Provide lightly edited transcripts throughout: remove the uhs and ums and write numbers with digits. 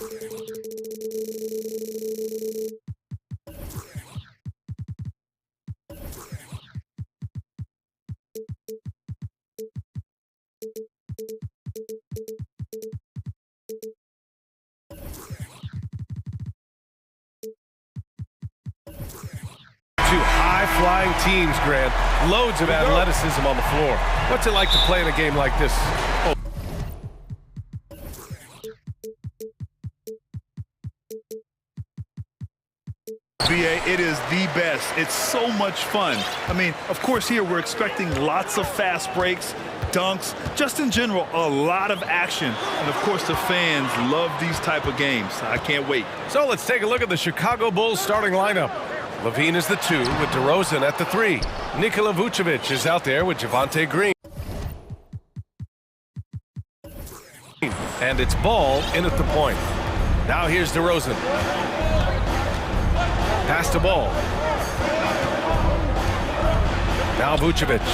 Two high-flying teams, Grant. Loads of athleticism on the floor. What's it like to play in a game like this? Oh. BA, it is the best. It's so much fun. I mean, of course, here we're expecting lots of fast breaks, dunks, just in general, a lot of action. And of course, the fans love these type of games. I can't wait. So let's take a look at the Chicago Bulls starting lineup. Levine is the 2 with DeRozan at the 3. Nikola Vucevic is out there with Javonte Green. And it's Ball in at the point. Now here's DeRozan. Pass to Ball. Now Vucevic.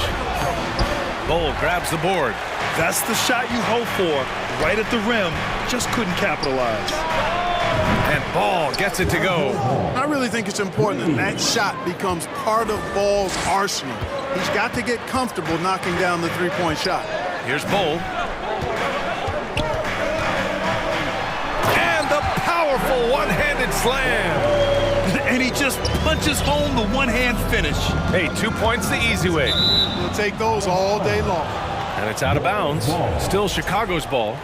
Ball grabs the board. That's the shot you hope for, right at the rim. Just couldn't capitalize. And Ball gets it to go. I really think it's important that that shot becomes part of Ball's arsenal. He's got to get comfortable knocking down the three-point shot. Here's Ball. And the powerful one-handed slam. And he just punches home the one-hand finish. Hey, 2 points the easy way. We'll take those all day long. And it's out of bounds. Still Chicago's ball.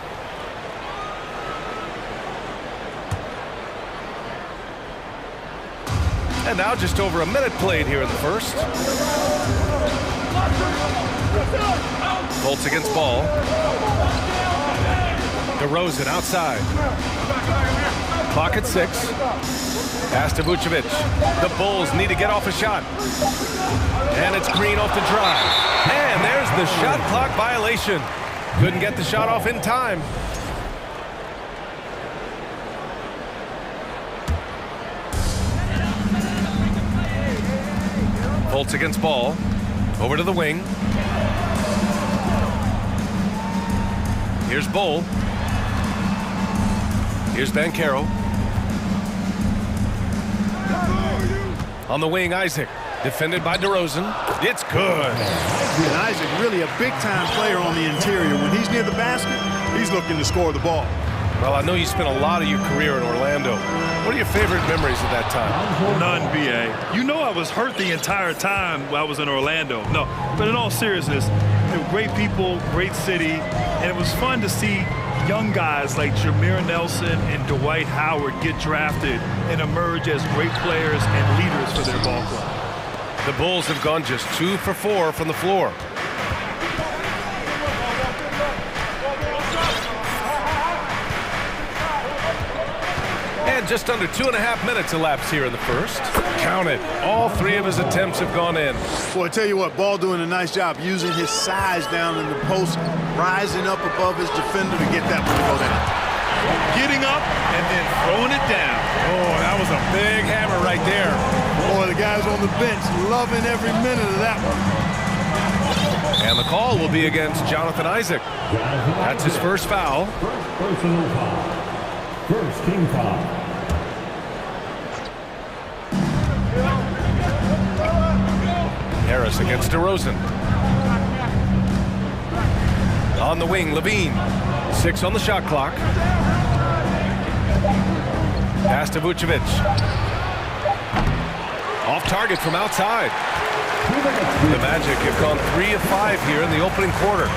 And now just over a minute played here in the first. Bolts against Ball. DeRozan outside. Clock at 6. Pass to Vucevic. The Bulls need to get off a shot. And it's Green off the drive. And there's the shot clock violation. Couldn't get the shot off in time. Bolts against Ball. Over to the wing. Here's Ball. Here's Banchero. On the wing, Isaac. Defended by DeRozan. It's good. And Isaac really a big-time player on the interior. When he's near the basket, he's looking to score the ball. Well, I know you spent a lot of your career in Orlando. What are your favorite memories of that time? None, BA. You know I was hurt the entire time while I was in Orlando. No, but in all seriousness, they were great people, great city, and it was fun to see young guys like Jameer Nelson and Dwight Howard get drafted and emerge as great players and leaders for their ball club. The Bulls have gone just 2 for 4 from the floor. And just under 2.5 minutes elapsed here in the first. Count it. All 3 of his attempts have gone in. Boy, I tell you what, Ball doing a nice job using his size down in the post, rising up above his defender to get that one to go down. Getting up and then throwing it down. Oh, that was a big hammer right there. Boy, the guys on the bench loving every minute of that one. And the call will be against Jonathan Isaac. That's his first foul. Personal foul. First team foul. Harris against DeRozan. On the wing, Levine. 6 on the shot clock. Pass to Vucevic. Off target from outside. The Magic have gone 3 of 5 here in the opening quarter.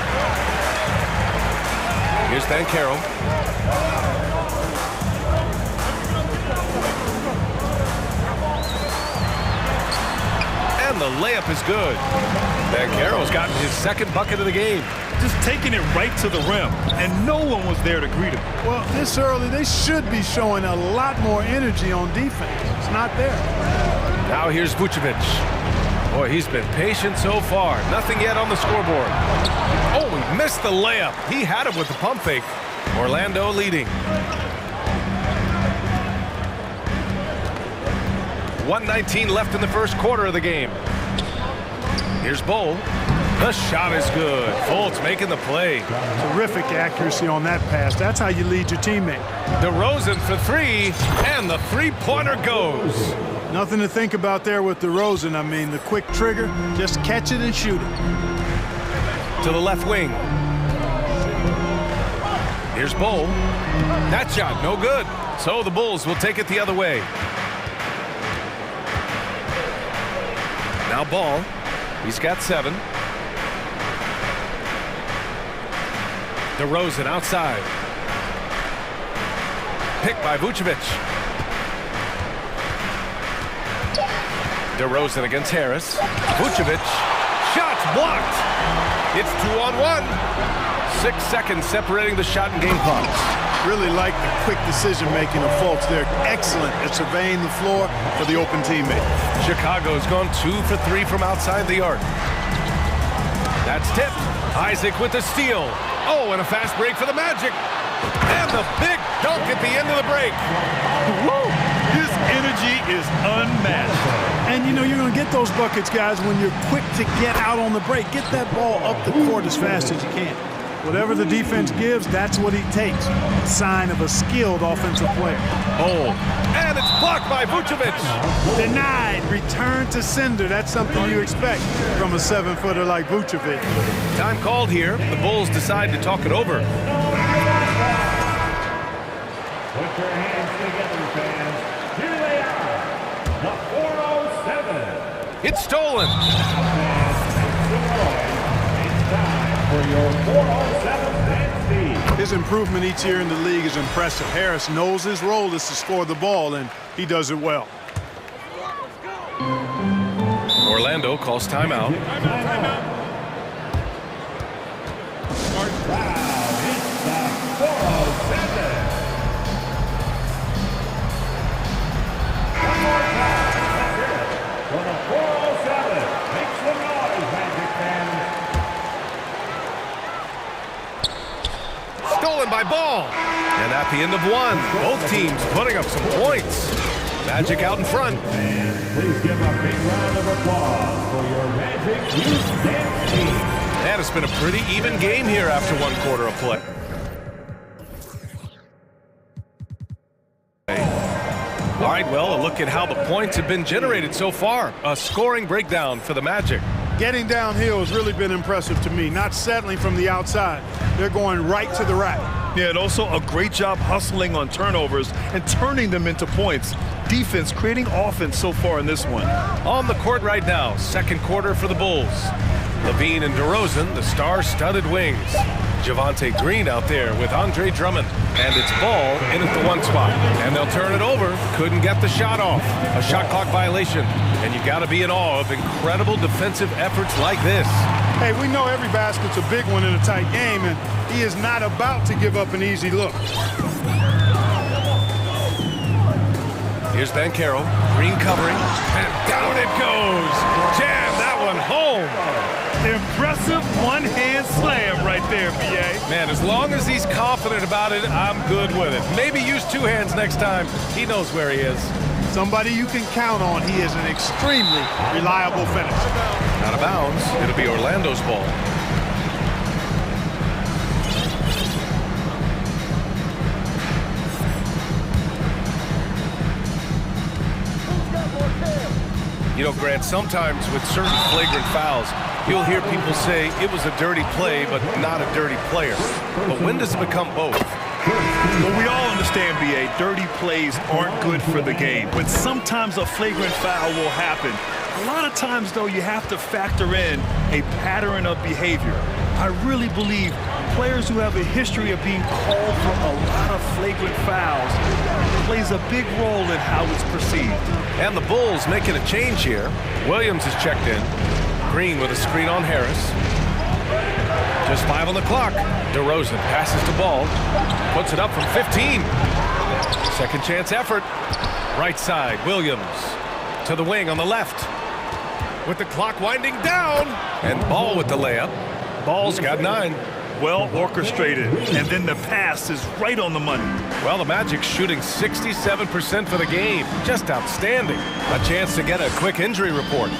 Here's Banchero. And the layup is good. Banchero's gotten his second bucket of the game. Just taking it right to the rim, and no one was there to greet him. Well, this early, they should be showing a lot more energy on defense. It's not there. Now here's Vucevic. Boy, he's been patient so far. Nothing yet on the scoreboard. Oh, he missed the layup. He had it with the pump fake. Orlando leading. 1:19 left in the first quarter of the game. Here's Ball. The shot is good. Fultz making the play. Terrific accuracy on that pass. That's how you lead your teammate. DeRozan for three, and the three-pointer goes. Nothing to think about there with DeRozan. I mean, the quick trigger, just catch it and shoot it. To the left wing. Here's Bull. That shot, no good. So the Bulls will take it the other way. Now Ball. He's got 7. DeRozan outside. Picked by Vucevic. DeRozan against Harris. Vucevic. Shots blocked. It's 2-on-1. 6 seconds separating the shot and game clocks. Really like the quick decision-making of Fultz. They're excellent at surveying the floor for the open teammate. Chicago's gone 2 for 3 from outside the arc. That's tipped. Isaac with the steal. Oh, and a fast break for the Magic. And the big dunk at the end of the break. Woo! His energy is unmatched. And you know you're going to get those buckets, guys, when you're quick to get out on the break. Get that ball up the court as fast as you can. Whatever the defense gives, that's what he takes. A sign of a skilled offensive player. Oh, and it's blocked by Vucevic. Denied. Return to sender. That's something you expect from a 7-footer like Vucevic. Time called here. The Bulls decide to talk it over. Put your hands together, fans. Here they are, the 407. It's stolen. It's time for your 407 man speed. His improvement each year in the league is impressive. Harris knows his role is to score the ball, and he does it well. Orlando calls timeout. Wow, it's the 407. One more time, let's hear it for the 407. Make some noise, Magic fans. Stolen by Ball. And at the end of 1, both teams putting up some points. Magic out in front. Please give a big round of applause for your Magic Youth Dance team. And it's been a pretty even game here after 1 quarter of play. All right, well, a look at how the points have been generated so far. A scoring breakdown for the Magic. Getting downhill has really been impressive to me, not settling from the outside. They're going right to the rack. Yeah, and also a great job hustling on turnovers and turning them into points. Defense creating offense so far in this one. On the court right now, 2nd quarter for the Bulls. Levine and DeRozan, the star-studded wings. Javonte Green out there with Andre Drummond. And it's Ball in at the 1 spot. And they'll turn it over. Couldn't get the shot off. A shot clock violation. And you got to be in awe of incredible defensive efforts like this. Hey, we know every basket's a big one in a tight game, and he is not about to give up an easy look. Here's Banchero. Green covering. And down it goes. Jam that one home. Impressive one-hand slam right there, B.A. Man, as long as he's confident about it, I'm good with it. Maybe use 2 hands next time. He knows where he is. Somebody you can count on. He is an extremely reliable finisher. Out of bounds. It'll be Orlando's ball. You know, Grant, sometimes with certain flagrant fouls, you'll hear people say it was a dirty play, but not a dirty player. But when does it become both? Well, we all understand, B.A., dirty plays aren't good for the game, but sometimes a flagrant foul will happen. A lot of times, though, you have to factor in a pattern of behavior. I really believe players who have a history of being called for a lot of flagrant fouls plays a big role in how it's perceived. And the Bulls making a change here. Williams is checked in. Green with a screen on Harris. Just 5 on the clock. DeRozan passes the ball. Puts it up from 15. Second chance effort. Right side, Williams. To the wing on the left. With the clock winding down. And Ball with the layup. Ball's got 9. Well orchestrated. And then the pass is right on the money. Well, the Magic shooting 67% for the game. Just outstanding. A chance to get a quick injury report.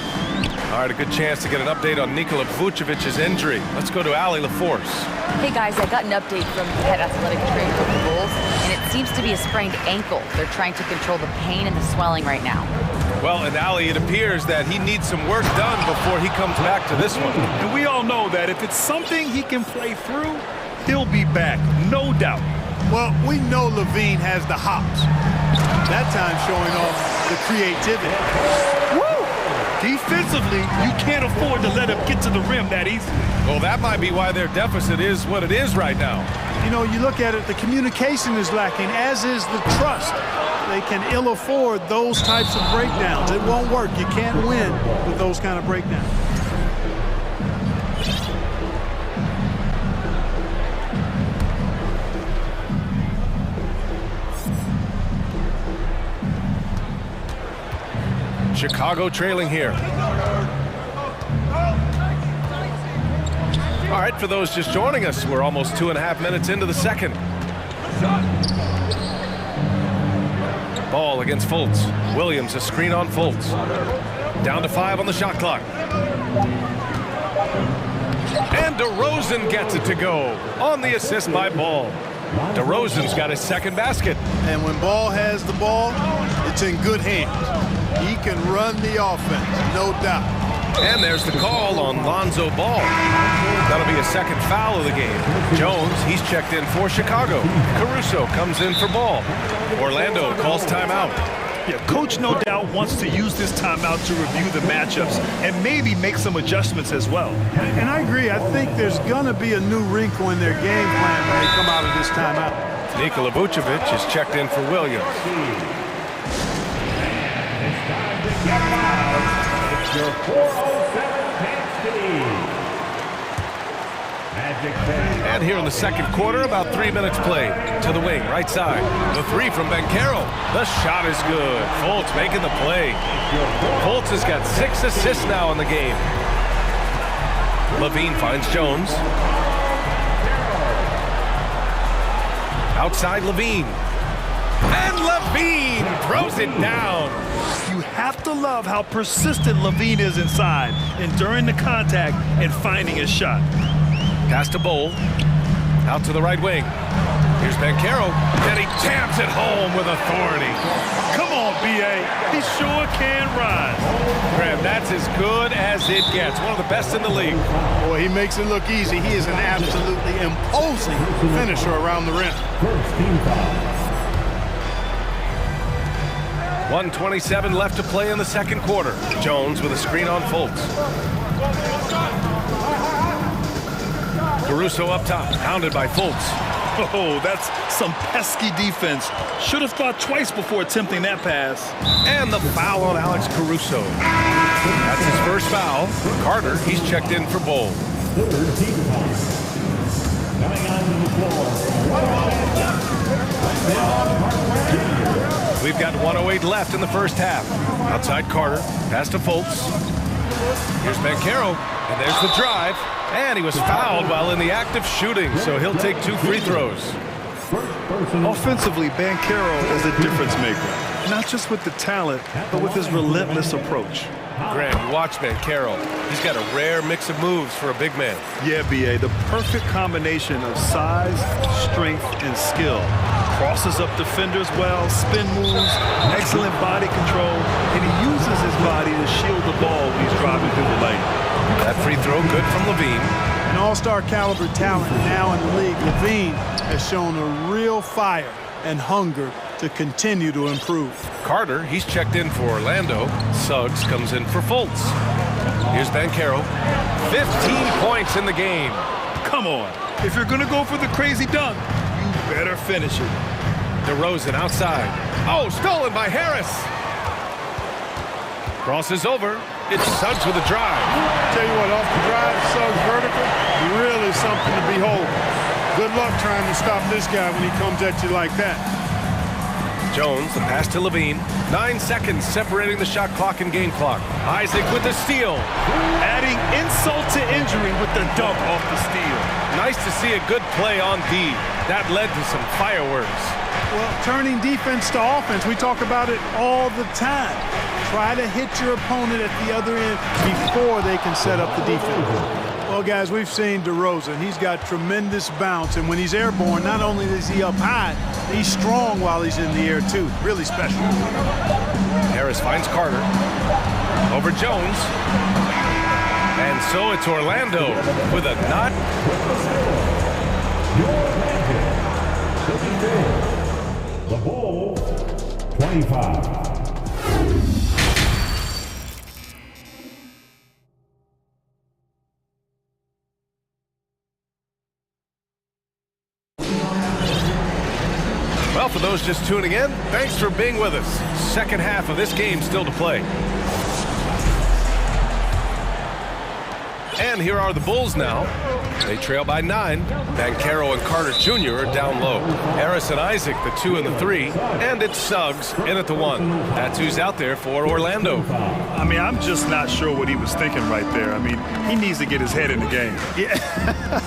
All right, a good chance to get an update on Nikola Vucevic's injury. Let's go to Allie LaForce. Hey guys, I got an update from the head athletic trainer for the Bulls, and it seems to be a sprained ankle. They're trying to control the pain and the swelling right now. Well, and Allie, it appears that he needs some work done before he comes back to this one. And we all know that if it's something he can play through, he'll be back, no doubt. Well, we know Levine has the hops. That time showing off the creativity. Woo! Defensively, you can't afford to let him get to the rim that easy. Well, that might be why their deficit is what it is right now. You know, you look at it, the communication is lacking, as is the trust. They can ill afford those types of breakdowns. It won't work. You can't win with those kind of breakdowns. Chicago trailing here. All right, for those just joining us, we're almost 2.5 minutes into the second. Ball against Fultz. Williams, a screen on Fultz. Down to 5 on the shot clock. And DeRozan gets it to go on the assist by Ball. DeRozan's got his second basket. And when Ball has the ball, it's in good hands. He can run the offense, no doubt. And there's the call on Lonzo Ball. That'll be a second foul of the game. Jones, he's checked in for Chicago. Caruso comes in for Ball. Orlando calls timeout. Yeah, coach no doubt wants to use this timeout to review the matchups and maybe make some adjustments as well. And I agree. I think there's going to be a new wrinkle in their game plan when they come out of this timeout. Nikola Vucevic is checked in for Williams. It's your 407 And here in the second quarter, about 3 minutes played. To the wing, right side. The three from Banchero. The shot is good. Fultz making the play. Fultz has got 6 assists now in the game. Levine finds Jones. Outside Levine. And Levine throws it down. You have to love how persistent Levine is inside, enduring the contact and finding his shot. Pass to Bowl. Out to the right wing. Here's Banchero. And he taps it home with authority. Come on, B.A. He sure can rise. Graham, that's as good as it gets. One of the best in the league. Boy, he makes it look easy. He is an absolutely imposing finisher around the rim. 1:27 left to play in the second quarter. Jones with a screen on Fultz. Caruso up top, pounded by Fultz. Oh, that's some pesky defense. Should have thought twice before attempting that pass. And the foul on Alex Caruso. That's his first foul. Carter, he's checked in for Bowl. We've got 1:08 left in the first half. Outside Carter, pass to Fultz. Here's Banchero, and there's the drive. And he was fouled while in the act of shooting, so he'll take 2 free throws. Offensively, Banchero is a difference maker. Not just with the talent, but with his relentless approach. Graham, watch Banchero. He's got a rare mix of moves for a big man. Yeah, B.A., the perfect combination of size, strength, and skill. Crosses up defenders well, spin moves, excellent body control, and he uses his body to shield the ball when he's driving through the lane. That free throw good from Levine. An all-star caliber talent now in the league. Levine has shown a real fire and hunger to continue to improve. Carter, he's checked in for Orlando. Suggs comes in for Fultz. Here's Banchero. 15 points in the game. Come on. If you're going to go for the crazy dunk, you better finish it. DeRozan outside. Oh, stolen by Harris. Crosses over. It's Suggs with a drive. Tell you what, off the drive, Suggs vertical, really something to behold. Good luck trying to stop this guy when he comes at you like that. Jones, the pass to Levine. 9 seconds separating the shot clock and game clock. Isaac with the steal. Adding insult to injury with the dunk off the steal. Nice to see a good play on D. That led to some fireworks. Well, turning defense to offense, we talk about it all the time. Try to hit your opponent at the other end before they can set up the defense. Well, guys, we've seen DeRozan. He's got tremendous bounce, and when he's airborne, not only is he up high, he's strong while he's in the air, too. Really special. Harris finds Carter. Over Jones. And so it's Orlando with a knot. The Bulls, 25. Well, for those just tuning in, thanks for being with us. Second half of this game still to play. And here are the Bulls now. They trail by 9. Banchero and Carter Jr. are down low. Harris and Isaac, the 2 and the 3. And it's Suggs in at the 1. That's who's out there for Orlando. I mean, I'm just not sure what he was thinking right there. I mean, he needs to get his head in the game.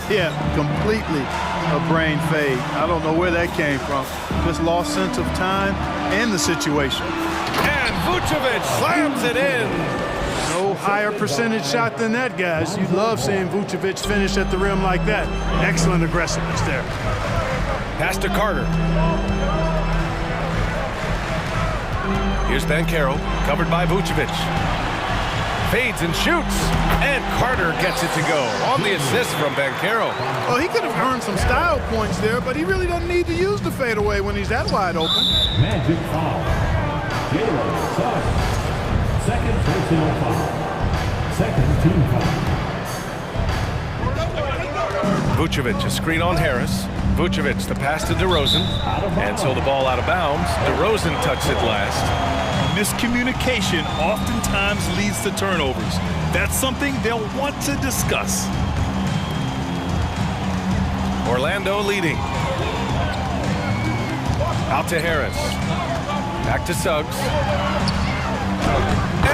Yeah, completely a brain fade. I don't know where that came from. Just lost sense of time and the situation. And Vucevic slams it in. No higher percentage shot than that, guys. You love seeing Vucevic finish at the rim like that. Excellent aggressiveness there. Pass to Carter. Here's Banchero, covered by Vucevic. Fades and shoots, and Carter gets it to go on the assist from Banchero. Well, he could have earned some style points there, but he really doesn't need to use the fadeaway when he's that wide open. Magic foul. Jalen Suggs. Second personal foul. Second team foul. Vucevic, a screen on Harris. Vucevic, the pass to DeRozan. And so the ball out of bounds. DeRozan touched it last. Miscommunication oftentimes leads to turnovers. That's something they'll want to discuss. Orlando leading. Out to Harris. Back to Suggs.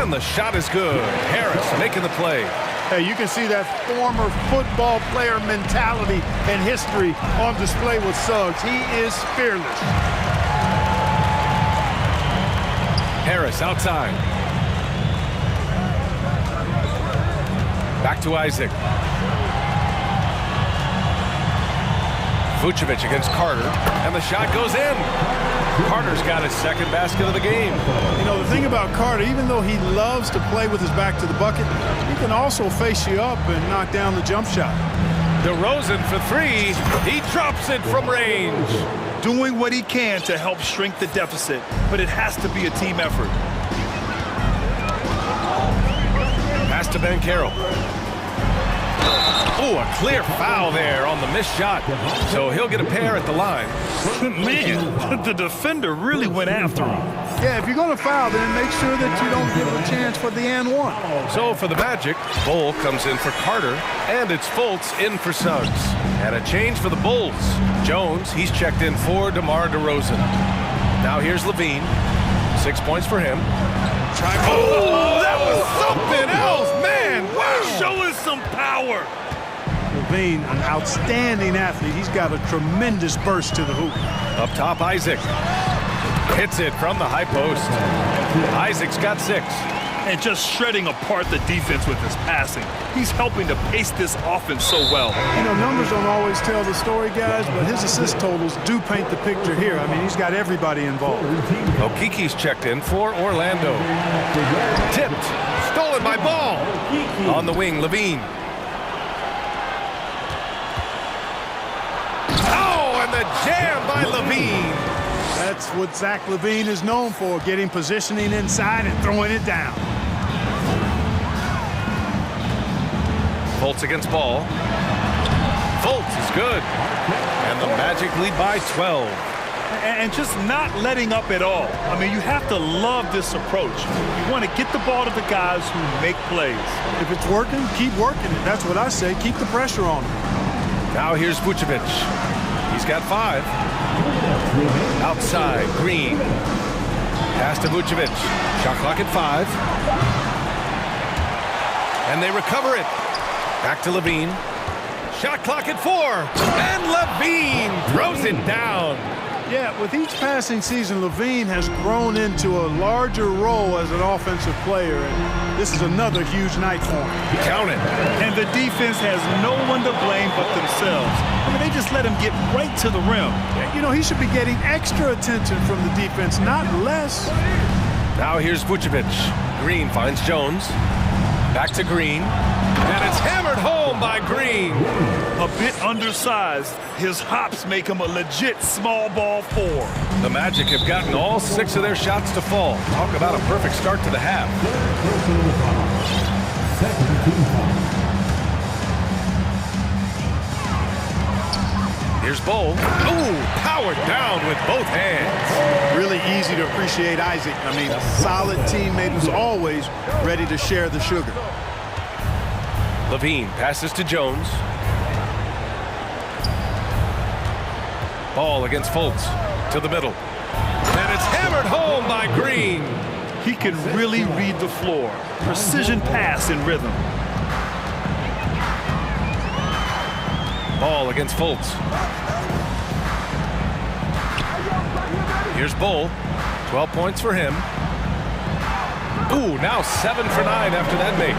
And the shot is good. Harris making the play. Hey, you can see that former football player mentality and history on display with Suggs. He is fearless. Harris outside. Back to Isaac. Vucevic against Carter, and the shot goes in. Carter's got his second basket of the game. You know, the thing about Carter, even though he loves to play with his back to the bucket, he can also face you up and knock down the jump shot. DeRozan for 3. He drops it from range. Doing what he can to help shrink the deficit, but it has to be a team effort. Pass to Banchero. Oh, a clear foul there on the missed shot. So he'll get a pair at the line. Man, the defender really went after him. Yeah, if you're going to foul, then make sure that you don't give a chance for the and one. So for the Magic, Bull comes in for Carter, and it's Fultz in for Suggs. And a change for the Bulls. Jones, he's checked in for DeMar DeRozan. Now here's Levine. 6 points for him. Oh, that was something else, man. Wow. Show us some power. Levine, an outstanding athlete. He's got a tremendous burst to the hoop. Up top, Isaac. Hits it from the high post. Isaac's got 6. And just shredding apart the defense with his passing. He's helping to pace this offense so well. You know, numbers don't always tell the story, guys, but his assist totals do paint the picture here. I mean, he's got everybody involved. Okiki's checked in for Orlando. Tipped. Stolen by Ball. On the wing, Levine. Oh, and the jam by Levine. That's what Zach Levine is known for, getting positioning inside and throwing it down. Fultz against Ball. Fultz is good. And the Magic lead by 12. And just not letting up at all. I mean, you have to love this approach. You want to get the ball to the guys who make plays. If it's working, keep working it. That's what I say. Keep the pressure on him. Now here's Vucevic. He's got 5. Outside, Green. Pass to Vucevic. Shot clock at 5. And they recover it. Back to Levine. Shot clock at 4. And Levine throws it down. Yeah, with each passing season, Levine has grown into a larger role as an offensive player, and this is another huge night for him. Count it. And the defense has no one to blame but themselves. I mean, they just let him get right to the rim. You know, he should be getting extra attention from the defense, not less. Now here's Vucevic. Green finds Jones. Back to Green. And it's hammered home by Green. A bit undersized, his hops make him a legit small ball four. The Magic have gotten all 6 of their shots to fall. Talk about a perfect start to the half. Here's Bowl. Ooh, powered down with both hands. Really easy to appreciate Isaac. I mean, a solid teammate who's always ready to share the sugar. Levine passes to Jones. Ball against Fultz to the middle. And it's hammered home by Green. He can really read the floor. Precision pass in rhythm. Ball against Fultz. Here's Bull. 12 points for him. Ooh, now 7 for 9 after that make.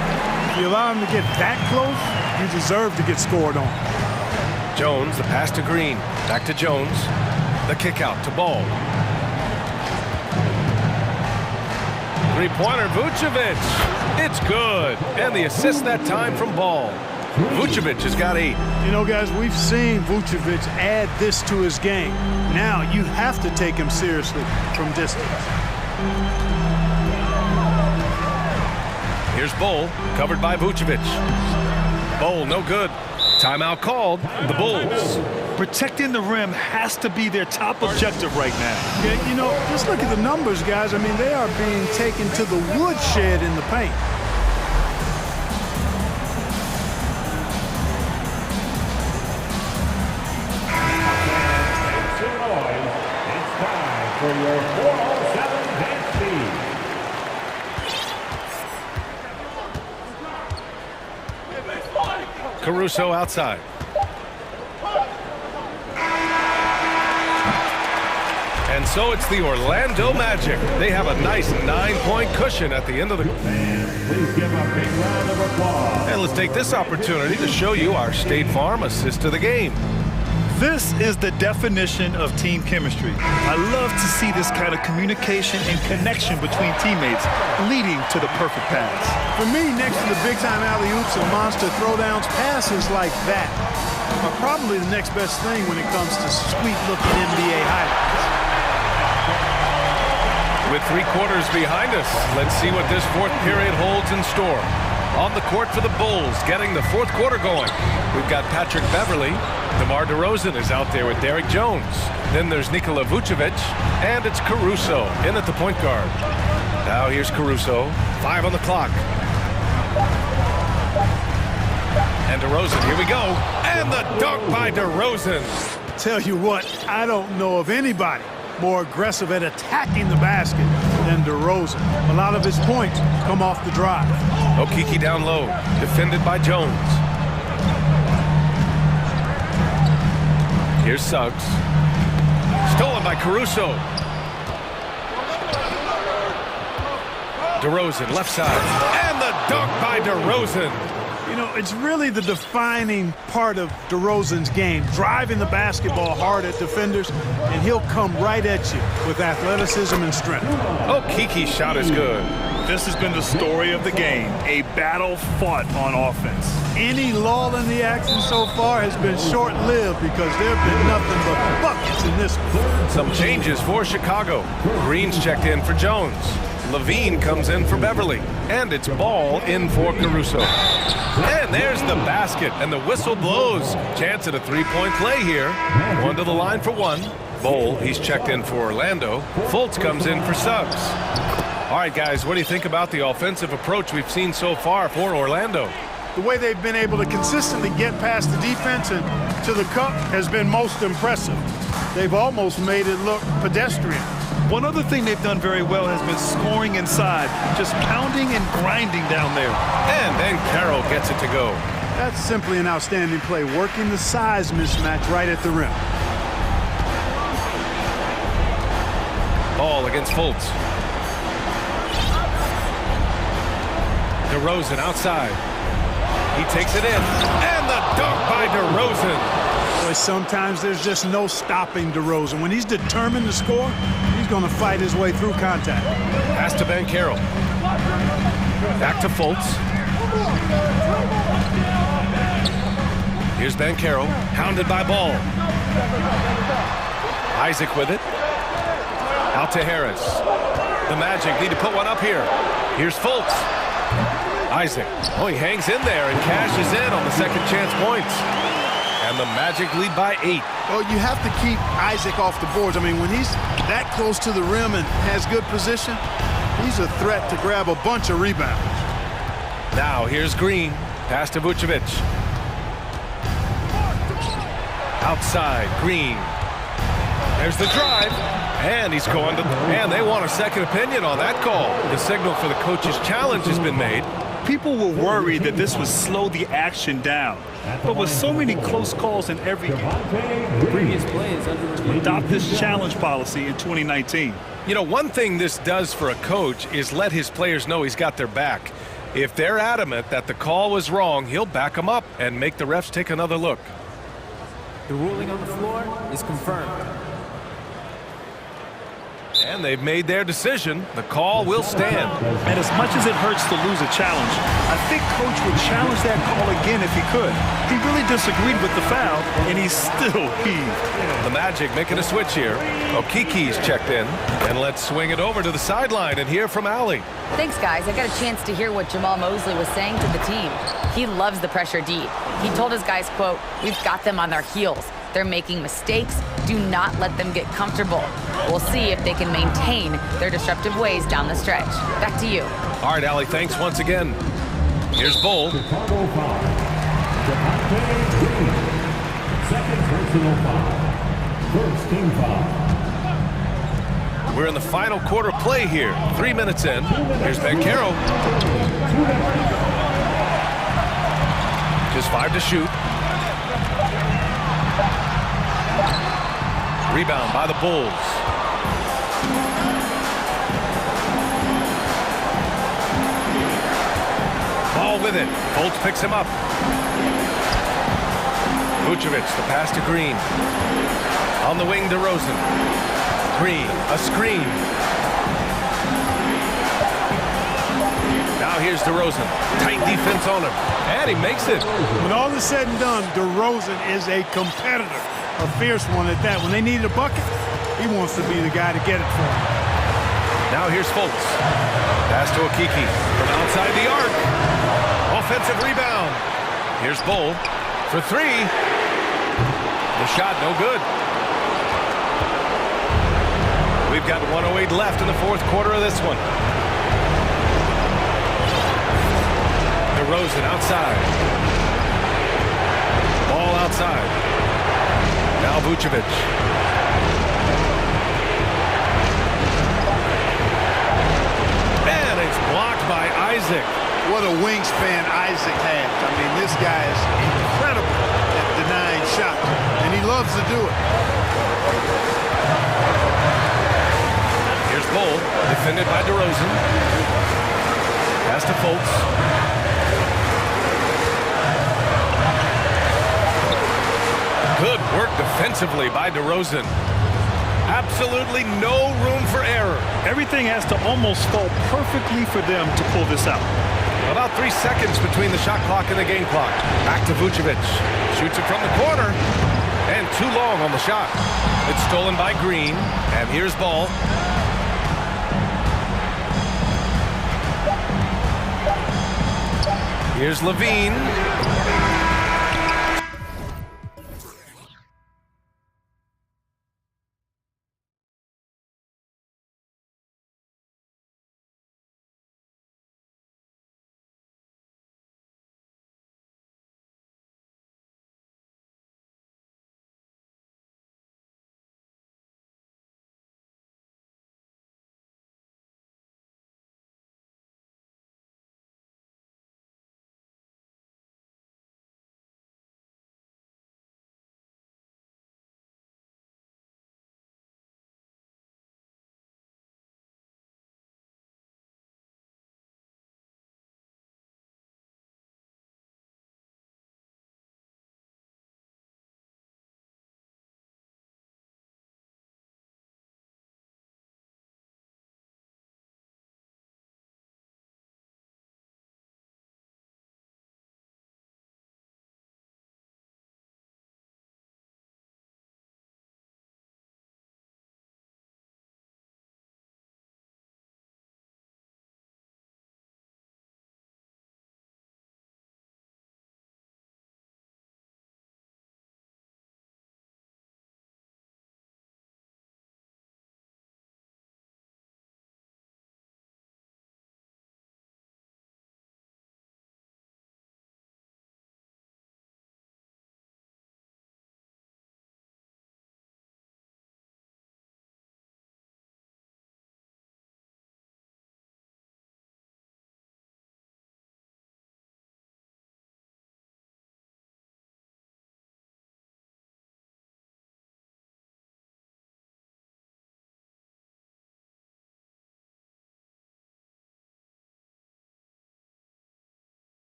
If you allow him to get that close, you deserve to get scored on. Jones, the pass to Green. Back to Jones. The kick out to Ball. Three-pointer, Vucevic. It's good. And the assist that time from Ball. Vucevic has got 8. You know, guys, we've seen Vucevic add this to his game. Now you have to take him seriously from distance. Here's Bull, covered by Vucevic. Bull, no good. Timeout called. The Bulls. Protecting the rim has to be their top objective right now. Yeah, you know, just look at the numbers, guys. I mean, they are being taken to the woodshed in the paint. For your 407 dance team. Caruso outside. And so it's the Orlando Magic. They have a nice 9-point cushion at the end of the... Please give a big round of applause. And let's take this opportunity to show you our State Farm assist to the game. This is the definition of team chemistry. I love to see this kind of communication and connection between teammates leading to the perfect pass. For me, next to the big-time alley-oops and monster throwdowns, passes like that are probably the next best thing when it comes to sweet-looking NBA highlights. With 3 quarters behind us, let's see what this 4th period holds in store. On the court for the Bulls, getting the 4th quarter going. We've got Patrick Beverley. DeMar DeRozan is out there with Derek Jones. Then there's Nikola Vucevic, and it's Caruso in at the point guard. Now here's Caruso, 5 on the clock. And DeRozan, here we go. And the dunk by DeRozan. Tell you what, I don't know of anybody more aggressive at attacking the basket than DeRozan. A lot of his points come off the drive. Okiki down low, defended by Jones. Here's Suggs. Stolen by Caruso. DeRozan, left side. And the dunk by DeRozan. You know, it's really the defining part of DeRozan's game, driving the basketball hard at defenders, and he'll come right at you with athleticism and strength. Okiki's shot is good. This has been the story of the game, a battle fought on offense. Any lull in the action so far has been short-lived because there have been nothing but buckets in this one. Some changes for Chicago. Green's checked in for Jones. Levine comes in for Beverly. And it's Ball in for Caruso. And there's the basket, and the whistle blows. Chance at a 3-point play here. 1 to the line for 1. Bowl, he's checked in for Orlando. Fultz comes in for Suggs. All right, guys, what do you think about the offensive approach we've seen so far for Orlando? The way they've been able to consistently get past the defense and to the cup has been most impressive. They've almost made it look pedestrian. One other thing they've done very well has been scoring inside, just pounding and grinding down there. And then Carroll gets it to go. That's simply an outstanding play, working the size mismatch right at the rim. call against Fultz. DeRozan outside. He takes it in. And the dunk by DeRozan. Boy, sometimes there's just no stopping DeRozan. When he's determined to score, he's going to fight his way through contact. Pass to Banchero. Back to Fultz. Here's Banchero, hounded by Ball. Isaac with it. Out to Harris. The Magic need to put one up here. Here's Fultz. Isaac. Oh, he hangs in there and cashes in on the second chance points. And the Magic lead by 8. Well, you have to keep Isaac off the boards. I mean, when he's that close to the rim and has good position, he's a threat to grab a bunch of rebounds. Now, here's Green. Pass to Vucevic. Outside, Green. There's the drive. And he's going to... And they want a second opinion on that call. The signal for the coach's challenge has been made. People were worried that this would slow the action down. But with so many close calls in every game, Previous plays under adopt this challenge policy in 2019. You know, one thing this does for a coach is let his players know he's got their back. If they're adamant that the call was wrong, he'll back them up and make the refs take another look. The ruling on the floor is confirmed. And they've made their decision. The call will stand. And as much as it hurts to lose a challenge, I think Coach would challenge that call again if he could. He really disagreed with the foul, and he still heaved. The Magic making a switch here. Okiki's checked in. And let's swing it over to the sideline and hear from Allie. Thanks, guys. I got a chance to hear what Jamal Mosley was saying to the team. He loves the pressure deep. He told his guys, quote, "We've got them on their heels. They're making mistakes. Do not let them get comfortable. We'll see if they can maintain their disruptive ways down the stretch." Back to you. All right, Allie, thanks once again. Here's Bull. Chicago foul. Devontae Green. Second personal foul. First team foul. We're in the final quarter play here. 3 minutes in. Here's Banchero. Just 5 to shoot. Rebound by the Bulls. Ball with it. Fultz picks him up. Vucevic, the pass to Green. On the wing, DeRozan. Green, a screen. Now here's DeRozan. Tight defense on him. And he makes it. When all is said and done, DeRozan is a competitor. A fierce one at that. When they need a bucket, he wants to be the guy to get it for them. Now here's Fultz. Pass to Okiki from outside the arc. Offensive rebound. Here's Bull for 3. The shot no good. We've got 1:08 left in the fourth quarter of this one. DeRozan outside. Ball outside. Now Vucevic. And it's blocked by Isaac. What a wingspan Isaac has. I mean, this guy is incredible at denying shots, and he loves to do it. Here's Bull, defended by DeRozan. Pass to Fultz. Good work defensively by DeRozan. Absolutely no room for error. Everything has to almost fall perfectly for them to pull this out. About 3 seconds between the shot clock and the game clock. Back to Vucevic. Shoots it from the corner. And too long on the shot. It's stolen by Green. And here's Ball. Here's Levine.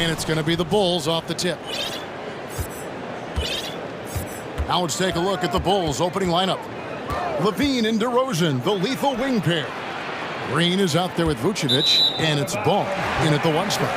And it's going to be the Bulls off the tip. Now let's take a look at the Bulls opening lineup. Levine and DeRozan, the lethal wing pair. Green is out there with Vucevic, and it's Ball in at the 1 spot.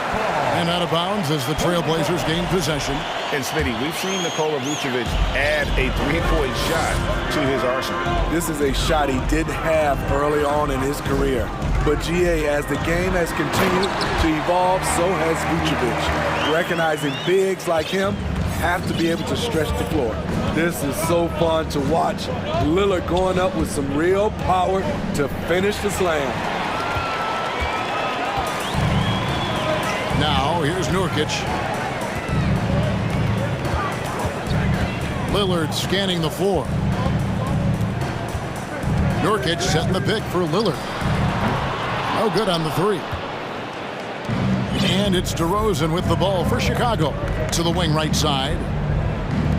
And out of bounds as the Trailblazers gain possession. And Smitty, we've seen Nikola Vucevic add a three-point shot to his arsenal. This is a shot he didn't have early on in his career. But GA, as the game has continued to evolve, so has Vucevic. Recognizing bigs like him have to be able to stretch the floor. This is so fun to watch. Lillard going up with some real power to finish the slam. Now, here's Nurkic. Lillard scanning the floor. Nurkic setting the pick for Lillard. No good on the 3. And it's DeRozan with the ball for Chicago. To the wing right side.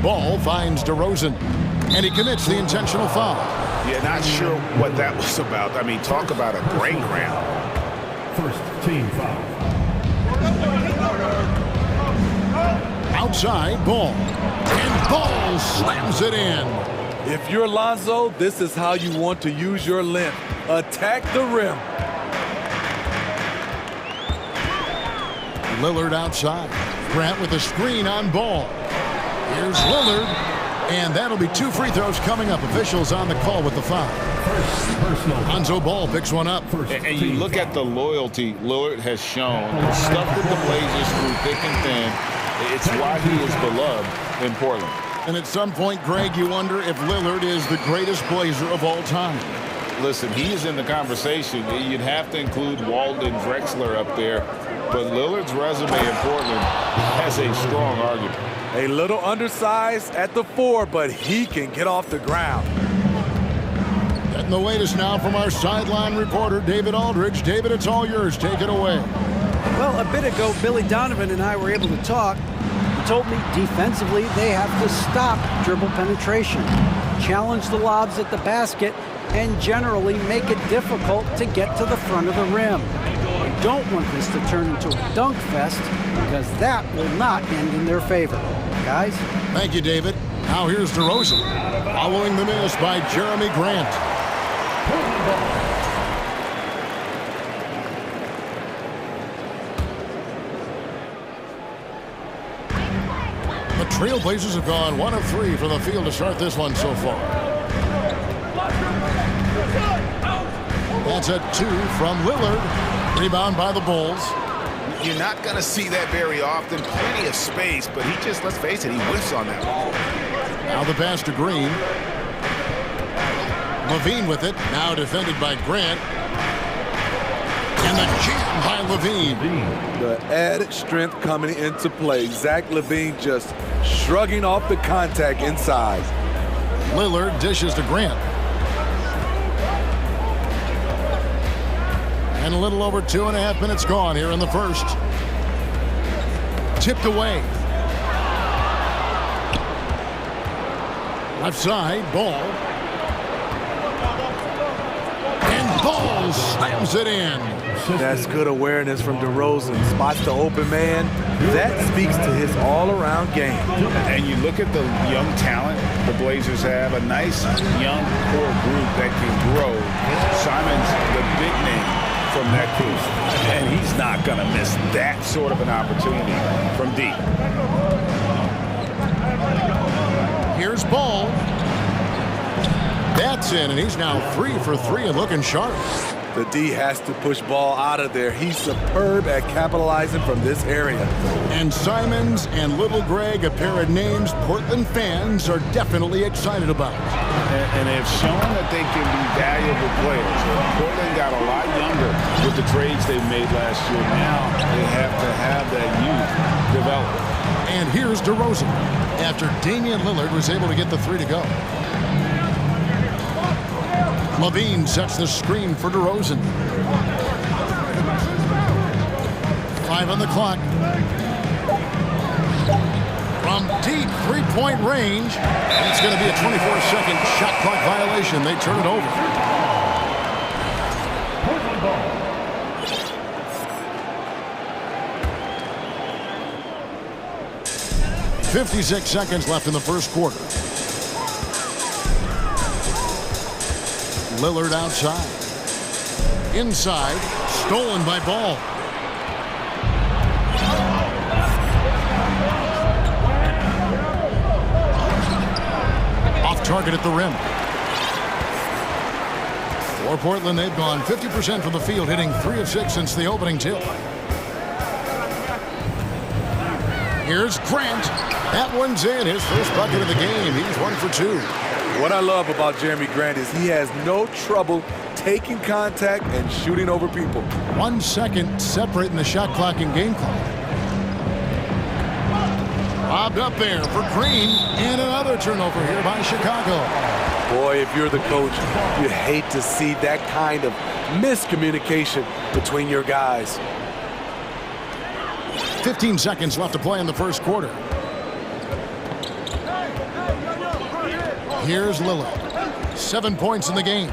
Ball finds DeRozan. And he commits the intentional foul. Yeah, not sure what that was about. I mean, talk about a brain cramp. First team foul. Outside, Ball. And Ball slams it in. If you're Lonzo, this is how you want to use your length. Attack the rim. Lillard outside. Grant with a screen on Ball. Here's Lillard. And that'll be 2 free throws coming up. Officials on the call with the foul. Lonzo Ball picks one up. And you look at the loyalty Lillard has shown. Stuck with the Blazers through thick and thin. It's why he is beloved in Portland. And at some point, Greg, you wonder if Lillard is the greatest Blazer of all time. Listen, he is in the conversation. You'd have to include Walden Drexler up there. But Lillard's resume in Portland has a strong argument. A little undersized at the 4, but he can get off the ground. Getting the latest now from our sideline reporter, David Aldridge. David, it's all yours. Take it away. Well, a bit ago, Billy Donovan and I were able to talk. He told me defensively they have to stop dribble penetration, challenge the lobs at the basket, and generally make it difficult to get to the front of the rim. We don't want this to turn into a dunk fest because that will not end in their favor. Guys? Thank you, David. Now here's DeRozan, following the miss by Jeremy Grant. The Trailblazers have gone 1 of 3 from the field to start this one so far. That's a 2 from Lillard. Rebound by the Bulls. You're not going to see that very often. Plenty of space, but he just, let's face it, he whiffs on that ball. Now the pass to Green. Levine with it. Now defended by Grant. And the jam by Levine. The added strength coming into play. Zach Levine just shrugging off the contact inside. Lillard dishes to Grant. And a little over 2.5 minutes gone here in the first. Tipped away. Left side, Ball. And Ball slams it in. That's good awareness from DeRozan. Spots the open man. That speaks to his all-around game. And you look at the young talent the Blazers have, a nice young core group that can grow. Simon's the big name from that group, and he's not going to miss that sort of an opportunity from deep. Here's Ball. That's in, and he's now 3 for 3 and looking sharp. The D has to push Ball out of there. He's superb at capitalizing from this area. And Simons and Little Greg, a pair of names Portland fans are definitely excited about. And they've shown that they can be valuable players. Portland got a lot younger with the trades they made last year. Now they have to have that youth develop. And here's DeRozan after Damian Lillard was able to get the 3 to go. Levine sets the screen for DeRozan. 5 on the clock. From deep three-point range, it's going to be a 24-second shot clock violation. They turn it over. 56 seconds left in the first quarter. Lillard outside. Inside. Stolen by Ball. Off target at the rim. For Portland, they've gone 50% from the field, hitting 3 of 6 since the opening tip. Here's Grant. That one's in. His first bucket of the game. He's 1 for 2. What I love about Jeremy Grant is he has no trouble taking contact and shooting over people. 1 second separating the shot clock and game clock. Lobbed up there for Green, and another turnover here by Chicago. Boy, if you're the coach, you hate to see that kind of miscommunication between your guys. 15 seconds left to play in the first quarter. Here's Lillard. 7 points in the game.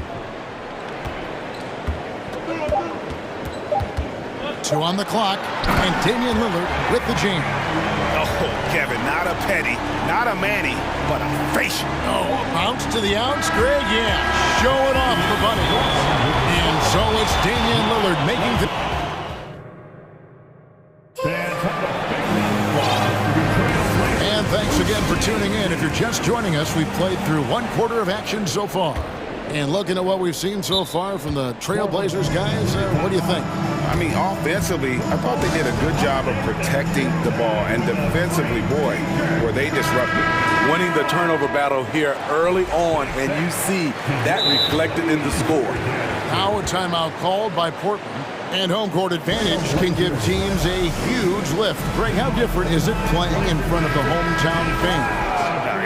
2 on the clock, and Damian Lillard with the jam. Oh, Kevin, not a petty, not a Manny, but a facial. Oh, bounce to the outs, Greg, yeah. Showing off the bunny. And so it's Damian Lillard making the... And thanks again for tuning in. If you're just joining us, we've played through 1 quarter of action so far. And looking at what we've seen so far from the Trailblazers guys, what do you think? I mean, offensively, I thought they did a good job of protecting the ball. And defensively, boy, were they disruptive. Winning the turnover battle here early on, and you see that reflected in the score. Now a timeout called by Portland. And home court advantage can give teams a huge lift. Greg, how different is it playing in front of the hometown fans?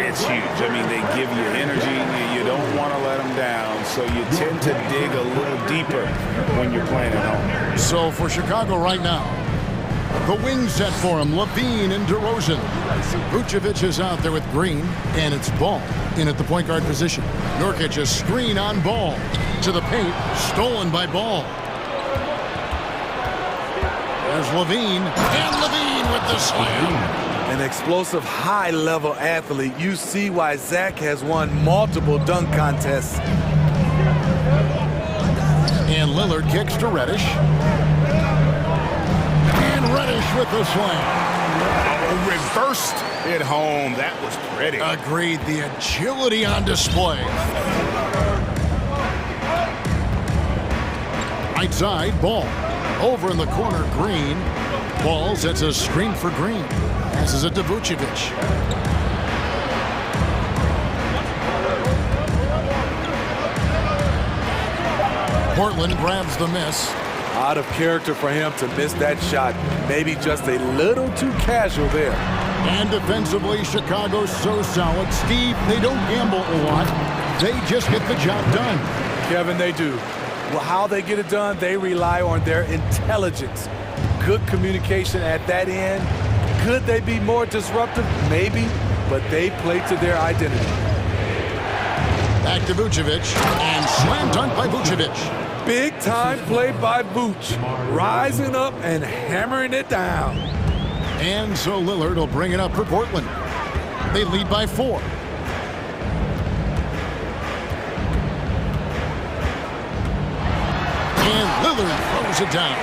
It's huge. I mean, they give you energy. You don't want to let them down, so you tend to dig a little deeper when you're playing at home. So for Chicago right now, the wings set for him, Levine and DeRozan. Vucevic is out there with Green, and it's Ball in at the point guard position. Nurkic a screen on Ball. To the paint, stolen by Ball. There's Levine, and Levine with the slam. An explosive, high-level athlete. You see why Zach has won multiple dunk contests. And Lillard kicks to Reddish. And Reddish with the slam. Reversed it home. That was pretty. Agreed. The agility on display. Right side, Ball. Over in the corner, Green. Ball sets a screen for Green. Passes it to Vucevic. Portland grabs the miss. Out of character for him to miss that shot. Maybe just a little too casual there. And defensively, Chicago's so solid. Steve, they don't gamble a lot. They just get the job done. Kevin, they do. Well, how they get it done, they rely on their intelligence. Good communication at that end. Could they be more disruptive? Maybe, but they play to their identity. Back to Vucevic, and slam dunk by Vucevic. Big time play by Vooch, rising up and hammering it down. And so Lillard will bring it up for Portland. They lead by 4. And Lillard throws it down.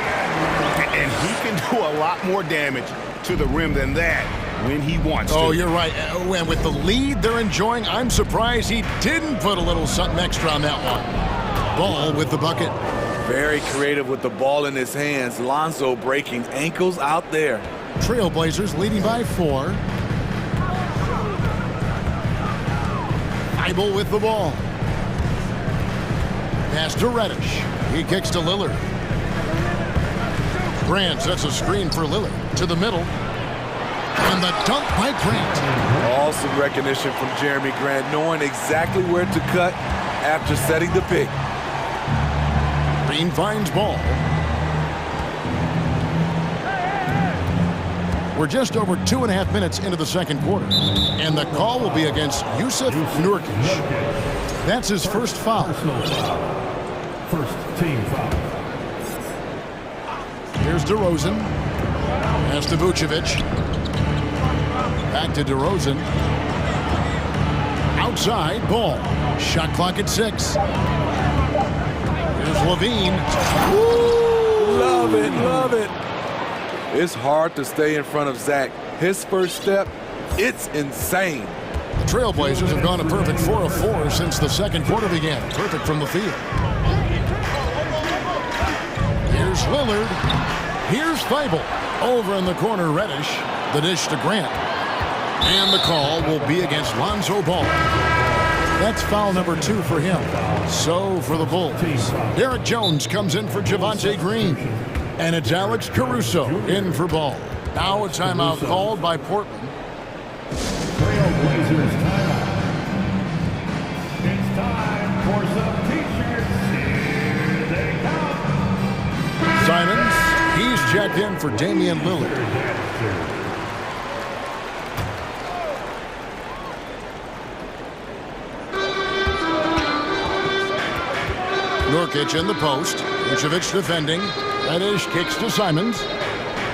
And he can do a lot more damage to the rim than that when he wants to. Oh, you're right. And with the lead they're enjoying, I'm surprised he didn't put a little something extra on that one. Ball with the bucket. Very creative with the ball in his hands. Lonzo breaking ankles out there. Trailblazers leading by 4. Eibel with the ball. Pass to Reddish. He kicks to Lillard. Grant sets a screen for Lillard to the middle. And the dunk by Grant. Awesome recognition from Jeremy Grant, knowing exactly where to cut after setting the pick. Green finds Ball. We're just over 2.5 minutes into the second quarter. And the call will be against Jusuf Nurkic. That's his first foul. First team foul. Here's DeRozan. Pass to Vucevic. Back to DeRozan. Outside, ball. Shot clock at 6. Here's Levine. Woo! Love it, love it. It's hard to stay in front of Zach. His first step, it's insane. The Trailblazers have gone a perfect 4 of 4 since the second quarter began. Perfect from the field. Here's Lillard. Here's Feibel. Over in the corner, Reddish. The dish to Grant. And the call will be against Lonzo Ball. That's foul number 2 for him. So for the Bulls, Derek Jones comes in for Javonte Green. And it's Alex Caruso in for Ball. Now a timeout called by Portland. Trailblazers timeout. It's time for some t-shirts. Here they come. Simons, he's checked in for Damian Lillard. Nurkic in the post. Vucevic defending. Reddish kicks to Simons.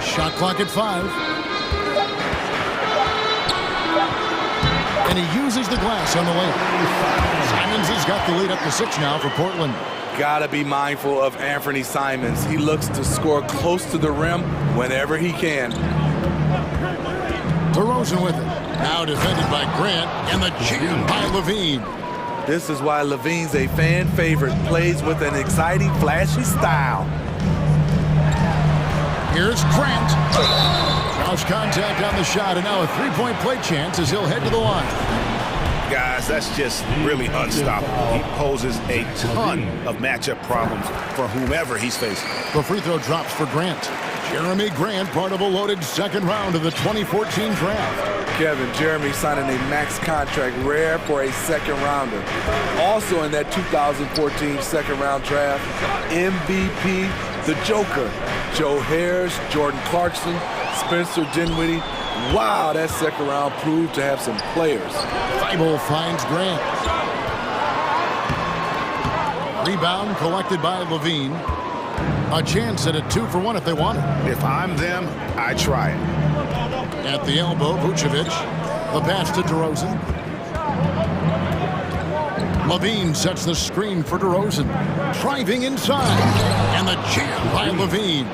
Shot clock at 5. And he uses the glass on the layup. Simons has got the lead up to 6 now for Portland. Gotta be mindful of Anthony Simons. He looks to score close to the rim whenever he can. DeRozan with it. Now defended by Grant, and the jam by Levine. This is why Levine's a fan favorite. Plays with an exciting, flashy style. Here's Grant. Cross contact on the shot, and now a three-point play chance as he'll head to the line. Guys, that's just really unstoppable. He poses a ton of matchup problems for whomever he's facing. The free throw drops for Grant. Jeremy Grant, part of a loaded second round of the 2014 draft. Kevin, Jeremy signing a max contract, rare for a second rounder. Also in that 2014 second round draft, MVP, the Joker, Joe Harris, Jordan Clarkson, Spencer Dinwiddie. Wow, that second round proved to have some players. Feibel finds Grant. Rebound collected by Levine. A chance at a 2-for-1 if they want it. If I'm them, I try it. At the elbow, Vucevic. The pass to DeRozan. Levine sets the screen for DeRozan. Driving inside. And the jam by Levine.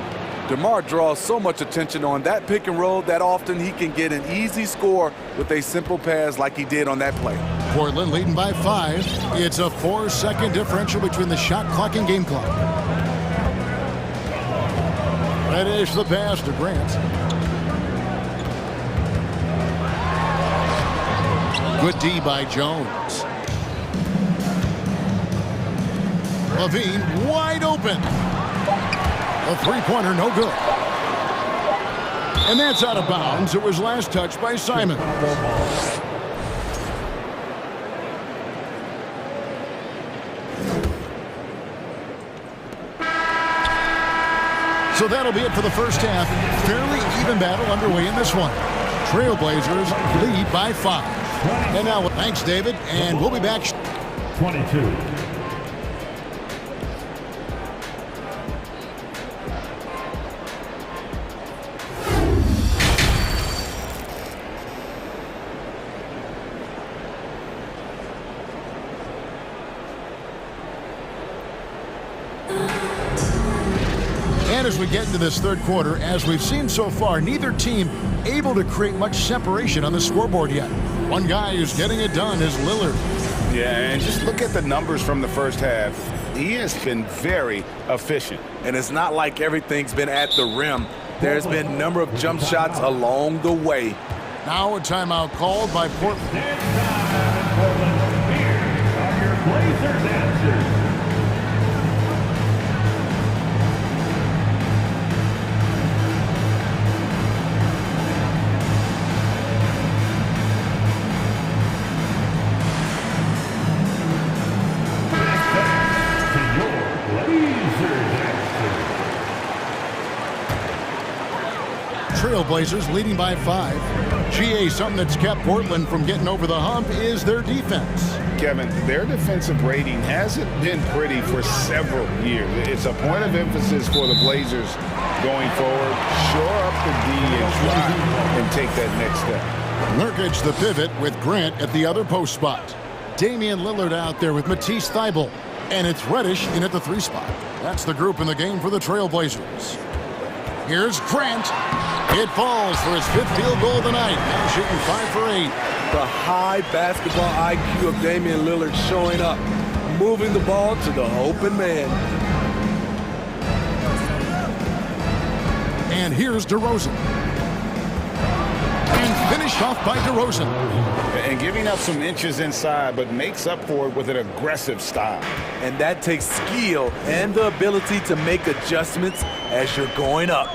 DeMar draws so much attention on that pick and roll that often he can get an easy score with a simple pass like he did on that play. Portland leading by 5. It's a 4-second differential between the shot clock and game clock. Reddish the pass to Grant. Good D by Jones. Levine wide open. A three-pointer, no good. And that's out of bounds. It was last touched by Simon. So that'll be it for the first half. Fairly even battle underway in this one. Trailblazers lead by 5. And now, thanks, David, and we'll be back. 22. And as we get into this third quarter, as we've seen so far, neither team able to create much separation on the scoreboard yet. One guy who's getting it done is Lillard. Yeah, and just look at the numbers from the first half. He has been very efficient. And it's not like everything's been at the rim. There's been a number of jump shots along the way. Now a timeout called by Portland. Here are your Blazers answers. Trailblazers leading by 5. GA, something that's kept Portland from getting over the hump is their defense. Kevin, their defensive rating hasn't been pretty for several years. It's a point of emphasis for the Blazers going forward. Shore up the D and try and take that next step. Nurkic the pivot with Grant at the other post spot. Damian Lillard out there with Matisse Thybulle. And it's Reddish in at the 3 spot. That's the group in the game for the Trailblazers. Here's Grant. It falls for his 5th field goal of the night. Now shooting 5 for 8. The high basketball IQ of Damian Lillard showing up, moving the ball to the open man. And here's DeRozan. And finished off by DeRozan. And giving up some inches inside, but makes up for it with an aggressive style. And that takes skill and the ability to make adjustments as you're going up.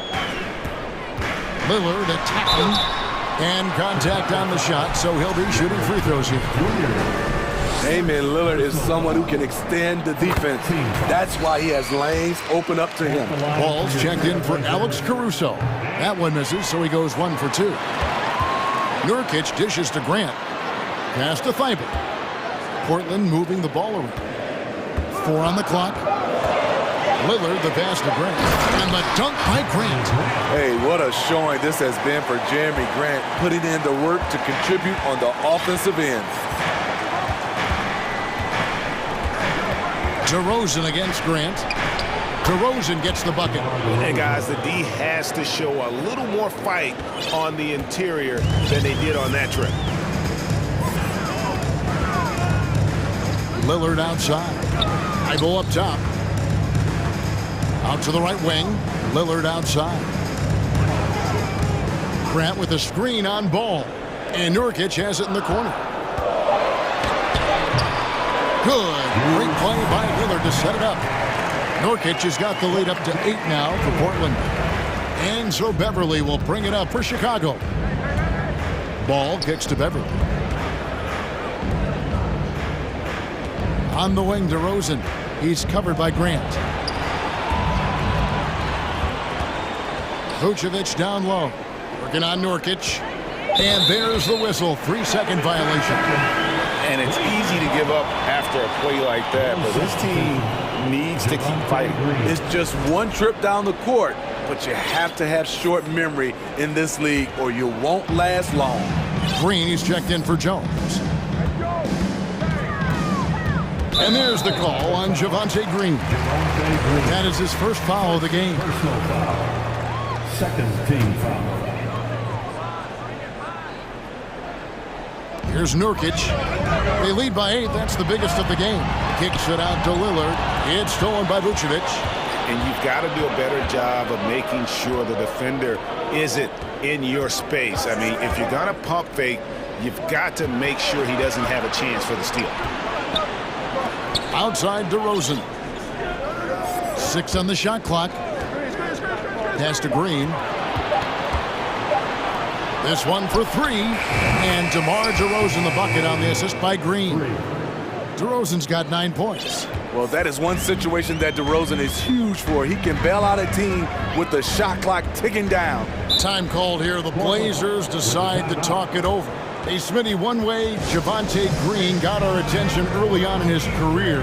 Lillard attacking. And contact on the shot, so he'll be shooting free throws here. Damian Lillard is someone who can extend the defense. That's why he has lanes open up to him. Ball's checked in for Alex Caruso. That one misses, so he goes 1 for 2. Nurkic dishes to Grant. Pass to Thybulle. Portland moving the ball around. 4 on the clock. Lillard the pass to Grant. And the dunk by Grant. Hey, what a showing this has been for Jeremy Grant, putting in the work to contribute on the offensive end. DeRozan against Grant. DeRozan gets the bucket. Hey, guys, the D has to show a little more fight on the interior than they did on that trip. Lillard outside. Thybulle up top. Out to the right wing. Lillard outside. Grant with a screen on ball. And Nurkic has it in the corner. Good. Great play by Lillard to set it up. Nurkic has got the lead up to 8 now for Portland. And so Beverly will bring it up for Chicago. Ball kicks to Beverly. On the wing, DeRozan. He's covered by Grant. Vucevic down low. Working on Nurkic. And there's the whistle. 3-second violation. And it's easy to give up after a play like that, but this team needs to keep fighting. It's just one trip down the court, but you have to have short memory in this league or you won't last long. Green, he's checked in for Jones. And there's the call on Javonte Green. That is his first foul of the game. Personal foul. Second team foul. Here's Nurkic. They lead by 8. That's the biggest of the game. Kicks it out to Lillard. It's stolen by Vucevic. And you've got to do a better job of making sure the defender isn't in your space. I mean, if you're going to pump fake, you've got to make sure he doesn't have a chance for the steal. Outside DeRozan. 6 on the shot clock. Pass to Green. This one for 3. And DeMar DeRozan the bucket on the assist by Green. DeRozan's got 9 points. Well, that is one situation that DeRozan is huge for. He can bail out a team with the shot clock ticking down. Time called here. The Blazers decide to talk it over. Hey, Smitty, one way Javonte Green got our attention early on in his career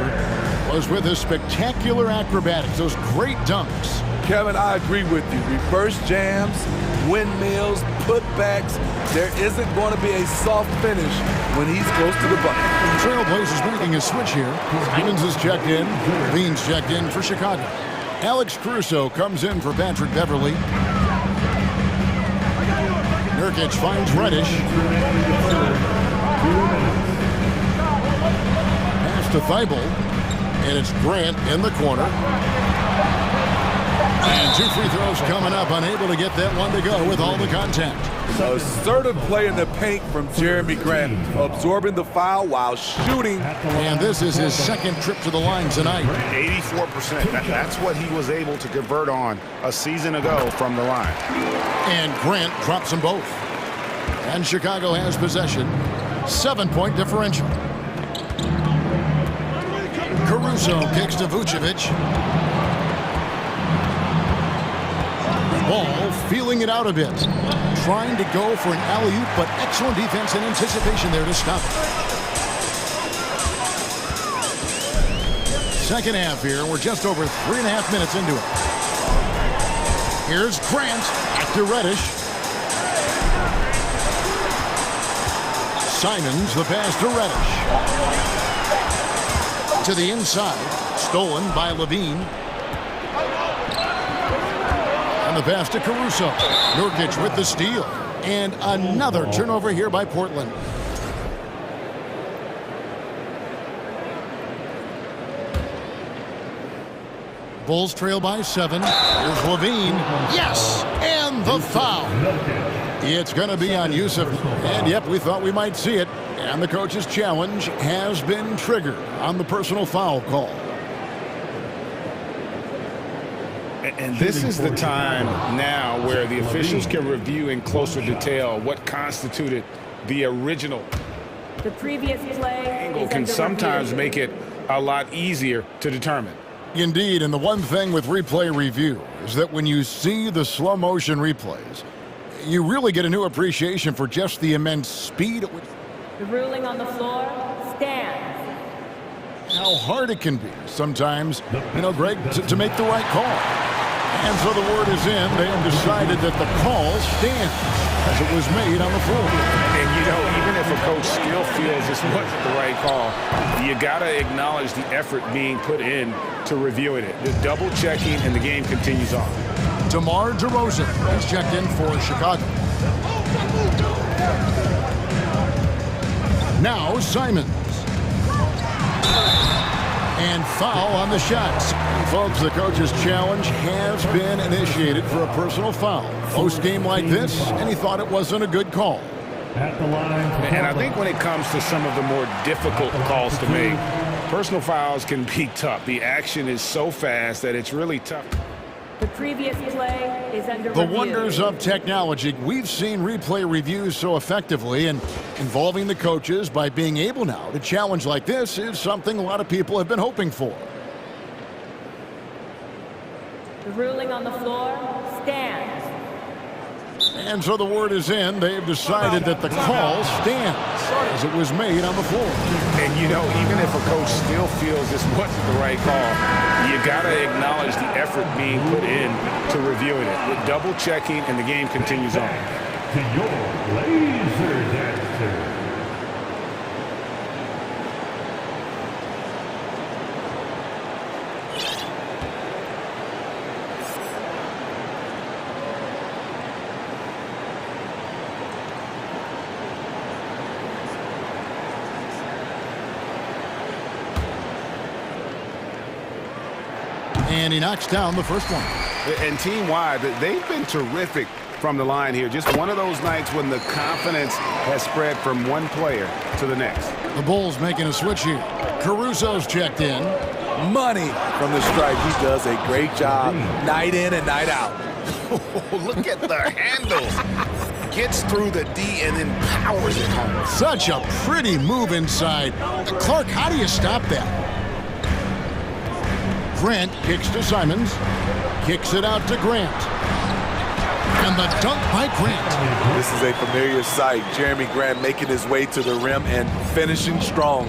was with his spectacular acrobatics, those great dunks. Kevin, I agree with you. Reverse jams, windmills, putbacks. There isn't going to be a soft finish when he's close to the bucket. Trailblazers making a switch here. Stevens is checked in. Bean's checked in for Chicago. Alex Caruso comes in for Patrick Beverly. Nurkic finds Reddish. Pass to Thybulle. And it's Grant in the corner. And 2 free throws coming up. Unable to get that one to go with all the contact. Assertive play in the paint from Jeremy Grant, absorbing the foul while shooting. And this is his second trip to the line tonight. 84%. That's what he was able to convert on a season ago from the line. And Grant drops them both. And Chicago has possession. 7-point differential. Caruso kicks to Vucevic. Ball feeling it out a bit. Trying to go for an alley-oop, but excellent defense and anticipation there to stop it. Second half here. We're just over 3.5 minutes into it. Here's Grant back to Reddish. Simons, the pass to Reddish. To the inside. Stolen by Levine. And the pass to Caruso. Nurkic with the steal. And another turnover here by Portland. Bulls trail by 7. Here's Levine. Yes! And the foul. It's going to be on Yusuf. And yep, we thought we might see it. And the coach's challenge has been triggered on the personal foul call. And this is the time now where the officials can review in closer detail what constituted the original. The previous play angle can sometimes make it a lot easier to determine. Indeed, and the one thing with replay review is that when you see the slow motion replays, you really get a new appreciation for just the immense speed at which the ruling on the floor stands. How hard it can be sometimes, Greg, to make the right call. And so the word is in. They have decided that the call stands as it was made on the floor. And, even if a coach still feels this wasn't the right call, you got to acknowledge the effort being put in to reviewing it. The double checking, and the game continues on. DeMar DeRozan has checked in for Chicago. Now Simons. And foul on the shots. Folks, the coach's challenge has been initiated for a personal foul. Post-game like this, and he thought it wasn't a good call. At the line. And I think when it comes to some of the more difficult calls to make, personal fouls can be tough. The action is so fast that it's really tough. The previous play is under The review. wonders of technology. We've seen replay reviews so effectively, and involving the coaches by being able now to challenge like this is something a lot of people have been hoping for. The ruling on the floor stands. And so the word is in. They've decided that the call stands as it was made on the floor. And, even if a coach still feels this wasn't the right call, you got to acknowledge the effort being put in to reviewing it. With double checking, and the game continues on. To your laser dancer. And he knocks down the first one. And team-wide, they've been terrific from the line here. Just one of those nights when the confidence has spread from one player to the next. The Bulls making a switch here. Caruso's checked in. Money from the stripe. He does a great job night in and night out. Look at the handles. Gets through the D and then powers it home. Such a pretty move inside. Clark, how do you stop that? Grant kicks to Simons. Kicks it out to Grant. And the dunk by Grant. This is a familiar sight. Jeremy Grant making his way to the rim and finishing strong.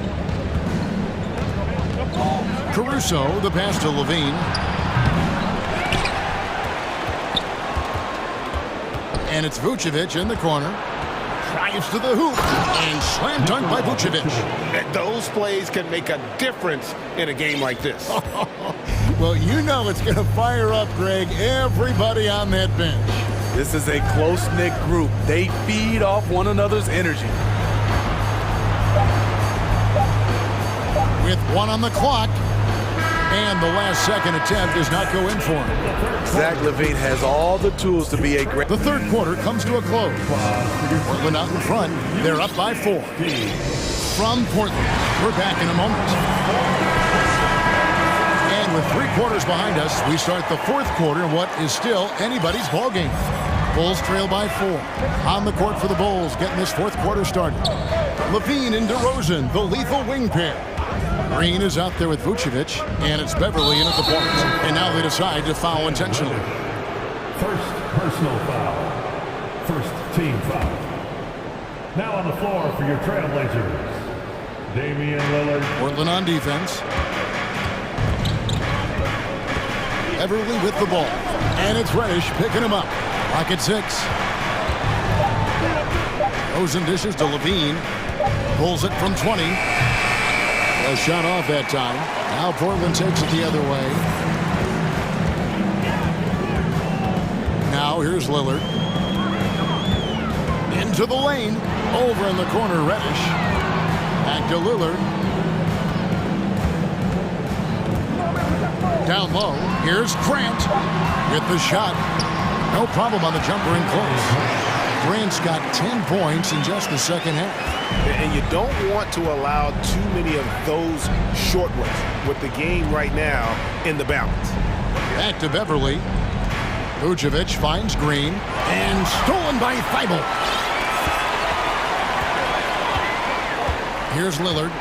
Caruso, the pass to Levine. And it's Vucevic in the corner. Drives to the hoop. And slam dunk by Vucevic. Those plays can make a difference in a game like this. Well, it's going to fire up, Greg, everybody on that bench. This is a close-knit group. They feed off one another's energy. With one on the clock. And the last second attempt does not go in for him. Zach LaVine has all the tools to be a great... The third quarter comes to a close. Portland out in front. They're up by 4. From Portland, we're back in a moment. And with 3 quarters behind us, we start the fourth quarter in what is still anybody's ball game. Bulls trail by 4. On the court for the Bulls, getting this fourth quarter started. Levine and DeRozan, the lethal wing pair. Green is out there with Vucevic, and it's Beverly in at the point. And now they decide to foul intentionally. First personal foul. First team foul. Now on the floor for your Trailblazers, Damian Lillard. Portland on defense. Everly with the ball. And it's Reddish picking him up. Pocket 6. Rosen dishes to Levine. Pulls it from 20. A shot off that time. Now Portland takes it the other way. Now here's Lillard. Into the lane. Over in the corner, Reddish. Back to Lillard. Down low. Here's Grant. With the shot. No problem on the jumper in close. Grant's got 10 points in just the second half. And you don't want to allow too many of those short ones with the game right now in the balance. Back to Beverly. Vucevic finds Green. And stolen by Thibault. Here's Lillard.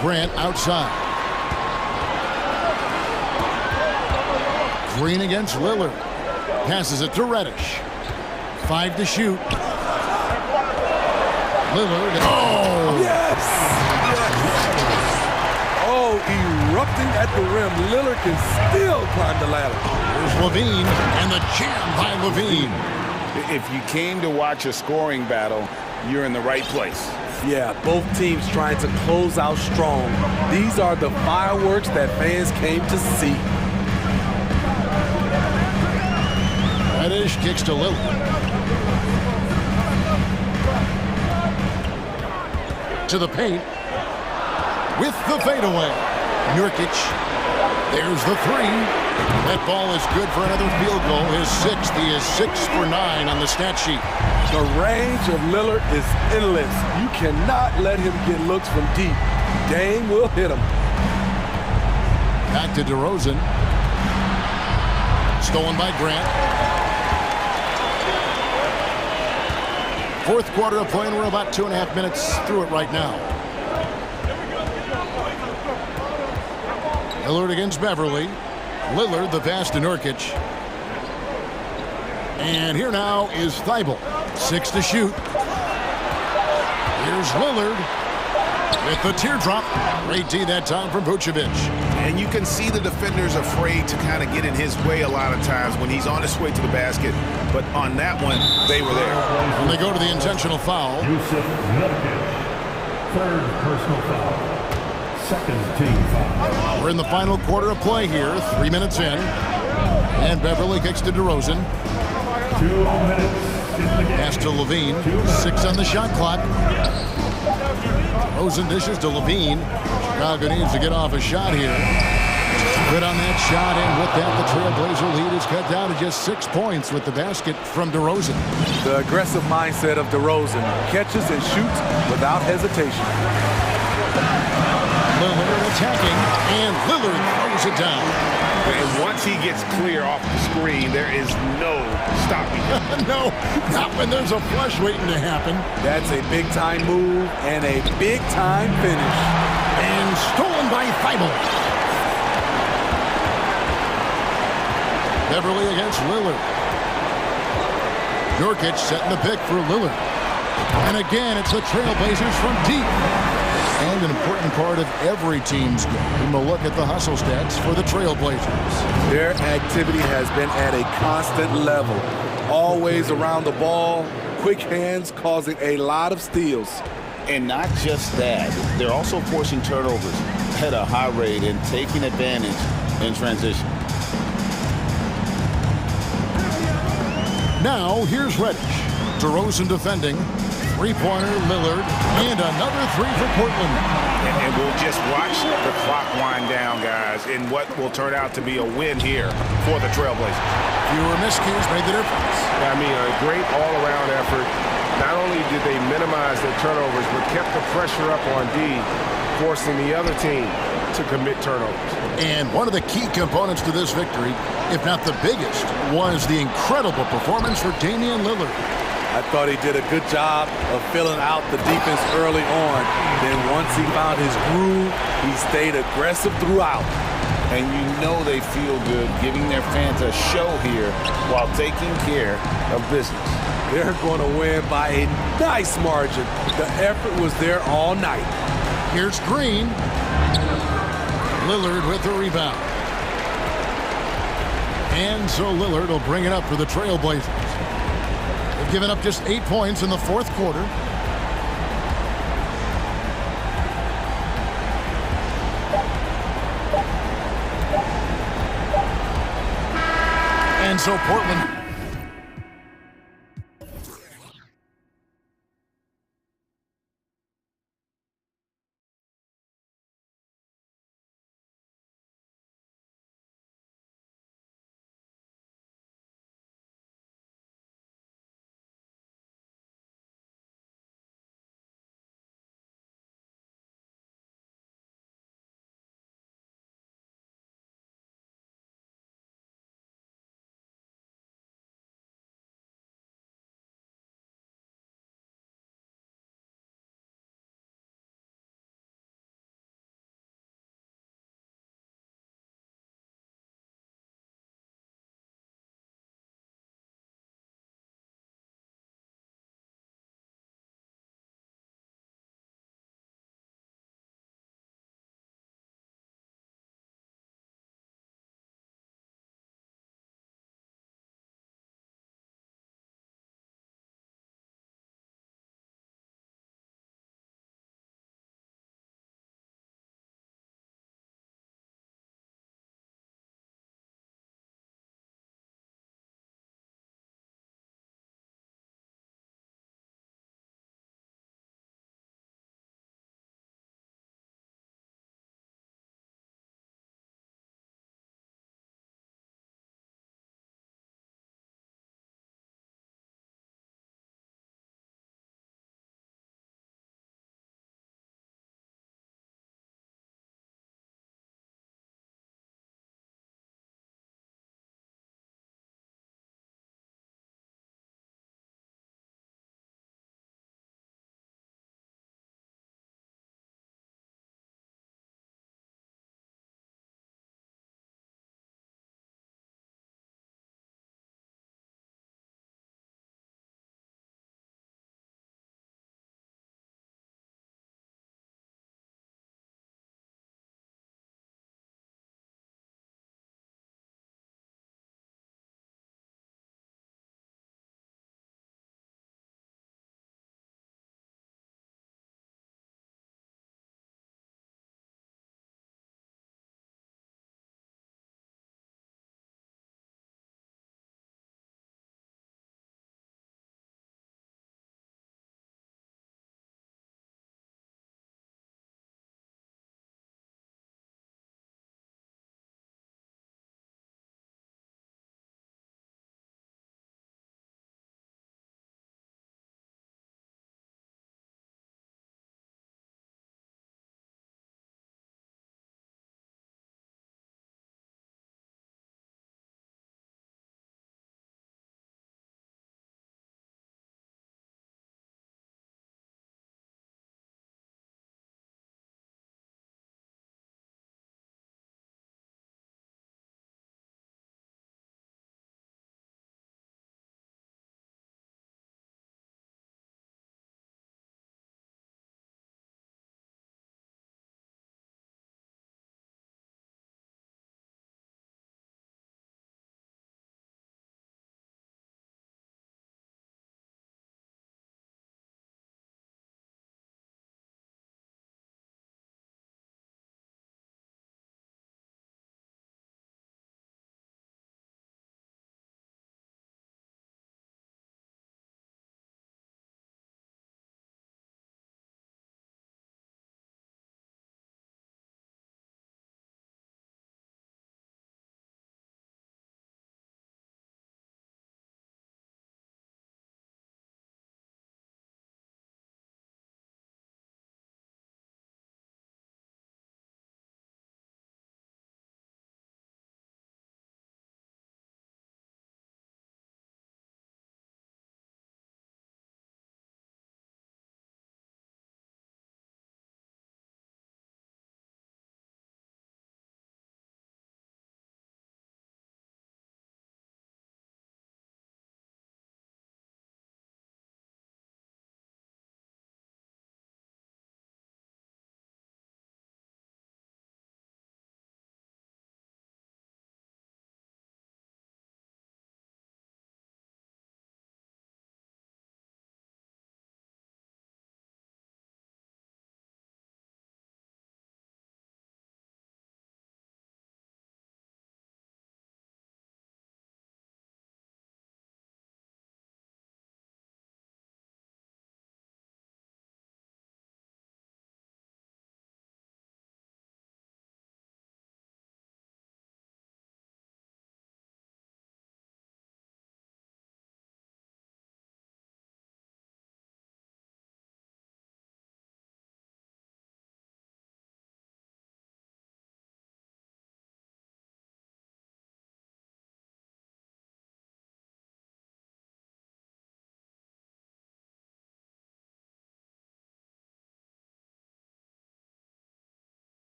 Grant outside. Green against Lillard. Passes it to Reddish. 5 to shoot. Lillard. Oh! Yes! Oh, erupting at the rim. Lillard can still climb the ladder. Here's Levine, and the jam by Levine. If you came to watch a scoring battle, you're in the right place. Yeah, both teams trying to close out strong. These are the fireworks that fans came to see. Reddish kicks to Lillard. To the paint. With the fadeaway. Nurkic. There's the 3. That ball is good for another field goal. His 6th. He is 6 for 9 on the stat sheet. The range of Lillard is endless. You cannot let him get looks from deep. Dame will hit him. Back to DeRozan. Stolen by Grant. Fourth quarter of play, and we're about 2.5 minutes through it right now. Lillard against Beverly. Lillard, the pass to Nurkic. And here now is Thibault. 6 to shoot. Here's Lillard with the teardrop. Great D that time from Vucevic. And you can see the defenders afraid to kind of get in his way a lot of times when he's on his way to the basket. But on that one, they were there. And they go to the intentional foul. Yusuf Nurkic. Third personal foul. Second team foul. We're in the final quarter of play here. 3 minutes in. And Beverly kicks to DeRozan. 2 minutes in the game. Pass to Levine. 6 on the shot clock. DeRozan dishes to Levine. Chicago needs to get off a shot here. Good on that shot, and with that, the Trailblazer lead is cut down to just 6 points with the basket from DeRozan. The aggressive mindset of DeRozan. Catches and shoots without hesitation. Lillard attacking, and Lillard throws it down. And once he gets clear off the screen, there is no stopping him. No, not when there's a flush waiting to happen. That's a big-time move and a big-time finish. And stolen by Thibault. Beverly against Lillard. Nurkic setting the pick for Lillard. And again, it's the Trailblazers from deep. And an important part of every team's game, a look at the hustle stats for the Trailblazers. Their activity has been at a constant level. Always around the ball, quick hands causing a lot of steals. And not just that, they're also forcing turnovers at a high rate and taking advantage in transition. Now, here's Reddish. DeRozan defending. Three-pointer, Lillard, and another 3 for Portland. And we'll just watch the clock wind down, guys, in what will turn out to be a win here for the Trailblazers. Fewer miscues made the difference. I mean, a great all-around effort. Not only did they minimize their turnovers, but kept the pressure up on D, forcing the other team to commit turnovers. And one of the key components to this victory, if not the biggest, was the incredible performance for Damian Lillard. I thought he did a good job of filling out the defense early on. Then once he found his groove, he stayed aggressive throughout. And you know they feel good giving their fans a show here while taking care of business. They're going to win by a nice margin. The effort was there all night. Here's Green. Lillard with the rebound. And so Lillard will bring it up for the Trailblazers. They've given up just 8 points in the fourth quarter. And so Portland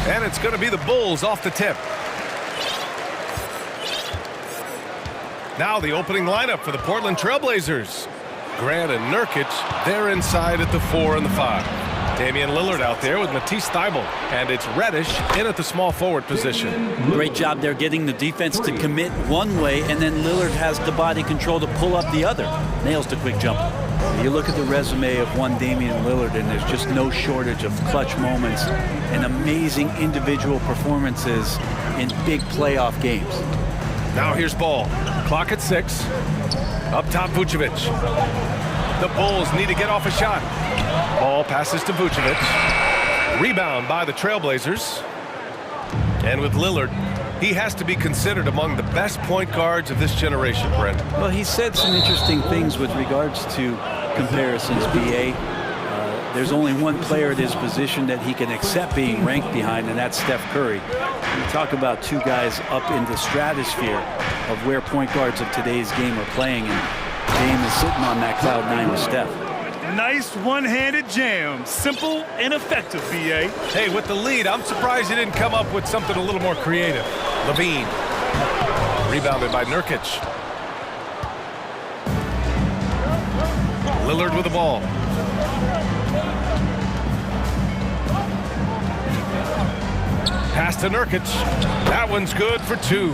And it's going to be the Bulls off the tip. Now the opening lineup for the Portland Trailblazers. Grant and Nurkic, they're inside at the 4 and the 5. Damian Lillard out there with Matisse Thybulle. And it's Reddish in at the small forward position. Great job there getting the defense to commit one way, and then Lillard has the body control to pull up the other. Nails the quick jumper. You look at the resume of one Damian Lillard, and there's just no shortage of clutch moments and amazing individual performances in big playoff games. Now here's Ball. Clock at 6. Up top, Vucevic. The Bulls need to get off a shot. Ball passes to Vucevic. Rebound by the Trailblazers. And with Lillard, he has to be considered among the best point guards of this generation, Brent. Well, he said some interesting things with regards to comparisons, B.A. There's only one player at his position that he can accept being ranked behind, and that's Steph Curry. You talk about two guys up in the stratosphere of where point guards of today's game are playing, and Dame is sitting on that cloud 9 with Steph. Nice one-handed jam. Simple and effective, B.A. Hey, with the lead, I'm surprised he didn't come up with something a little more creative. Levine. Rebounded by Nurkic. Lillard with the ball. Pass to Nurkic. That one's good for 2.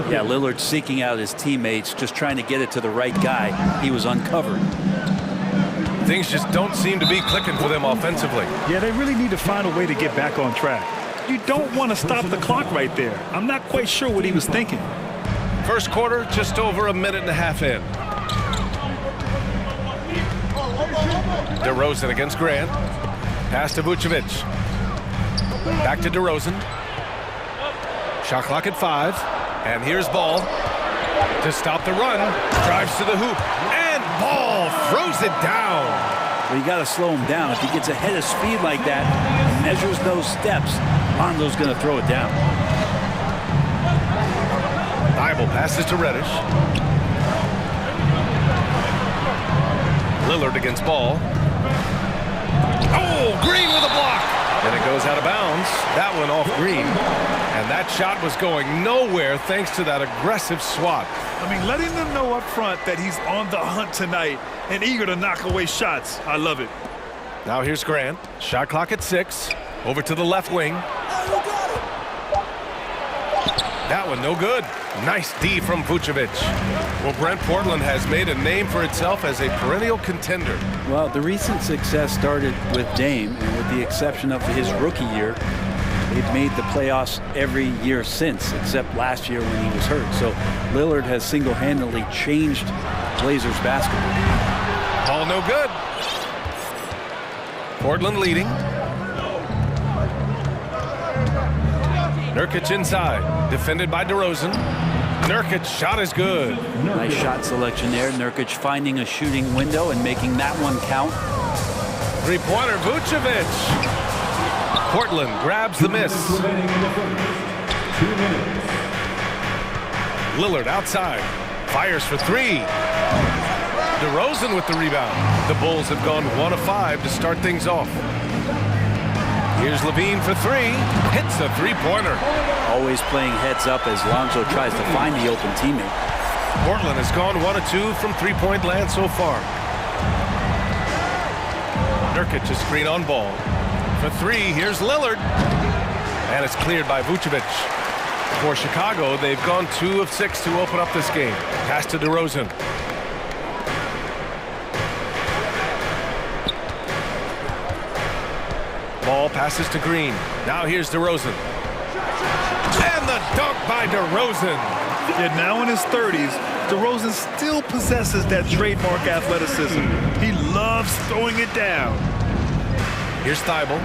Yeah, Lillard seeking out his teammates, just trying to get it to the right guy. He was uncovered. Things just don't seem to be clicking for them offensively. Yeah, they really need to find a way to get back on track. You don't want to stop the clock right there. I'm not quite sure what he was thinking. First quarter, just over a minute and a half in. DeRozan against Grant. Pass to Vucevic. Back to DeRozan. Shot clock at 5. And here's Ball to stop the run. Drives to the hoop. And Ball throws it down. Well, you got to slow him down. If he gets ahead of speed like that, measures those steps, Lonzo's going to throw it down. Thybulle passes to Reddish. Lillard against Ball. Oh, Green with a block. And it goes out of bounds. That one off Green. And that shot was going nowhere thanks to that aggressive swat. I mean, letting them know up front that he's on the hunt tonight and eager to knock away shots. I love it. Now here's Grant. Shot clock at 6. Over to the left wing. That one no good. Nice D from Vucevic. Well, Brent, Portland has made a name for itself as a perennial contender. Well, the recent success started with Dame, and with the exception of his rookie year, they've made the playoffs every year since, except last year when he was hurt. So Lillard has single-handedly changed Blazers basketball. Ball no good. Portland leading. Nurkic inside, defended by DeRozan. Nurkic shot is good. Nice shot selection there. Nurkic finding a shooting window and making that one count. Three-pointer, Vucevic. Portland grabs the miss. 2 minutes. Lillard outside, fires for 3. DeRozan with the rebound. The Bulls have gone 1 of 5 to start things off. Here's Levine for 3. Hits a three-pointer. Always playing heads up as Lonzo tries to find the open teammate. Portland has gone 1 of 2 from three-point land so far. Nurkic is screen on Ball. For 3, here's Lillard. And it's cleared by Vucevic. For Chicago, they've gone 2 of 6 to open up this game. Pass to DeRozan. Ball passes to Green. Now here's DeRozan. And the dunk by DeRozan. Yet now in his 30s, DeRozan still possesses that trademark athleticism. He loves throwing it down. Here's Thybulle.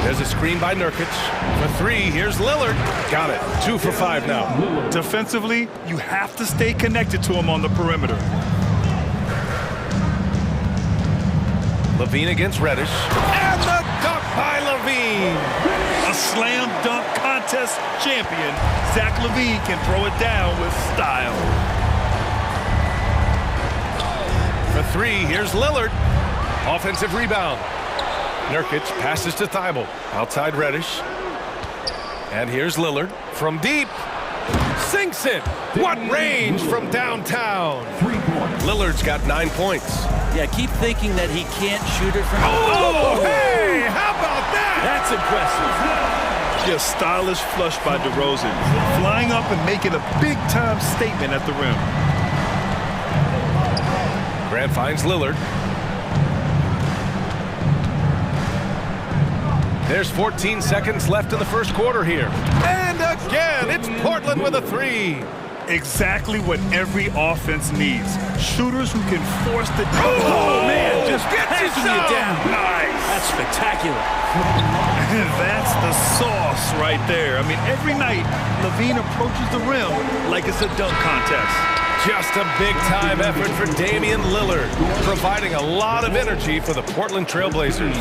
There's a screen by Nurkic. For 3, here's Lillard. Got it. 2 for 5 now. Defensively, you have to stay connected to him on the perimeter. Levine against Reddish. And the dunk by Levine. A slam dunk contest champion. Zach Levine can throw it down with style. For 3, here's Lillard. Offensive rebound. Nurkic passes to Thibault. Outside Reddish. And here's Lillard from deep. Sinks it. What range from downtown. Lillard's got 9 points. Yeah, keep thinking that he can't shoot it from... Oh, hey, how about that? That's impressive. Just stylish flush by DeRozan. Flying up and making a big-time statement at the rim. Grant finds Lillard. There's 14 seconds left in the first quarter here. And again, it's Portland with a three. Exactly what every offense needs. Shooters who can force the... Oh, man, just passing you down. Nice. That's spectacular. That's the sauce right there. I mean, every night, LaVine approaches the rim like it's a dunk contest. Just a big-time effort for Damian Lillard, providing a lot of energy for the Portland Trailblazers,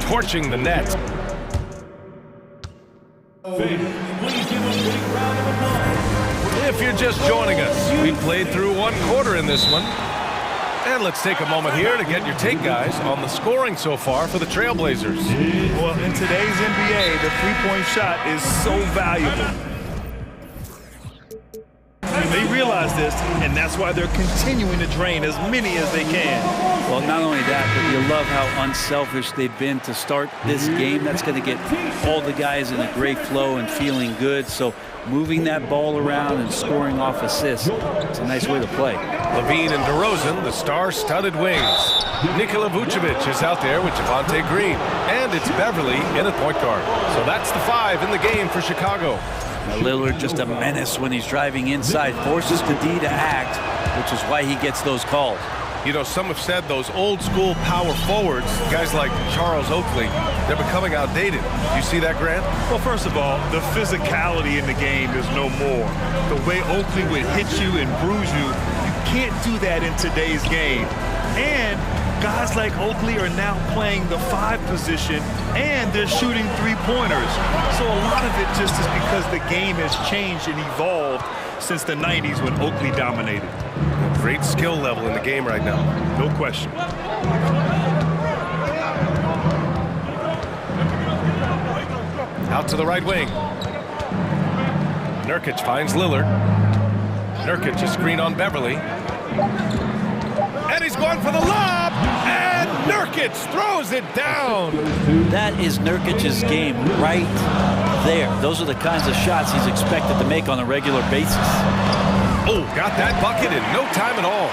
torching the net. If you're just joining us, we played through one quarter in this one. And let's take a moment here to get your take, guys, on the scoring so far for the Trailblazers. Well, in today's NBA, the three-point shot is so valuable. And they realize this, and that's why they're continuing to drain as many as they can. Well, not only that, but you love how unselfish they've been to start this game. That's going to get all the guys in a great flow and feeling good. So moving that ball around and scoring off assists, it's a nice way to play. LaVine and DeRozan, the star-studded wings. Nikola Vucevic is out there with Javonte Green. And it's Beverly in at point guard. So that's the 5 in the game for Chicago. Now Lillard just a menace when he's driving inside, forces the D to act, which is why he gets those calls. You know, some have said those old-school power forwards, guys like Charles Oakley, they're becoming outdated. You see that, Grant? Well, first of all, the physicality in the game is no more. The way Oakley would hit you and bruise you, you can't do that in today's game. And guys like Oakley are now playing the 5 position, and they're shooting three-pointers. So a lot of it just is because the game has changed and evolved since the 90s when Oakley dominated. Great skill level in the game right now. No question. Out to the right wing. Nurkic finds Lillard. Nurkic, a screen on Beverly. And he's going for the lob! And Nurkic throws it down! That is Nurkic's game right there. Those are the kinds of shots he's expected to make on a regular basis. Oh, got that bucket in no time at all.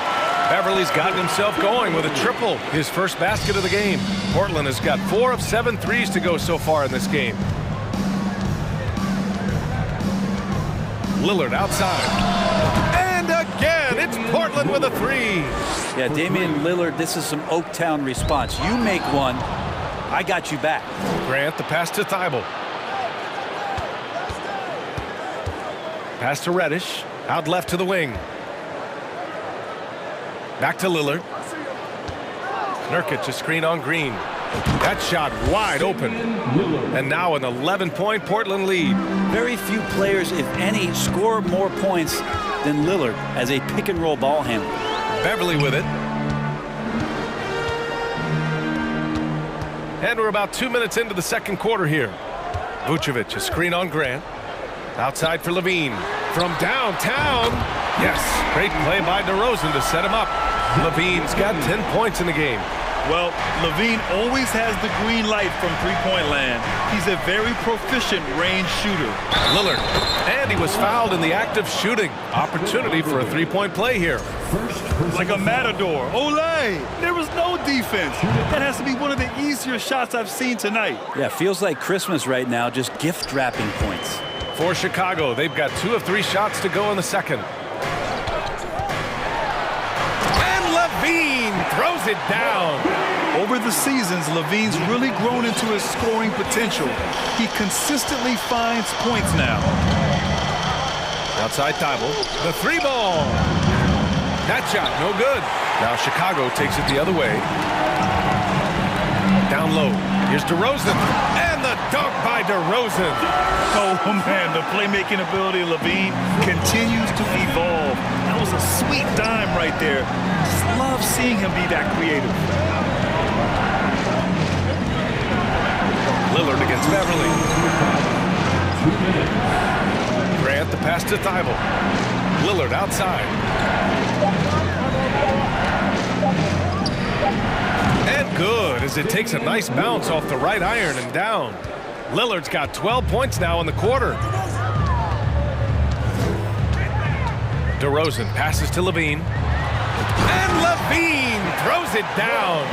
Beverly's gotten himself going with a triple, his first basket of the game. Portland has got 4 of 7 threes to go so far in this game. Lillard outside. And again, it's Portland with a 3. Yeah, Damian Lillard, this is some Oaktown response. You make one, I got you back. Grant, the pass to Thibault. Pass to Reddish. Out left to the wing. Back to Lillard. Nurkic, a screen on Green. That shot wide open. And now an 11-point Portland lead. Very few players, if any, score more points than Lillard as a pick-and-roll ball handler. Beverly with it. And we're about 2 minutes into the second quarter here. Vucevic, a screen on Grant. Outside for LaVine. From downtown. Yes, great play by DeRozan to set him up. LaVine's got 10 points in the game. Well, LaVine always has the green light from three-point land. He's a very proficient range shooter. Lillard. And he was fouled in the act of shooting. Opportunity for a three-point play here. Like a matador. Olay! There was no defense. That has to be one of the easier shots I've seen tonight. Yeah, feels like Christmas right now, just gift wrapping points. For Chicago, they've got 2 of 3 shots to go in the second. And LaVine throws it down. Over the seasons, LaVine's really grown into his scoring potential. He consistently finds points now. Outside Thibault, the 3 ball. That shot, no good. Now Chicago takes it the other way. Down low, here's DeRozan. And the dunk by DeRozan. Oh, man, the playmaking ability of LaVine continues to evolve. That was a sweet dime right there. Just love seeing him be that creative. Grant the pass to Thibault. Lillard outside. And good as it takes a nice bounce off the right iron and down. Lillard's got 12 points now in the quarter. DeRozan passes to Levine. And Levine throws it down.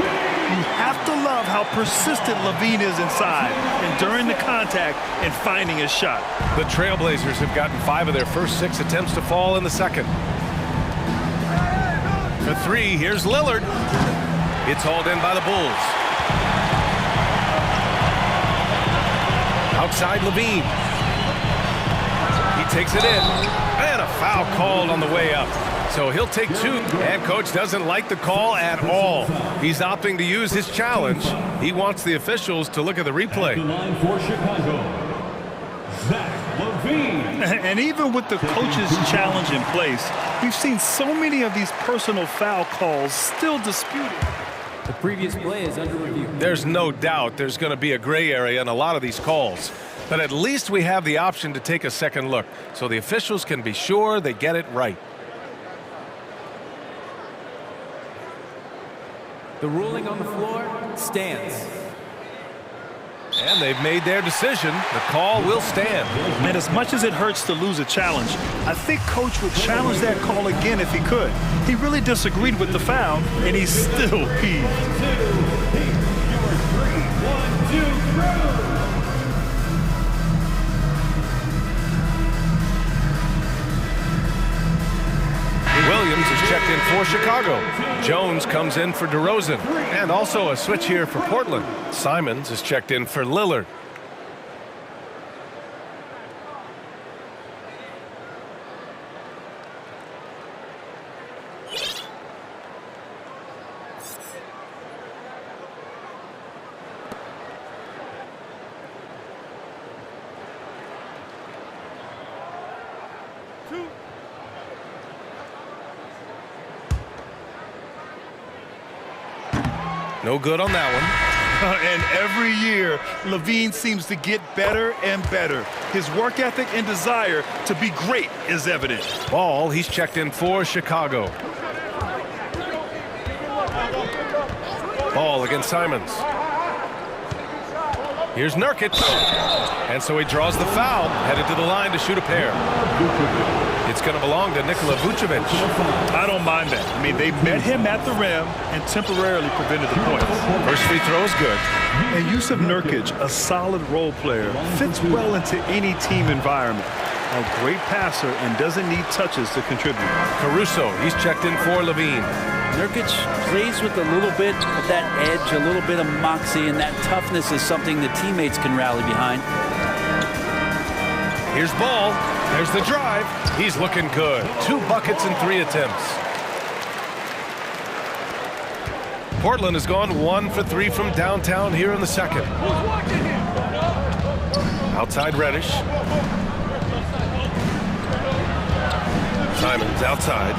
You have to love how persistent Levine is inside and during the contact and finding his shot. The Trailblazers have gotten 5 of their first 6 attempts to fall in the second. For 3, here's Lillard. It's hauled in by the Bulls. Outside Levine. He takes it in. And a foul called on the way up. So he'll take 2. And coach doesn't like the call at all. He's opting to use his challenge. He wants the officials to look at the replay. At the line for Chicago, Zach Levine. And even with the coach's challenge in place, we've seen so many of these personal foul calls still disputed. The previous play is under review. There's no doubt there's going to be a gray area in a lot of these calls. But at least we have the option to take a second look, so the officials can be sure they get it right. The ruling on the floor stands. And they've made their decision. The call will stand. And as much as it hurts to lose a challenge, I think coach would challenge that call again if he could. He really disagreed with the foul, and he's still peeved. 1-2 Williams is checked in for Chicago. Jones comes in for DeRozan. And also a switch here for Portland. Simons is checked in for Lillard. No good on that one. And every year, Levine seems to get better and better. His work ethic and desire to be great is evident. Ball, he's checked in for Chicago. Ball against Simons. Here's Nurkic. And so he draws the foul, headed to the line to shoot a pair. It's going to belong to Nikola Vucevic. I don't mind that. I mean, they met him at the rim and temporarily prevented the points. First free throw is good. And Yusuf Nurkic, a solid role player, fits well into any team environment. A great passer and doesn't need touches to contribute. Caruso, he's checked in for Levine. Nurkic plays with a little bit of that edge, a little bit of moxie, and that toughness is something the teammates can rally behind. Here's Ball. There's the drive. He's looking good. 2 buckets in 3 attempts. Portland has gone 1 for 3 from downtown here in the second. Outside Reddish. Simons outside.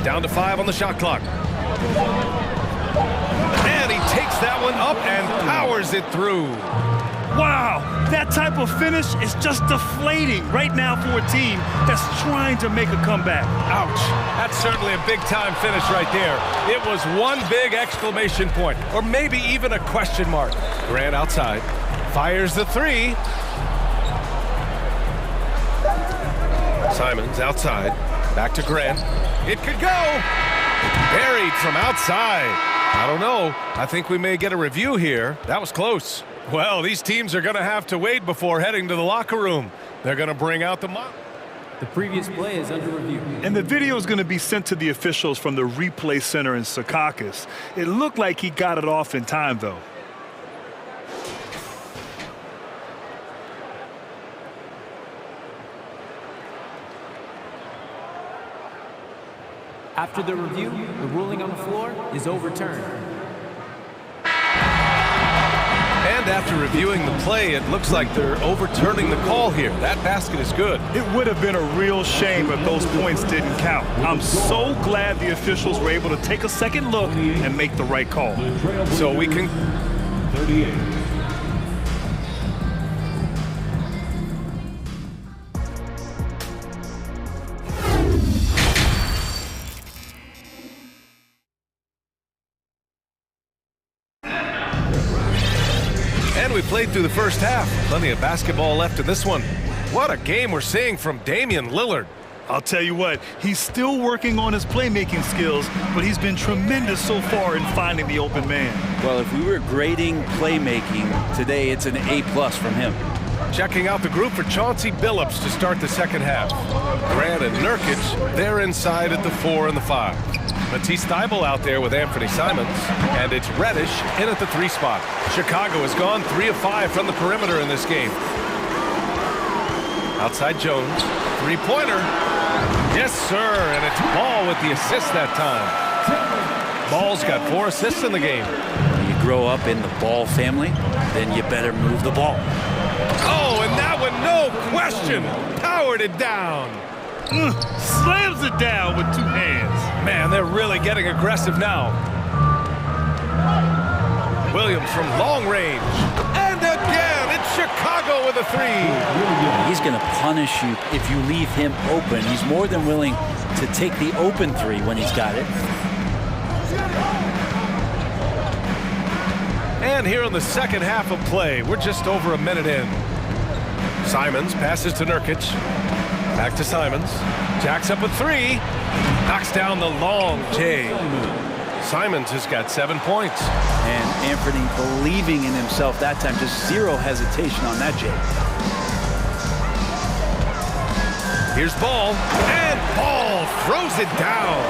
Down to 5 on the shot clock. And he takes that one up and powers it through. Wow, that type of finish is just deflating right now for a team that's trying to make a comeback. Ouch. That's certainly a big-time finish right there. It was one big exclamation point, or maybe even a question mark. Grant outside. Fires the 3. Simons outside. Back to Grant. It could go. Buried from outside. I don't know. I think we may get a review here. That was close. Well, these teams are going to have to wait before heading to the locker room. They're going to bring out the mop. The previous play is under review. And the video is going to be sent to the officials from the replay center in Secaucus. It looked like he got it off in time, though. After the review, the ruling on the floor is overturned. And after reviewing the play, it looks like they're overturning the call here. That basket is good. It would have been a real shame if those points didn't count. I'm so glad the officials were able to take a second look and make the right call. So we can... 38. And we played through the first half. Plenty of basketball left in this one. What a game we're seeing from Damian Lillard. I'll tell you what, he's still working on his playmaking skills, but he's been tremendous so far in finding the open man. Well, if we were grading playmaking today, it's an A+ from him. Checking out the group for Chauncey Billups to start the second half. Grant and Nurkic, they're inside at the 4 and the 5. Matisse Thybulle out there with Anthony Simons, and it's Reddish in at the 3 spot. Chicago has gone 3 of 5 from the perimeter in this game. Outside Jones, 3-pointer. Yes, sir, and it's Ball with the assist that time. Ball's got 4 assists in the game. You grow up in the Ball family, then you better move the ball. Oh, and that one, no question, powered it down. Slams it down with 2 hands. Man, they're really getting aggressive now. Williams from long range. And again, it's Chicago with a 3. He's going to punish you if you leave him open. He's more than willing to take the open 3 when he's got it. And here in the second half of play, we're just over a minute in. Simons passes to Nurkic. Back to Simons. Jacks up a 3. Knocks down the long J. Simons has got 7 points. And Anthony believing in himself that time. Just zero hesitation on that J. Here's Ball. And Ball throws it down.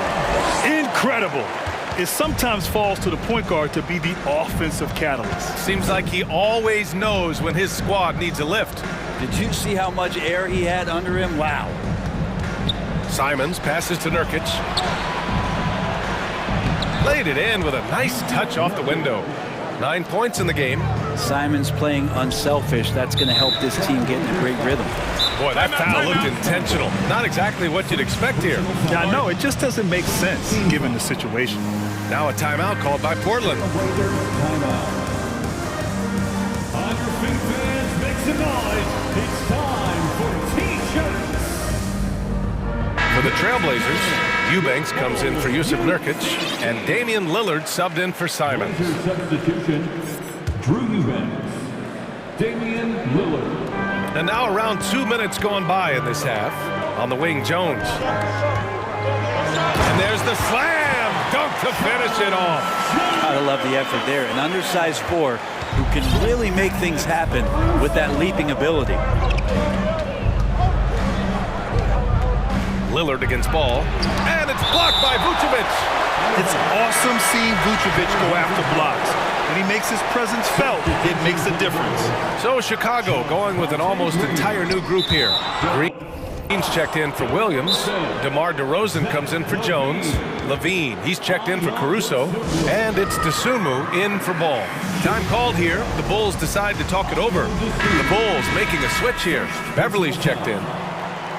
Incredible. It sometimes falls to the point guard to be the offensive catalyst. Seems like he always knows when his squad needs a lift. Did you see how much air he had under him? Wow. Simons passes to Nurkic. Played it in with a nice touch off the window. 9 points in the game. Simons playing unselfish. That's going to help this team get in a great rhythm. Boy, that foul looked intentional. Not exactly what you'd expect here. Yeah, I know. It just doesn't make sense given the situation. Now a timeout called by Portland. Timeout. On your feet, fans, make some noise. It's time for T-shirts. For the Trailblazers, Eubanks comes in for Yusuf Nurkic, and Damian Lillard subbed in for Simons. Substitution, Drew Eubanks, Damian Lillard. And now around 2 minutes gone by in this half. On the wing, Jones. And there's the slam dunk to finish it off. Gotta love the effort there. An undersized 4 who can really make things happen with that leaping ability. Lillard against Ball. And it's blocked by Vucevic. It's awesome seeing Vucevic go after blocks. When he makes his presence felt, it makes a difference. So Chicago going with an almost entire new group here. Green's checked in for Williams. DeMar DeRozan comes in for Jones. Levine, he's checked in for Caruso. And it's Dosunmu in for Ball. Time called here. The Bulls decide to talk it over. The Bulls making a switch here. Beverly's checked in.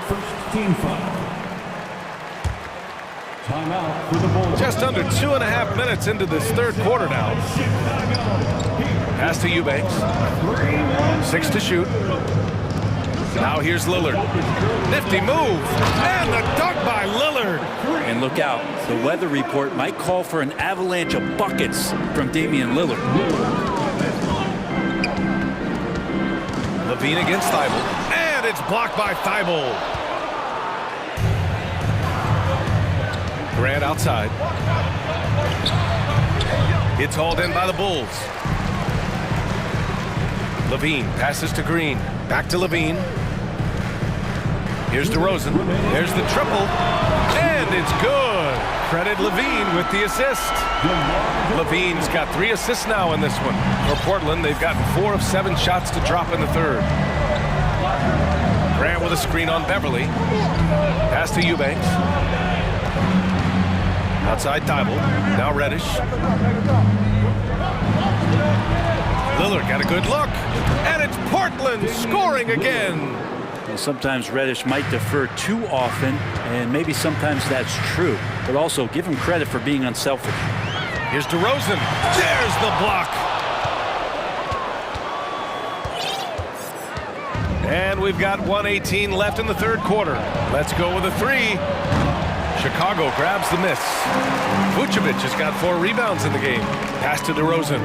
First team foul. Timeout for the Bulls. Just under 2.5 minutes into this third quarter now. Pass to Eubanks. 6 to shoot. Now here's Lillard. Nifty move. And the dunk by Lillard. And look out. The weather report might call for an avalanche of buckets from Damian Lillard. Levine against Thybulle. And it's blocked by Thybulle. Grant outside. It's hauled in by the Bulls. Levine passes to Green. Back to Levine. Here's DeRozan. There's the triple. And it's good. Credit Levine with the assist. Levine's got 3 assists now in this one. For Portland, they've gotten 4 of 7 shots to drop in the third. Grant with a screen on Beverly. Pass to Eubanks. Outside Thybulle. Now Reddish. Lillard got a good look, and it's Portland scoring again. And sometimes Reddish might defer too often, and maybe sometimes that's true, but also give him credit for being unselfish. Here's DeRozan. There's the block. And we've got 1:18 left in the third quarter. Let's go with a three. Chicago grabs the miss. Vucevic has got 4 rebounds in the game. Pass to DeRozan.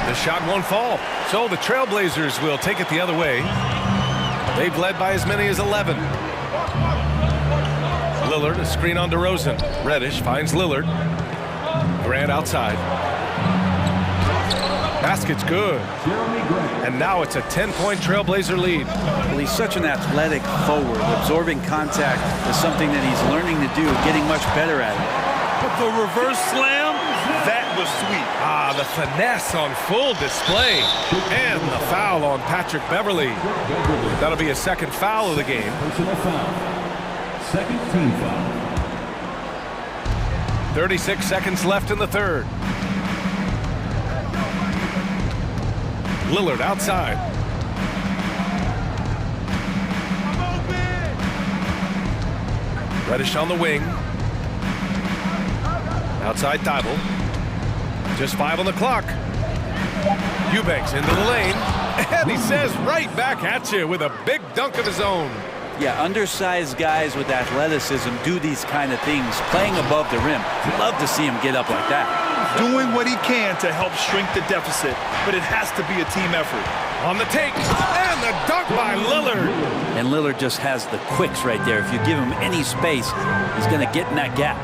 The shot won't fall, so the Trailblazers will take it the other way. They've led by as many as 11. Lillard, a screen on DeRozan. Reddish finds Lillard. Grant outside. Basket's good. And now it's a 10-point Trailblazer lead. Well, he's such an athletic forward. Absorbing contact is something that he's learning to do, getting much better at it. But the reverse slam, that was sweet. Ah, the finesse on full display. And the foul on Patrick Beverley. That'll be a second foul of the game. Personal foul. Second team foul. 36 seconds left in the third. Lillard outside. Reddish on the wing. Outside Thibault. Just 5 on the clock. Eubanks into the lane. And he says right back at you with a big dunk of his own. Yeah, undersized guys with athleticism do these kind of things, playing above the rim. Love to see him get up like that. Doing what he can to help shrink the deficit, but it has to be a team effort. On the take, and the dunk by Lillard. And Lillard just has the quicks right there. If you give him any space, he's going to get in that gap.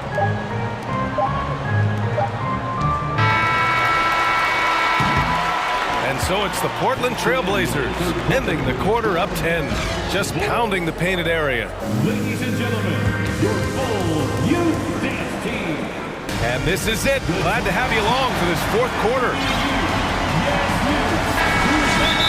And so it's the Portland Trailblazers, ending the quarter up 10, just pounding the painted area. Ladies and gentlemen, your full youth dance team. And this is it. Glad to have you along for this fourth quarter.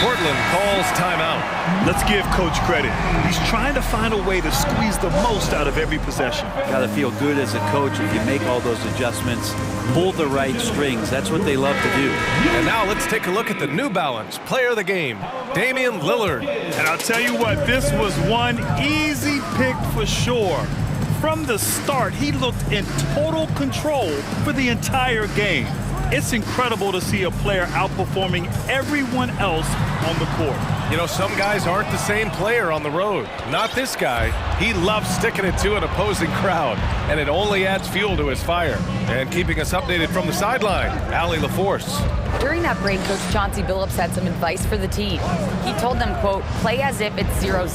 Portland calls timeout. Let's give Coach credit. He's trying to find a way to squeeze the most out of every possession. Got to feel good as a coach if you make all those adjustments, pull the right strings. That's what they love to do. And now let's take a look at the New Balance player of the game, Damian Lillard. And I'll tell you what, this was one easy pick for sure. From the start, he looked in total control for the entire game. It's incredible to see a player outperforming everyone else on the court. You know, some guys aren't the same player on the road. Not this guy. He loves sticking it to an opposing crowd, and it only adds fuel to his fire. And keeping us updated from the sideline, Allie LaForce. During that break, Coach Chauncey Billups had some advice for the team. He told them, quote, play as if it's 0-0.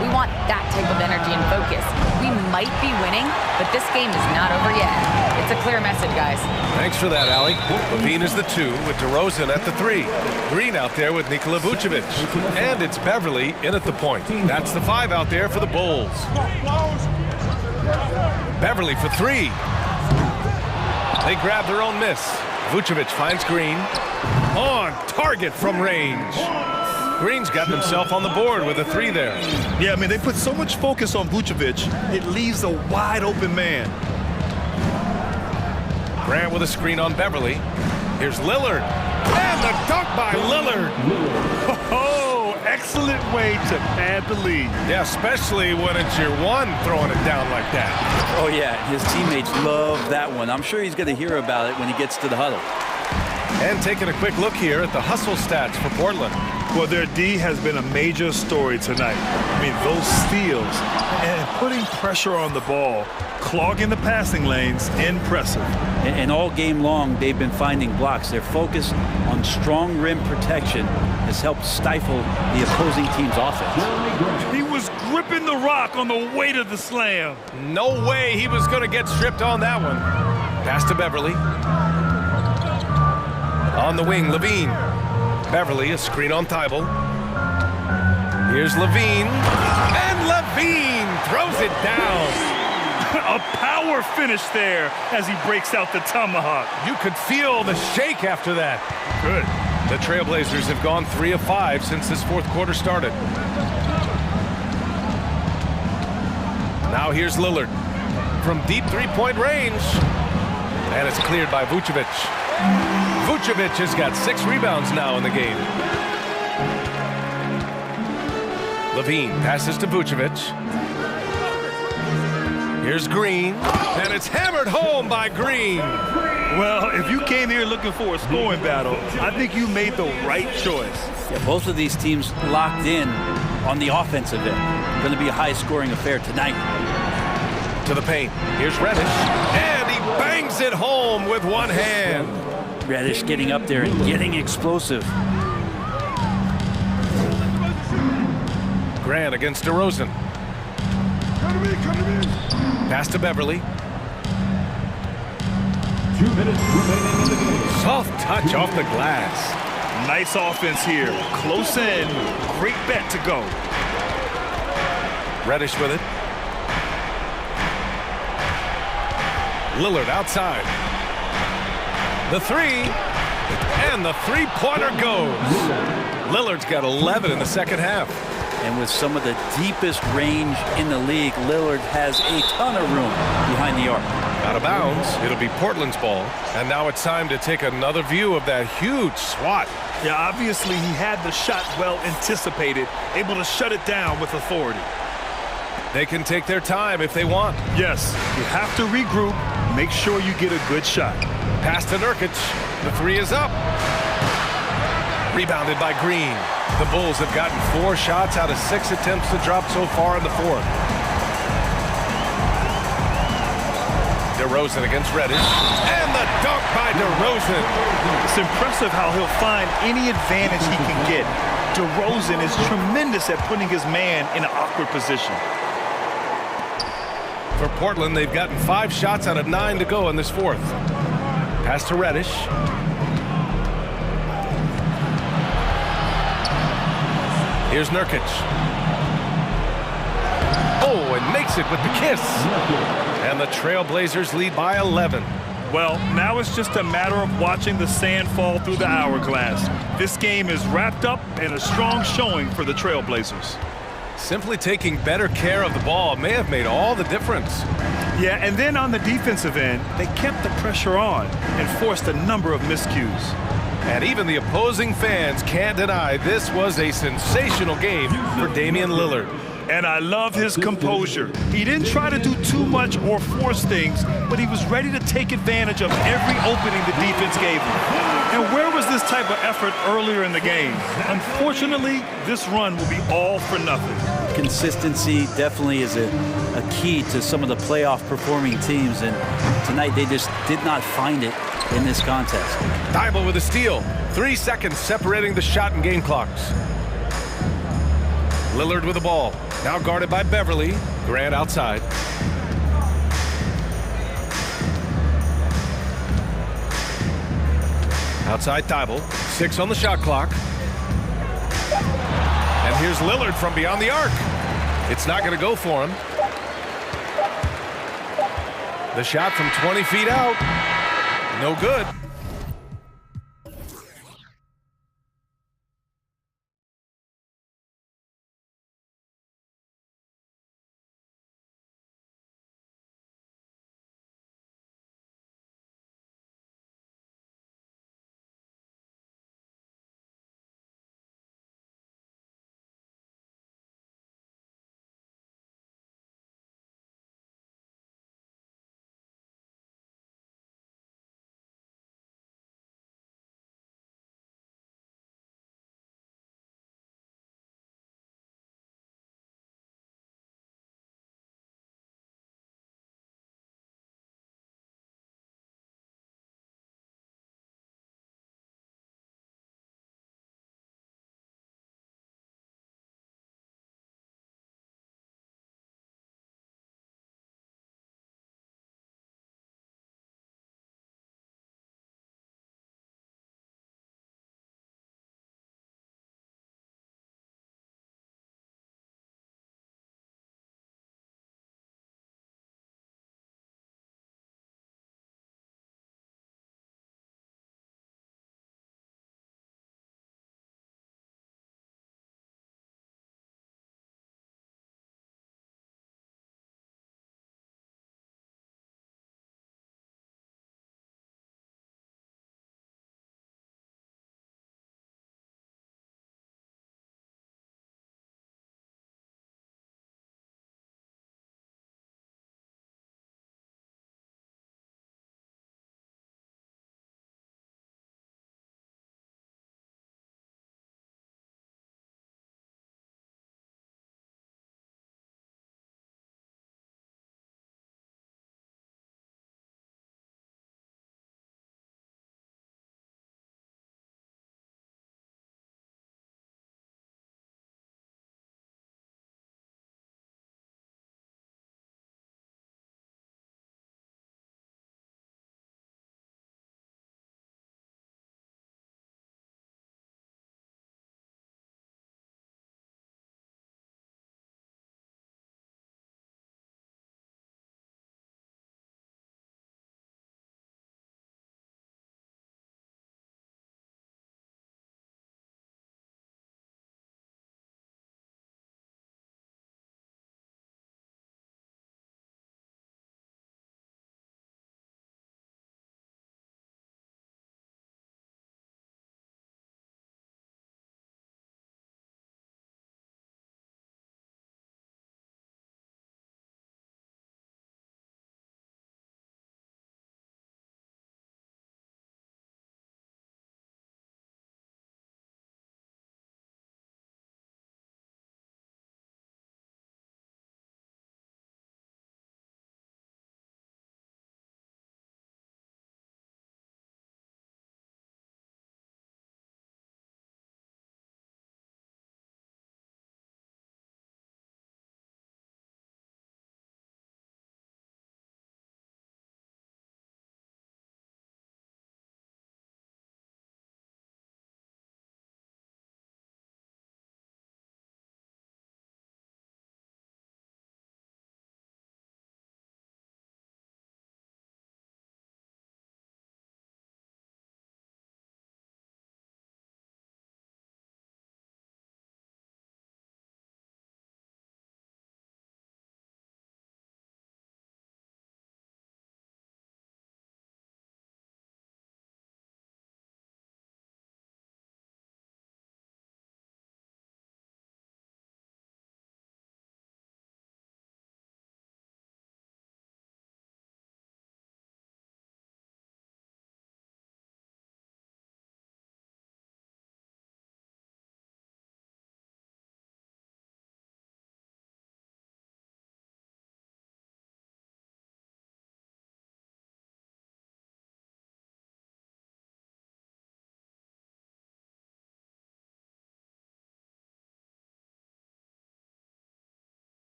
We want that type of energy and focus. We might be winning, but this game is not over yet. It's a clear message, guys. Thanks for that, Allie. Levine is the 2 with DeRozan at the 3. Green out there with Nikola Vucevic. And it's Beverley in at the point. That's the 5 out there for the Bulls. Beverley for 3. They grab their own miss. Vucevic finds Green. On target from range. Green's got himself on the board with a 3 there. Yeah, I mean, they put so much focus on Vucevic, it leaves a wide open man. Grant with a screen on Beverley. Here's Lillard. And the dunk by Lillard. Oh, excellent way to pad the lead. Yeah, especially when it's your 1 throwing it down like that. Oh, yeah, his teammates love that one. I'm sure he's going to hear about it when he gets to the huddle. And taking a quick look here at the hustle stats for Portland. Well, their D has been a major story tonight. I mean, those steals and putting pressure on the ball, clogging the passing lanes, impressive. And all game long, they've been finding blocks. Their focus on strong rim protection has helped stifle the opposing team's offense. He was gripping the rock on the weight of the slam. No way he was going to get stripped on that one. Pass to Beverley. On the wing, Levine. Beverley, a screen on Thibault. Here's Levine. And Levine throws it down. A power finish there as he breaks out the tomahawk. You could feel the shake after that. Good. The Trailblazers have gone 3 of 5 since this fourth quarter started. Now here's Lillard. from deep three-point range. And it's cleared by Vucevic. Vucevic has got 6 rebounds now in the game. Levine passes to Vucevic. Here's Green, and it's hammered home by Green. Well, if you came here looking for a scoring battle, I think you made the right choice. Yeah, both of these teams locked in on the offensive end. Going to be a high-scoring affair tonight. To the paint. Here's Reddish, and he bangs it home with one hand. Reddish getting up there and getting explosive. Grant against DeRozan. Pass to Beverly. 2 minutes remaining in the game. Soft touch off the glass. Nice offense here. Close in. Great bet to go. Reddish with it. Lillard outside. The three. And the three-pointer goes. Lillard's got 11 in the second half. And with some of the deepest range in the league, Lillard has a ton of room behind the arc. Out of bounds. It'll be Portland's ball. And now it's time to take another view of that huge swat. Yeah, obviously he had the shot well anticipated, able to shut it down with authority. They can take their time if they want. Yes, you have to regroup, make sure you get a good shot. Pass to Nurkic. The three is up. Rebounded by Green. The Bulls have gotten 4 shots out of 6 attempts to drop so far in the fourth. DeRozan against Reddish. And the dunk by DeRozan. It's impressive how he'll find any advantage he can get. DeRozan is tremendous at putting his man in an awkward position. For Portland, they've gotten 5 shots out of 9 to go in this fourth. Pass to Reddish. Here's Nurkic. Oh, and makes it with the kiss. And the Trailblazers lead by 11. Well, now it's just a matter of watching the sand fall through the hourglass. This game is wrapped up and a strong showing for the Trailblazers. Simply taking better care of the ball may have made all the difference. Yeah, and then on the defensive end, they kept the pressure on and forced a number of miscues. And even the opposing fans can't deny this was a sensational game for Damian Lillard. And I love his composure. He didn't try to do too much or force things, but he was ready to take advantage of every opening the defense gave him. And where was this type of effort earlier in the game? Unfortunately, this run will be all for nothing. Consistency definitely is a key to some of the playoff performing teams, and tonight they just did not find it in this contest. Thibault with a steal. 3 seconds separating the shot and game clocks. Lillard with the ball. Now guarded by Beverly. Grant outside. Outside Thibault. 6 on the shot clock. And here's Lillard from beyond the arc. It's not going to go for him. The shot from 20 feet out. No good.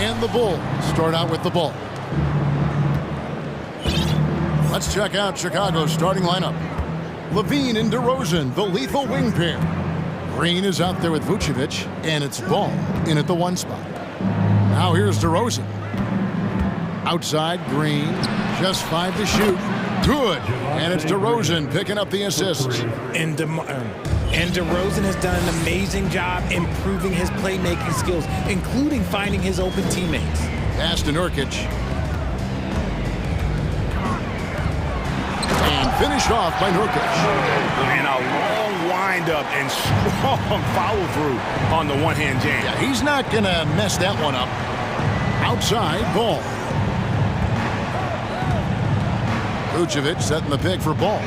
And the Bulls start out with the ball. Let's check out Chicago's starting lineup. Levine and DeRozan, the lethal wing pair. Green is out there with Vucevic, and it's Ball in at the 1 spot. Now here's DeRozan. Outside, Green, just 5 to shoot. Good, and it's DeRozan picking up the assists. And DeRozan has done an amazing job improving his playmaking skills, including finding his open teammates. Pass to Nurkic. And finished off by Nurkic. And a long wind-up and strong follow-through on the one-hand jam. Yeah, he's not going to mess that one up. Outside, Ball. Vucevic setting the pick for Ball.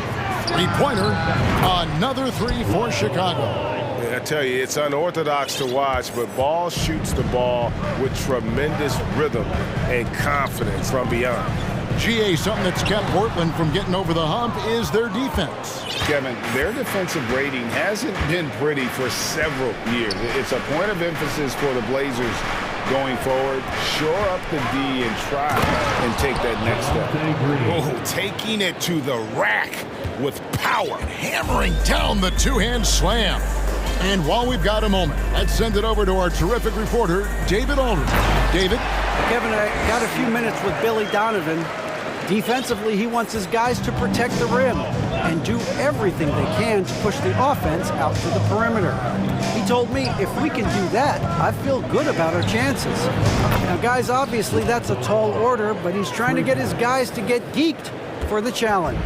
Three-pointer. Another 3 for Chicago. I tell you, it's unorthodox to watch, but Ball shoots the ball with tremendous rhythm and confidence from beyond. GA, something that's kept Portland from getting over the hump is their defense. Kevin, their defensive rating hasn't been pretty for several years. It's a point of emphasis for the Blazers going forward. Shore up the D and try and take that next step. Oh, taking it to the rack with power. Hammering down the two-hand slam. And while we've got a moment, let's send it over to our terrific reporter, David Aldridge. David? Kevin, I got a few minutes with Billy Donovan. Defensively, he wants his guys to protect the rim and do everything they can to push the offense out to the perimeter. He told me if we can do that, I feel good about our chances. Now, guys, obviously that's a tall order, but he's trying to get his guys to get geeked for the challenge.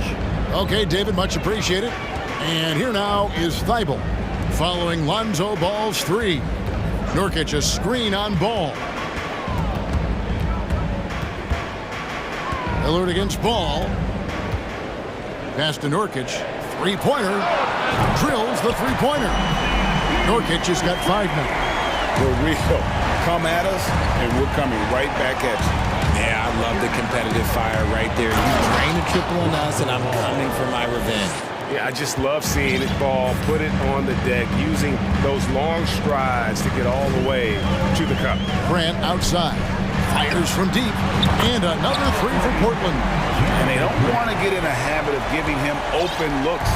Okay, David, much appreciated. And here now is Thibault following Lonzo Ball's 3. Nurkic a screen on Ball. Lillard against Ball. Pass to Nurkic. Three-pointer. Drills the three-pointer. Nurkic has got 5 now. For real. Come at us, and we're coming right back at you. Yeah, I love the competitive fire right there. You drain a triple on us, and I'm coming for my revenge. Yeah, I just love seeing it, Ball put it on the deck, using those long strides to get all the way to the cup. Grant outside. Fires from deep. And another 3 for Portland. And they don't want to get in a habit of giving him open looks.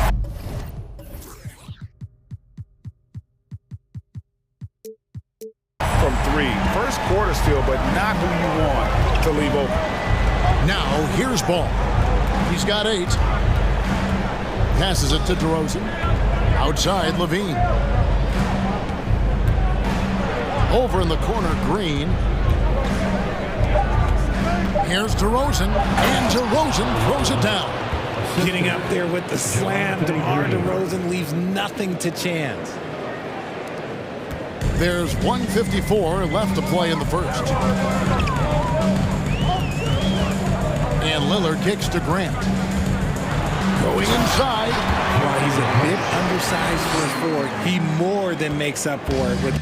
From 3. First quarter still, but not who you want to leave open. Now, here's Ball. He's got 8. Passes it to DeRozan. Outside, Levine. Over in the corner, Green. Here's DeRozan, and DeRozan throws it down. Getting up there with the slam, DeMar DeRozan leaves nothing to chance. There's 1:54 left to play in the first. And Lillard kicks to Grant. Going inside. While he's a bit undersized for his forward, he more than makes up for it with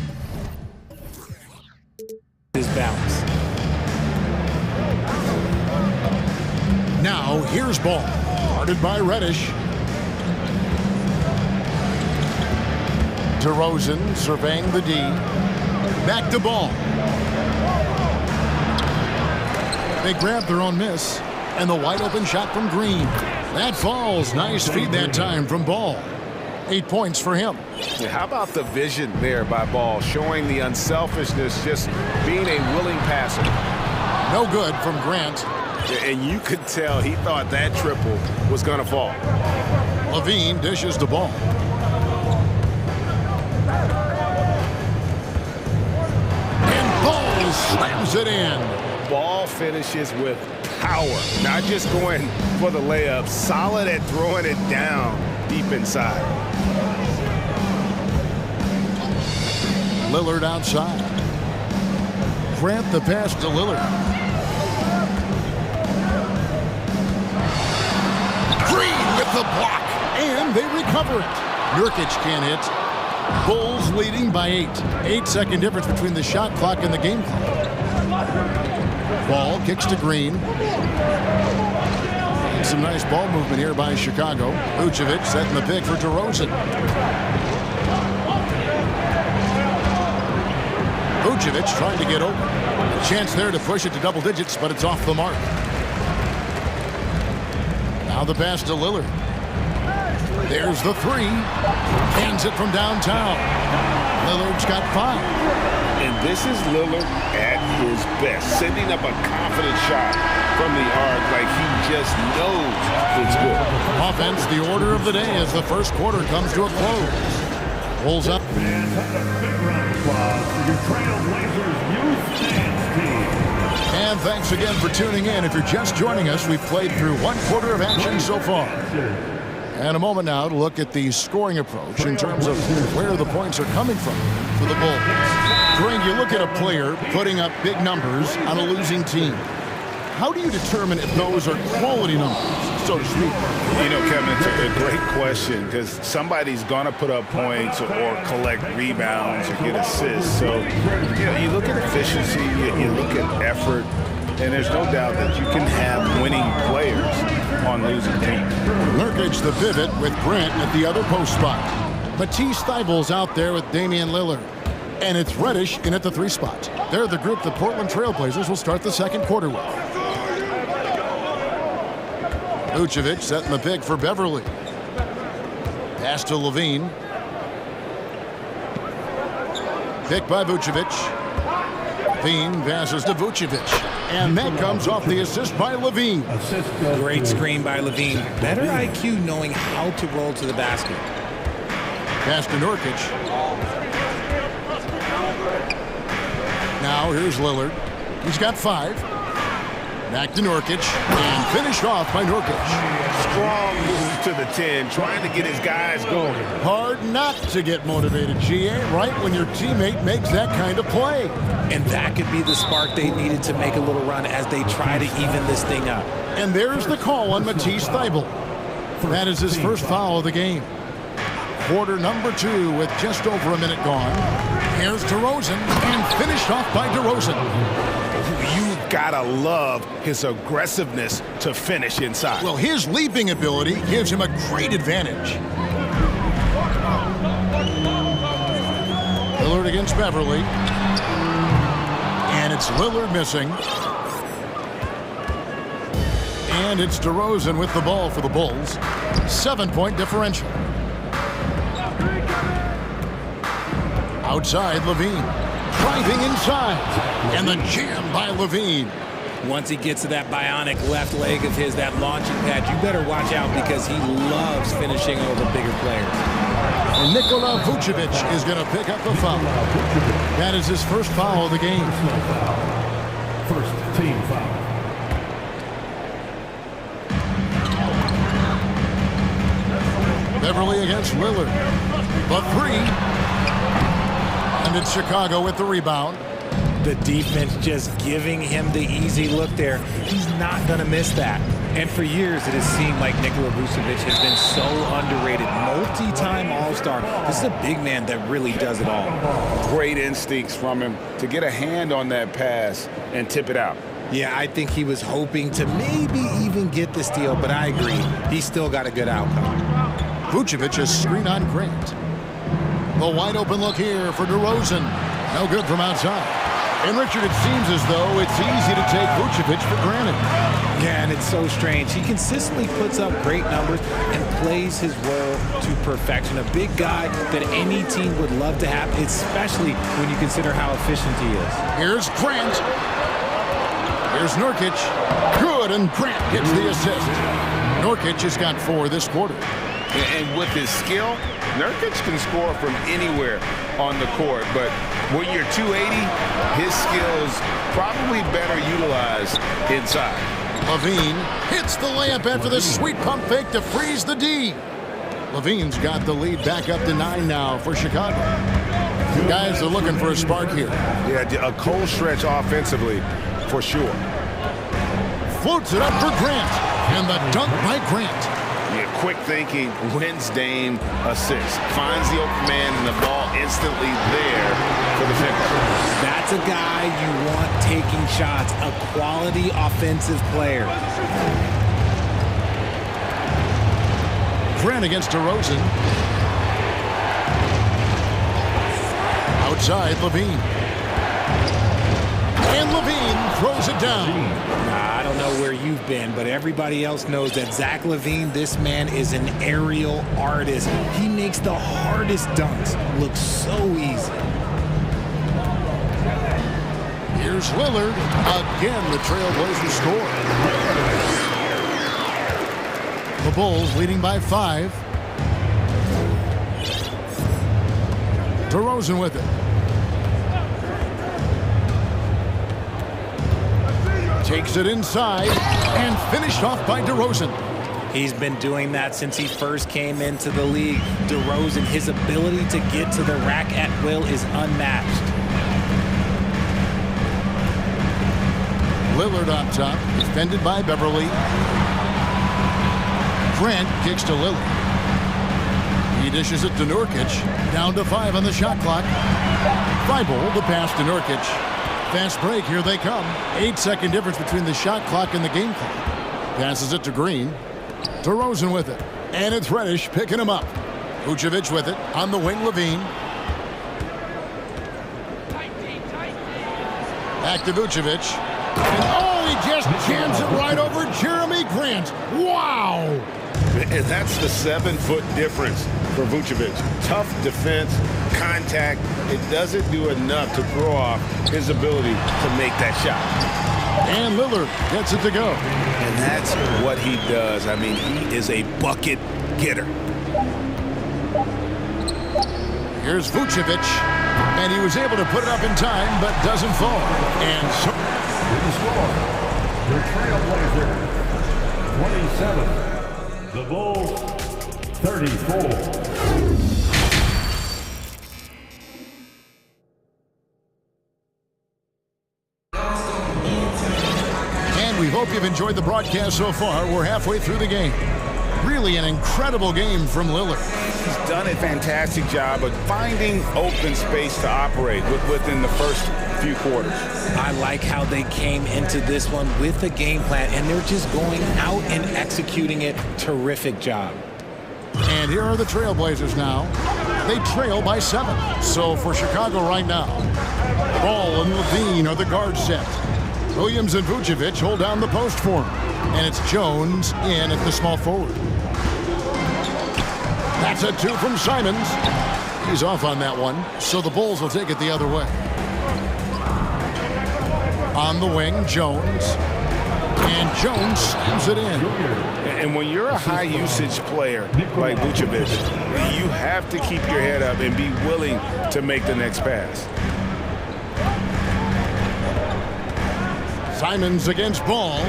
his bounce. Now, here's Ball. Guarded by Reddish. DeRozan surveying the D. Back to Ball. They grab their own miss. And the wide open shot from Green. That falls. Nice feed that time from Ball. 8 points for him. Yeah, how about the vision there by Ball, showing the unselfishness, just being a willing passer. No good from Grant. Yeah, and you could tell he thought that triple was going to fall. Levine dishes the ball. And Ball slams it in. Ball finishes with power, not just going for the layup, solid at throwing it down deep inside. Lillard outside. Grant the pass to Lillard. Green with the block, and they recover it. Nurkic can't hit. Bulls leading by 8. 8-second difference between the shot clock and the game clock. Ball kicks to Green. some nice ball movement here by Chicago. Vucevic setting the pick for DeRozan. Vucevic trying to get open. A chance there to push it to double digits, but it's off the mark. Now the pass to Lillard. There's the three. Hands it from downtown. Lillard's got 5. And this is Lillard at his best, sending up a confident shot from the arc like he just knows it's good. Offense, the order of the day as the first quarter comes to a close. Pulls up. And a big round of applause for your Trailblazers youth dance team. And thanks again for tuning in. If you're just joining us, we've played through 1 quarter of action so far. And a moment now to look at the scoring approach in terms of where the points are coming from for the Bulls. Greg, you look at a player putting up big numbers on a losing team. How do you determine if those are quality numbers, so to speak? You know, Kevin, it's a great question because somebody's going to put up points or collect rebounds or get assists. So, you know, you look at efficiency, you look at effort, and there's no doubt that you can have winning players on losing teams. Nurkic the pivot with Grant at the other post spot. Matisse Thybulle's out there with Damian Lillard. And it's Reddish in at the 3 spot. They're the group the Portland Trailblazers will start the second quarter with. Vucevic setting the pick for Beverly. Pass to Levine. Pick by Vucevic. Levine passes to Vucevic. And that comes off the assist by Levine. Great screen by Levine. Better IQ knowing how to roll to the basket. Pass to Nurkic. Now here's Lillard. He's got 5. Back to Nurkic, and finished off by Nurkic. Strong move to the 10, trying to get his guys going. Hard not to get motivated, GA, right when your teammate makes that kind of play. And that could be the spark they needed to make a little run as they try to even this thing up. And there's the call on Matisse Thybulle. That is his first foul of the game. Quarter number 2 with just over a minute gone. Here's DeRozan, and finished off by DeRozan. You've got to love his aggressiveness to finish inside. Well, his leaping ability gives him a great advantage. Lillard against Beverly. And it's Lillard missing. And it's DeRozan with the ball for the Bulls. 7-point differential. Outside, Levine. Driving inside. And the jam by Levine. Once he gets to that bionic left leg of his, that launching pad, you better watch out because he loves finishing over bigger players. And Nikola Vucevic is going to pick up the foul. That is his first foul of the game. First team foul. Beverly against Lillard. The 3. And it's Chicago with the rebound. The defense just giving him the easy look there. He's not going to miss that. And for years, it has seemed like Nikola Vucevic has been so underrated. Multi-time All-Star. This is a big man that really does it all. Great instincts from him to get a hand on that pass and tip it out. Yeah, I think he was hoping to maybe even get the steal, but I agree. He still got a good outcome. Vucevic is screen on Grant. The wide open look here for DeRozan. No good from outside. And Richard, it seems as though it's easy to take Vucevic for granted. Yeah, and it's so strange. He consistently puts up great numbers and plays his role to perfection. A big guy that any team would love to have, especially when you consider how efficient he is. Here's Grant. Here's Nurkic. Good, and Grant gets the assist. Nurkic has got 4 this quarter. And with his skill, Nurkic can score from anywhere on the court. But when you're 280, his skills probably better utilized inside. Levine hits the layup after the sweet pump fake to freeze the D. Levine's got the lead back up to 9 now for Chicago. Guys are looking for a spark here. Yeah, a cold stretch offensively, for sure. Floats it up for Grant. And the dunk by Grant. Yeah, quick thinking, wins Dame, assist. Finds the open man and the ball instantly there for the finish. That's a guy you want taking shots, a quality offensive player. Grant against DeRozan. Outside, Levine. And Levine throws it down. I don't know where you've been, but everybody else knows that Zach LaVine, this man is an aerial artist. He makes the hardest dunks look so easy. Here's Lillard. Again, the Trailblazers score. The Bulls leading by 5. DeRozan with it. Takes it inside and finished off by DeRozan. He's been doing that since he first came into the league. DeRozan, his ability to get to the rack at will is unmatched. Lillard on top, defended by Beverly. Grant kicks to Lillard. He dishes it to Nurkic. Down to 5 on the shot clock. Thibault the pass to Nurkic. Fast break, here they come. 8-second difference between the shot clock and the game clock. Passes it to Green. DeRozan with it. And it's Reddish picking him up. Vucevic with it. On the wing, Levine. Back to Vucevic. And oh, he just jams it right over Jeremy Grant. Wow! And that's the 7-foot difference for Vucevic. Tough defense, contact. It doesn't do enough to throw off his ability to make that shot. And Lillard gets it to go. And that's what he does. I mean, he is a bucket getter. Here's Vucevic. And he was able to put it up in time, but doesn't fall. And so... The score, the Trailblazers, 27. The Bulls, 34. And we hope you've enjoyed the broadcast so far. We're halfway through the game. Really an incredible game from Lillard. He's done a fantastic job of finding open space to operate within the first few quarters. I like how they came into this one with a game plan, and they're just going out and executing it. Terrific job. And here are the Trailblazers now. They trail by 7. So for Chicago right now, Ball and Levine are the guard set. Williams and Vucevic hold down the post for him. And it's Jones in at the small forward. That's a 2 from Simons. He's off on that one, so the Bulls will take it the other way. On the wing, Jones. And Jones slams it in. And when you're a high-usage player like Vucevic, you have to keep your head up and be willing to make the next pass. Simons against Ball.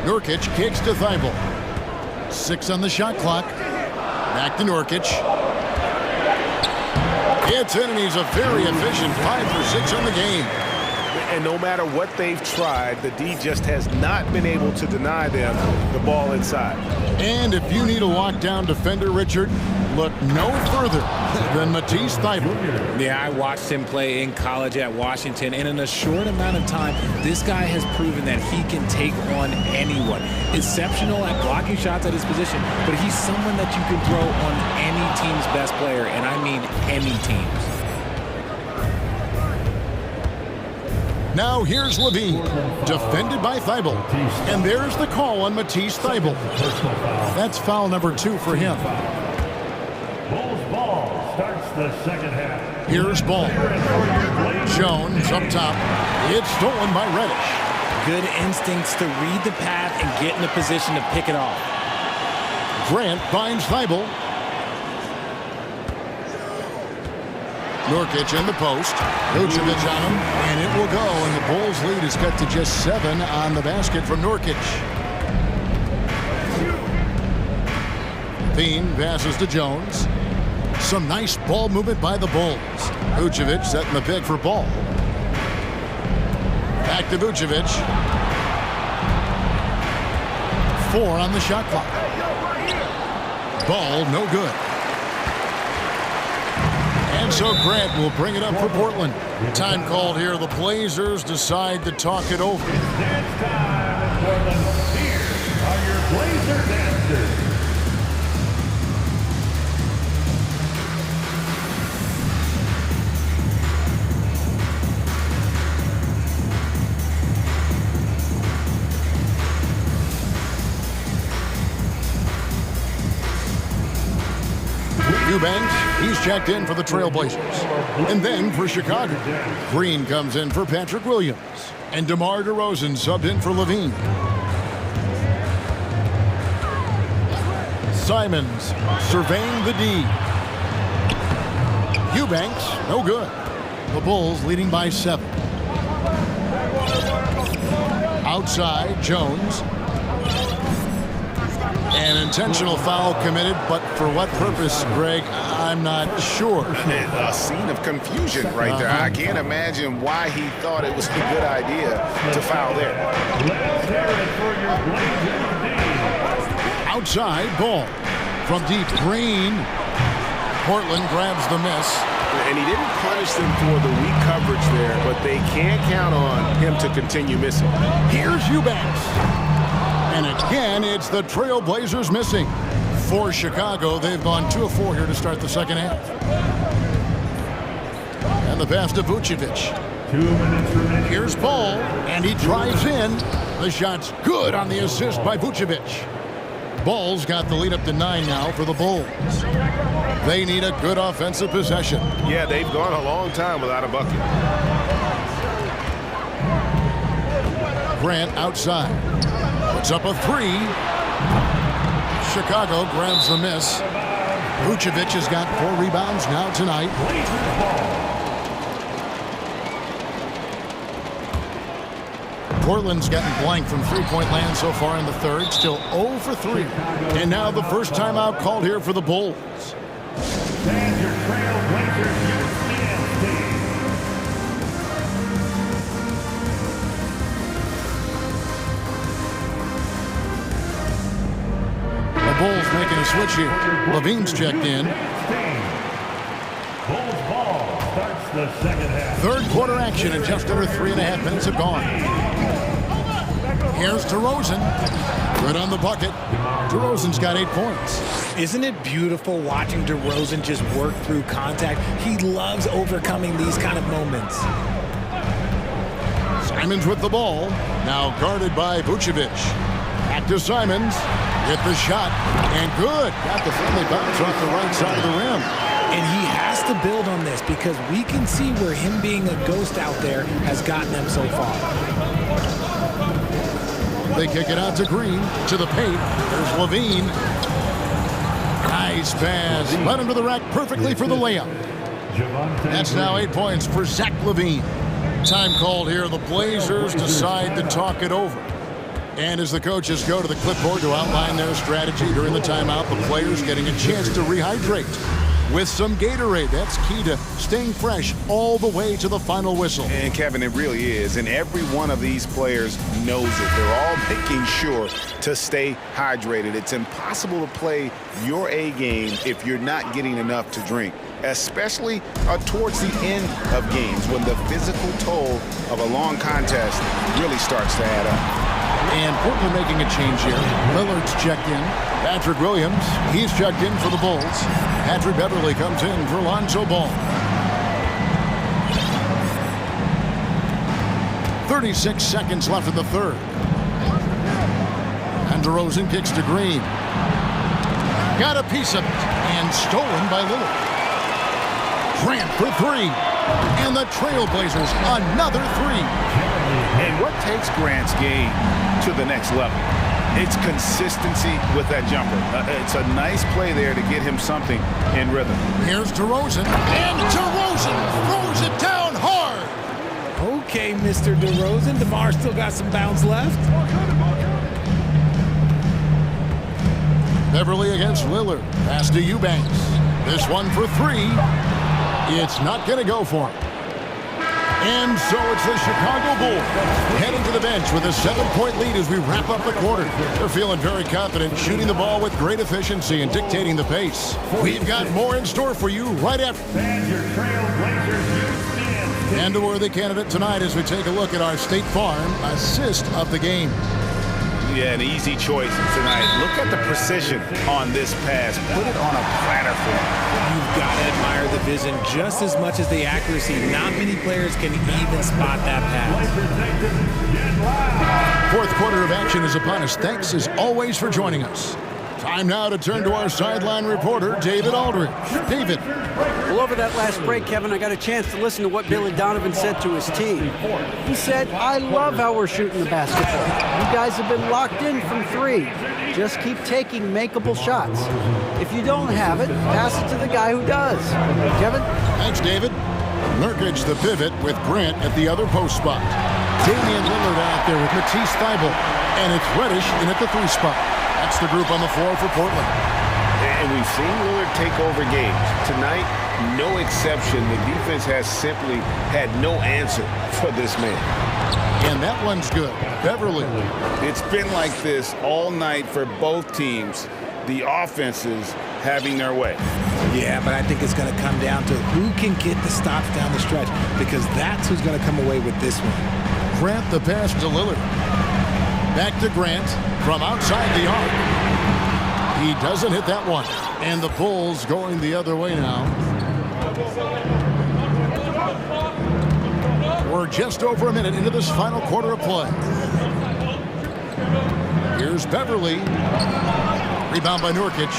Nurkic kicks to Thibault. 6 on the shot clock. Back to Nurkic. It's in, and he's a very efficient 5 for 6 on the game. And no matter what they've tried, the D just has not been able to deny them the ball inside. And if you need a lockdown defender, Richard, look no further than Matisse Thibault. Yeah, I watched him play in college at Washington, and in a short amount of time, this guy has proven that he can take on anyone. Exceptional at blocking shots at his position, but he's someone that you can throw on any team's best player, and I mean any team's. Now here's Levine, defended by Thibault. And there's the call on Matisse Thibault. That's foul number 2 for him. Bulls ball starts the second half. Here's Ball. Jones up top. It's stolen by Reddish. Good instincts to read the path and get in a position to pick it off. Grant finds Thibault. Nurkic in the post. Vucevic on him, and it will go. And the Bulls' lead is cut to just 7 on the basket from Nurkic. Bean passes to Jones. Some nice ball movement by the Bulls. Vucevic setting the pick for Ball. Back to Vucevic. 4 on the shot clock. Ball no good. And so Grant will bring it up for Portland. Time called here. The Blazers decide to talk it over. It's dance time in Portland. Here are your Blazers. Eubanks, he's checked in for the Trailblazers. And then for Chicago, Green comes in for Patrick Williams. And DeMar DeRozan subbed in for Levine. Simons surveying the D. Eubanks, no good. The Bulls leading by 7. Outside, Jones. An intentional foul committed, but for what purpose, Greg, I'm not sure. A scene of confusion right there. I can't imagine why he thought it was a good idea to foul there. Outside, ball. From deep, Green. Portland grabs the miss. And he didn't punish them for the weak coverage there, but they can't count on him to continue missing. Here's Eubanks. And again, it's the Trailblazers missing. For Chicago, they've gone 2 of 4 here to start the second half. And the pass to Vucevic. 2 minutes remaining. Here's Paul, and he drives in. The shot's good on the assist by Vucevic. Ball's got the lead up to 9 now for the Bulls. They need a good offensive possession. Yeah, they've gone a long time without a bucket. Grant outside. Puts up a 3. Chicago grabs the miss. Vucevic has got 4 rebounds now tonight. Portland's gotten blank from three-point land so far in the third. Still 0 for 3. And now the first timeout called here for the Bulls. Stand your Trailblazers, you stand, team. The Bulls making a switch here. Levine's checked in. Bulls ball starts the second half. Third quarter action, and just under 3.5 minutes have gone. Here's DeRozan. Good on the bucket. DeRozan's got 8 points. Isn't it beautiful watching DeRozan just work through contact? He loves overcoming these kind of moments. Simons with the ball. Now guarded by Vucevic. Back to Simons. Hit the shot. And good. Got the friendly bounce off the right side of the rim. And he has to build on this because we can see where him being a ghost out there has gotten them so far. They kick it out to Green, to the paint. There's Levine. Nice pass. Led him to the rack perfectly for the layup. That's now 8 points for Zach Levine. Time called here. The Blazers decide to talk it over. And as the coaches go to the clipboard to outline their strategy during the timeout, the players getting a chance to rehydrate with some Gatorade. That's key to staying fresh all the way to the final whistle. And Kevin, it really is. And every one of these players knows it. They're all making sure to stay hydrated. It's impossible to play your A game if you're not getting enough to drink, especially towards the end of games when the physical toll of a long contest really starts to add up. And Portland making a change here. Lillard's checked in. Patrick Williams, he's checked in for the Bulls. Patrick Beverly comes in for Lonzo Ball. 36 seconds left in the third. And DeRozan kicks to Green. Got a piece of it. And stolen by Lillard. Grant for 3. And the Trailblazers, another 3. And what takes Grant's game to the next level? It's consistency with that jumper. It's a nice play there to get him something in rhythm. Here's DeRozan, and DeRozan throws it down hard. Okay, Mr. DeRozan. DeMar still got some bounce left. Beverly against Lillard. Pass to Eubanks. This one for 3. It's not going to go for him. And so it's the Chicago Bulls heading to the bench with a 7-point lead as we wrap up the quarter. They're feeling very confident, shooting the ball with great efficiency and dictating the pace. We've got more in store for you right after. And a worthy candidate tonight as we take a look at our State Farm assist of the game. Yeah, an easy choice tonight. Look at the precision on this pass. Put it on a platter for him. You've got to admire the vision just as much as the accuracy. Not many players can even spot that pass. Fourth quarter of action is upon us. Thanks as always for joining us. Time now to turn to our sideline reporter, David Aldridge. David. Well, over that last break, Kevin, I got a chance to listen to what Billy Donovan said to his team. He said, I love how we're shooting the basketball. You guys have been locked in from three. Just keep taking makeable shots. If you don't have it, pass it to the guy who does. Kevin? Thanks, David. Nurkic the pivot with Grant at the other post spot. Damian Lillard out there with Matisse Thybulle. And it's Reddish in at the 3 spot. That's the group on the floor for Portland. And we've seen Lillard take over games. Tonight, no exception. The defense has simply had no answer for this man. And that one's good. Beverly. It's been like this all night for both teams. The offenses having their way. Yeah, but I think it's going to come down to who can get the stops down the stretch, because that's who's going to come away with this one. Grant the pass to Lillard. Back to Grant from outside the arc. He doesn't hit that one. And the Bulls going the other way now. We're just over a minute into this final quarter of play. Here's Beverly. Rebound by Nurkic.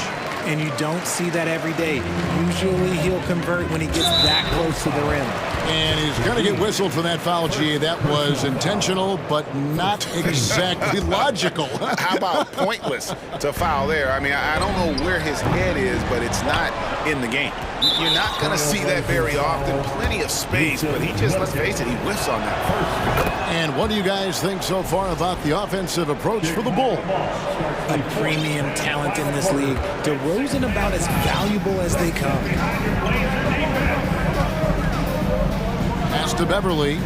And you don't see that every day. Usually he'll convert when he gets that close to the rim. And he's going to get whistled for that foul, G. That was intentional, but not exactly logical. How about pointless to foul there? I mean, I don't know where his head is, but it's not in the game. You're not going to see that very often. Plenty of space, but he just, let's face it, he whiffs on that. And what do you guys think so far about the offensive approach for the Bulls? A premium talent in this league. DeRozan about as valuable as they come. Pass to Beverly.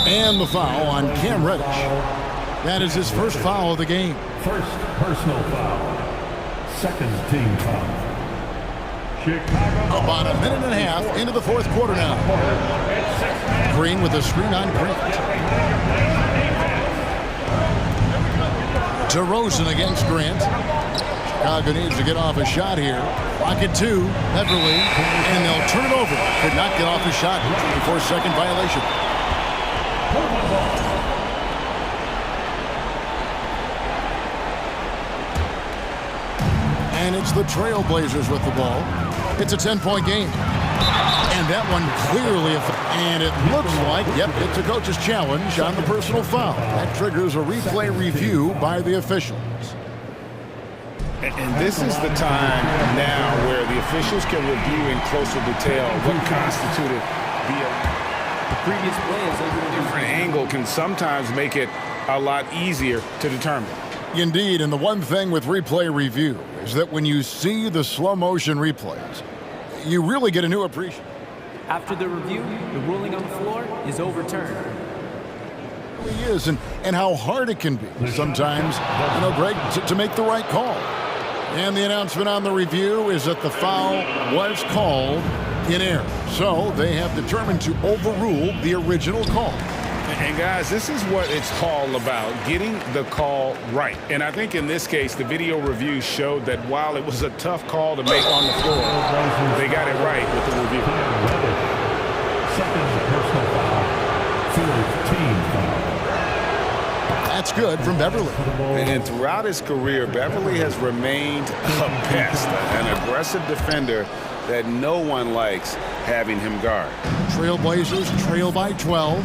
And the foul on Cam Reddish. That is his first foul of the game. First personal foul. Second team foul. Chicago. About a minute and a half into the fourth quarter now. Green with a screen on Grant. DeRozan against Grant. Chicago needs to get off a shot here. Rocket 2, Beverly, and they'll turn it over. Could not get off a shot. 24-second violation. And it's the Trailblazers with the ball. It's a 10-point game. And that one clearly, and it looks like, yep, it's a coach's challenge on the personal foul. That triggers a replay review by the officials. And this is the time now where the officials can review in closer detail what constituted the previous play. Is a different angle can sometimes make it a lot easier to determine. Indeed, and the one thing with replay review is that when you see the slow motion replays, you really get a new appreciation. After the review, the ruling on the floor is overturned. It really is, and how hard it can be sometimes, Greg, to make the right call. And the announcement on the review is that the foul was called in error. So they have determined to overrule the original call. And guys, this is what it's all about, getting the call right. And I think in this case, the video review showed that while it was a tough call to make on the floor, they got it right with the review. Second personal foul. Fourth team foul. That's good from Beverly. And throughout his career, Beverly has remained a pest, an aggressive defender that no one likes having him guard. Trailblazers trail by 12.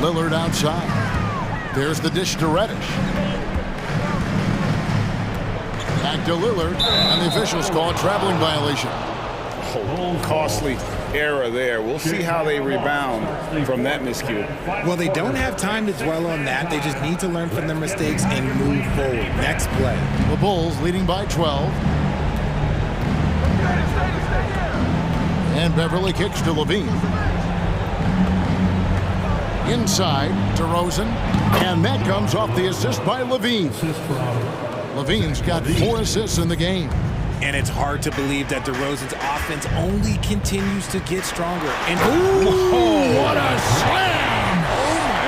Lillard outside. There's the dish to Reddish. Back to Lillard, and the officials call a traveling violation. Oh, costly error there. We'll see how they rebound from that miscue. Well, they don't have time to dwell on that. They just need to learn from their mistakes and move forward. Next play. The Bulls leading by 12. And Beverly kicks to Levine. Inside to Rosen. And that comes off the assist by Levine. Levine's got 4 assists in the game. And it's hard to believe that DeRozan's offense only continues to get stronger. And what a slam!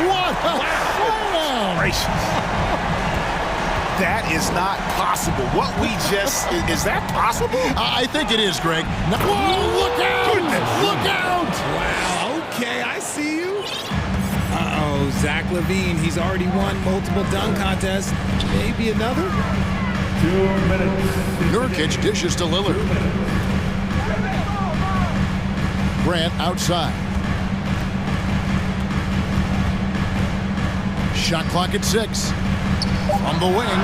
What a slam! That is not possible. What we just, is that possible? I think it is, Greg. Whoa, look out! Look out! Wow, okay, I see you. Uh-oh, So Zach LaVine, he's already won multiple dunk contests. Maybe another? 2 minutes. Nurkic dishes to Lillard. Grant outside. Shot clock at 6. From the wing.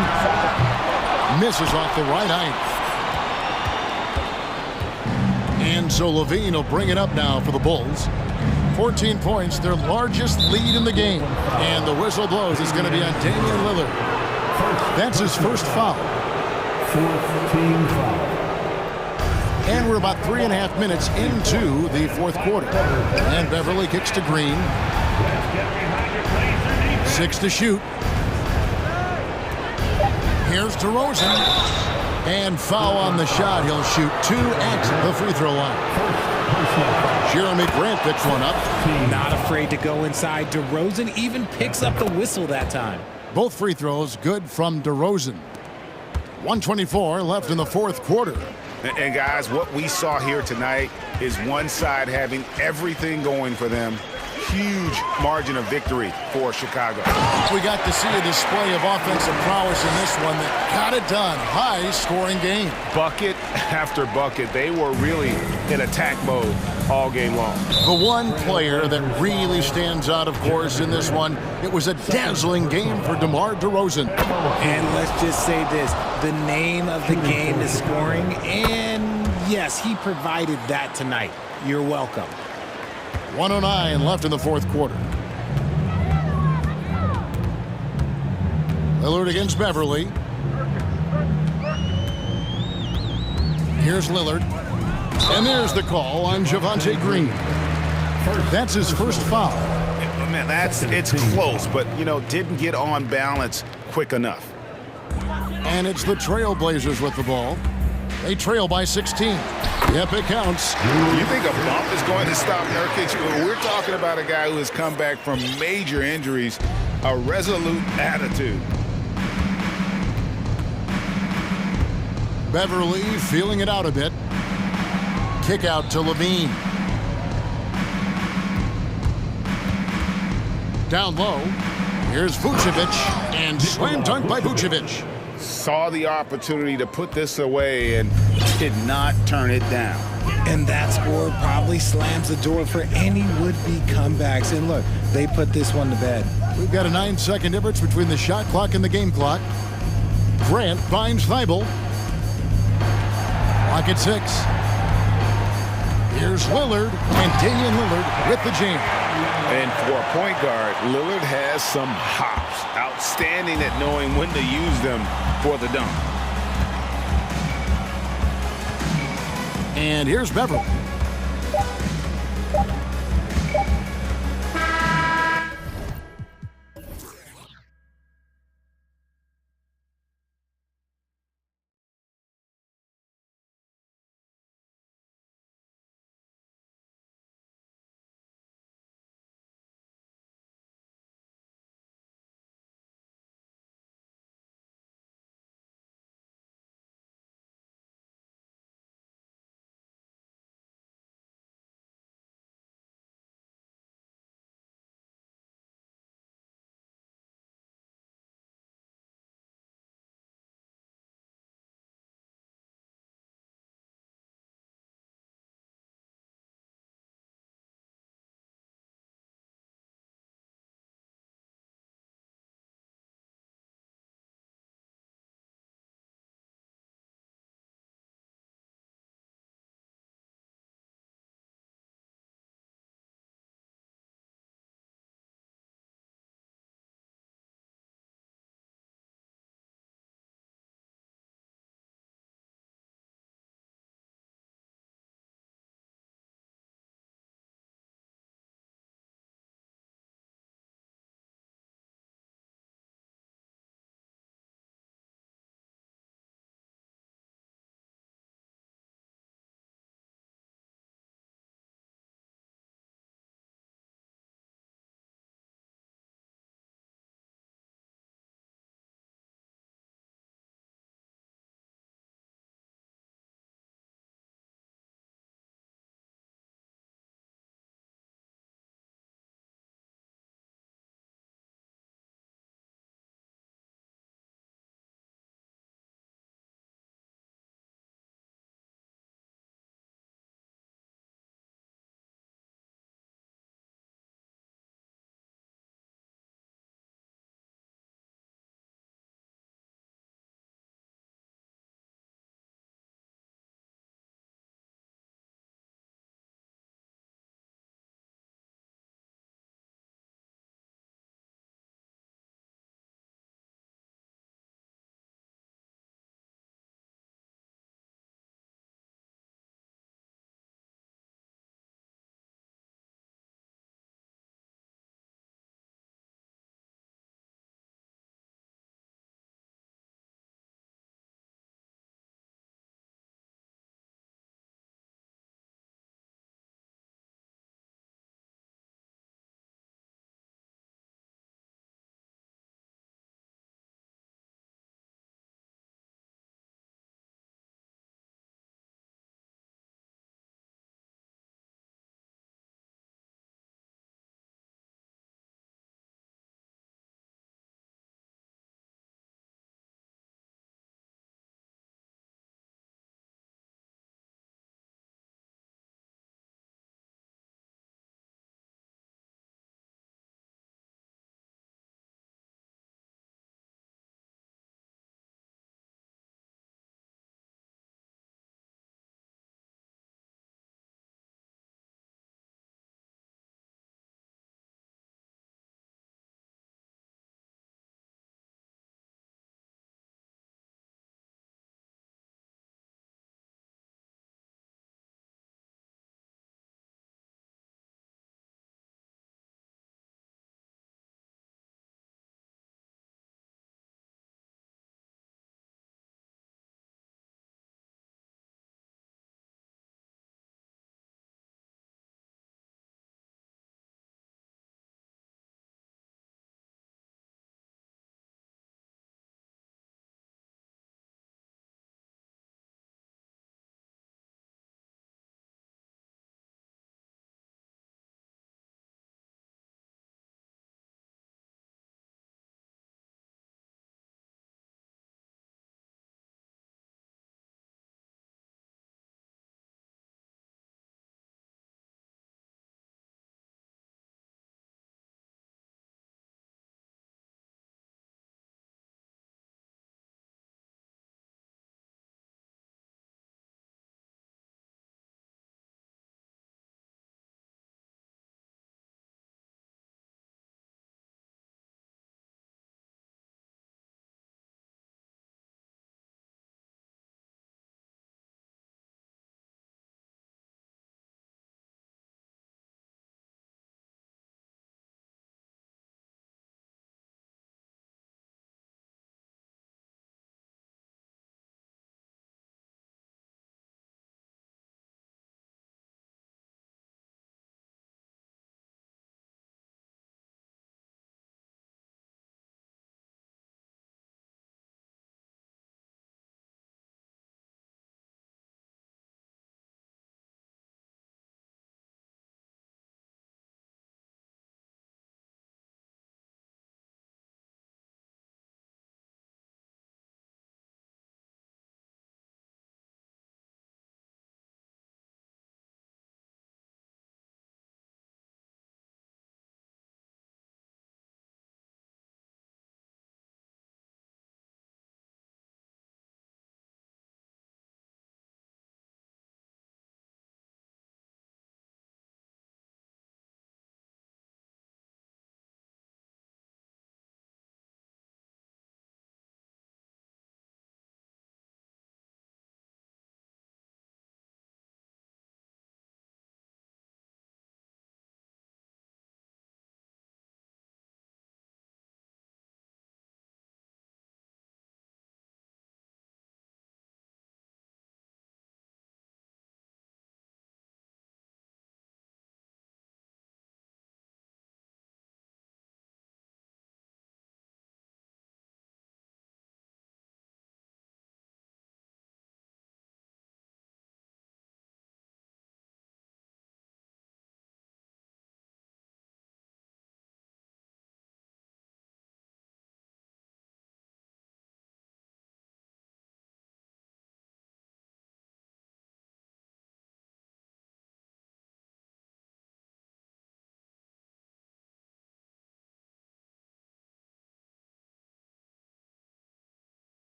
Misses off the right eye. And so LaVine will bring it up now for the Bulls. 14 points, their largest lead in the game. And the whistle blows. It's going to be on Damian Lillard. That's his first foul. 4th team foul. And we're about 3.5 minutes into the fourth quarter. And Beverly kicks to Green. 6 to shoot. Here's DeRozan. And foul on the shot. He'll shoot 2 at the free throw line. Jeremy Grant picks one up. Not afraid to go inside. DeRozan even picks up the whistle that time. Both free throws good from DeRozan. 1:24 left in the fourth quarter. And guys, what we saw here tonight is one side having everything going for them. Huge margin of victory for Chicago. We got to see a display of offensive prowess in this one that got it done. High-scoring game. Bucket after bucket. They were really in attack mode all game long. The one player that really stands out, of course, in this one, it was a dazzling game for DeMar DeRozan. And let's just say this, the name of the game is scoring, and yes, he provided that tonight. You're welcome. 1:09 left in the fourth quarter. Lillard against Beverly. Here's Lillard. And there's the call on Javonte Green. That's his first foul. Man, it's close, but, didn't get on balance quick enough. And it's the Trailblazers with the ball. They trail by 16. Yep, it counts. You think a bump is going to stop Nurkic? We're talking about a guy who has come back from major injuries, a resolute attitude. Beverly feeling it out a bit. Kick out to LaVine. Down low. Here's Vucevic, and slam dunk by Vucevic. Saw the opportunity to put this away and did not turn it down. And that score probably slams the door for any would-be comebacks. And look, they put this one to bed. We've got a 9-second difference between the shot clock and the game clock. Grant finds Thibault. Clock at 6. Here's Lillard, and Damian Lillard with the jam. And for a point guard, Lillard has some hops. Outstanding at knowing when to use them for the dunk. And here's Beverly.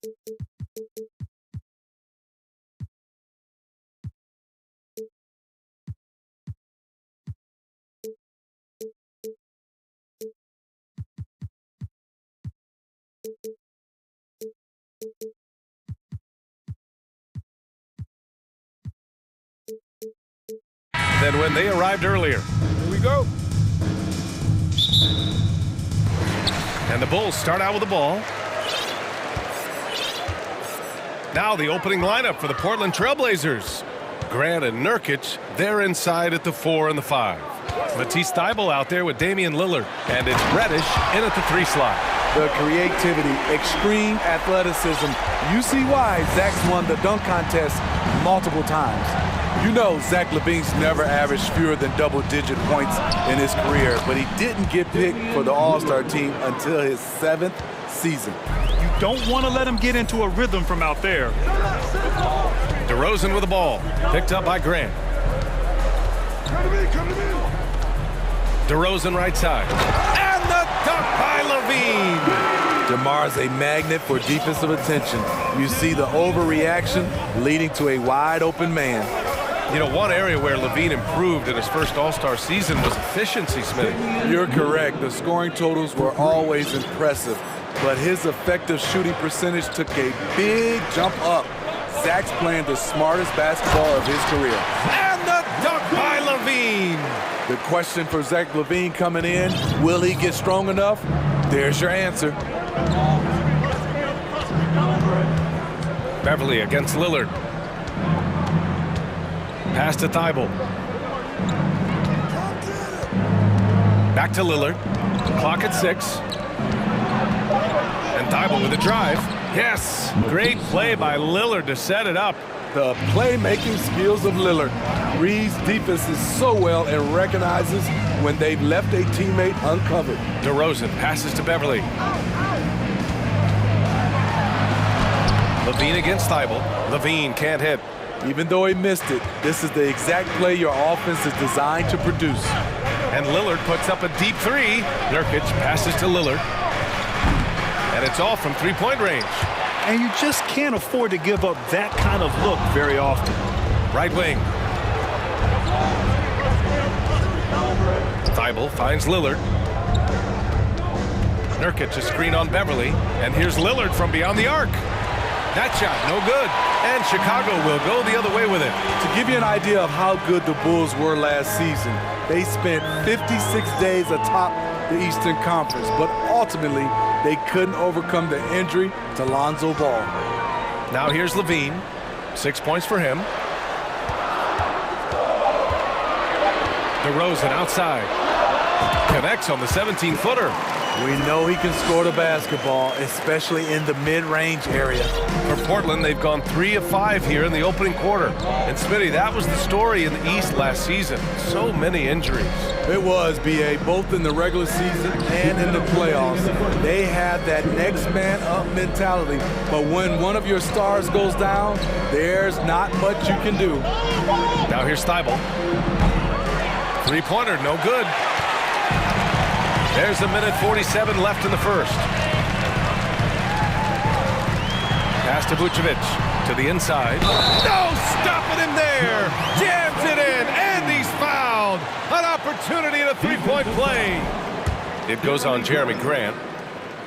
Than when they arrived earlier. Here we go. And the Bulls start out with the ball. Now the opening lineup for the Portland Trailblazers. Grant and Nurkic, they're inside at the 4 and the 5. Matisse Thybulle out there with Damian Lillard. And it's Reddish in at the 3 slot. The creativity, extreme athleticism. You see why Zach's won the dunk contest multiple times. You know Zach LaVine's never averaged fewer than double-digit points in his career, but he didn't get picked for the All-Star team until his 7th season. You don't want to let him get into a rhythm from out there. DeRozan with the ball, picked up by Grant. DeRozan right side. And the dunk by LaVine. DeMar's a magnet for defensive attention. You see the overreaction leading to a wide-open man. You know, one area where LaVine improved in his first All-Star season was efficiency, Smitty. You're correct. The scoring totals were always impressive, but his effective shooting percentage took a big jump up. Zach's playing the smartest basketball of his career. And the dunk by LaVine. The question for Zach LaVine coming in, will he get strong enough? There's your answer. Beverly against Lillard. Pass to Thybulle. Back to Lillard. Clock at 6. And Thybulle with a drive. Yes! Great play by Lillard to set it up. The playmaking skills of Lillard. Reads defenses so well and recognizes when they've left a teammate uncovered. DeRozan passes to Beverly. LaVine against Thybulle. LaVine can't hit. Even though he missed it, this is the exact play your offense is designed to produce. And Lillard puts up a deep 3. Nurkic passes to Lillard. And it's all from three-point range. And you just can't afford to give up that kind of look very often. Right wing. Thybulle finds Lillard. Nurkic a screen on Beverly. And here's Lillard from beyond the arc. That shot, no good. And Chicago will go the other way with it. To give you an idea of how good the Bulls were last season, they spent 56 days atop the Eastern Conference, but ultimately they couldn't overcome the injury to Lonzo Ball. Now here's LaVine. 6 points for him. DeRozan outside. Connects on the 17-footer. We know he can score the basketball, especially in the mid-range area. For Portland, they've gone 3 of 5 here in the opening quarter. And Smitty, that was the story in the East last season. So many injuries. It was, B.A., both in the regular season and in the playoffs. They had that next man up mentality. But when one of your stars goes down, there's not much you can do. Now here's Thybulle. Three-pointer, no good. There's a minute 47 left in the first. Pass to Vucevic to the inside. No stopping him there. Jams it in, and he's fouled. An opportunity and a three-point play. It goes on Jeremy Grant.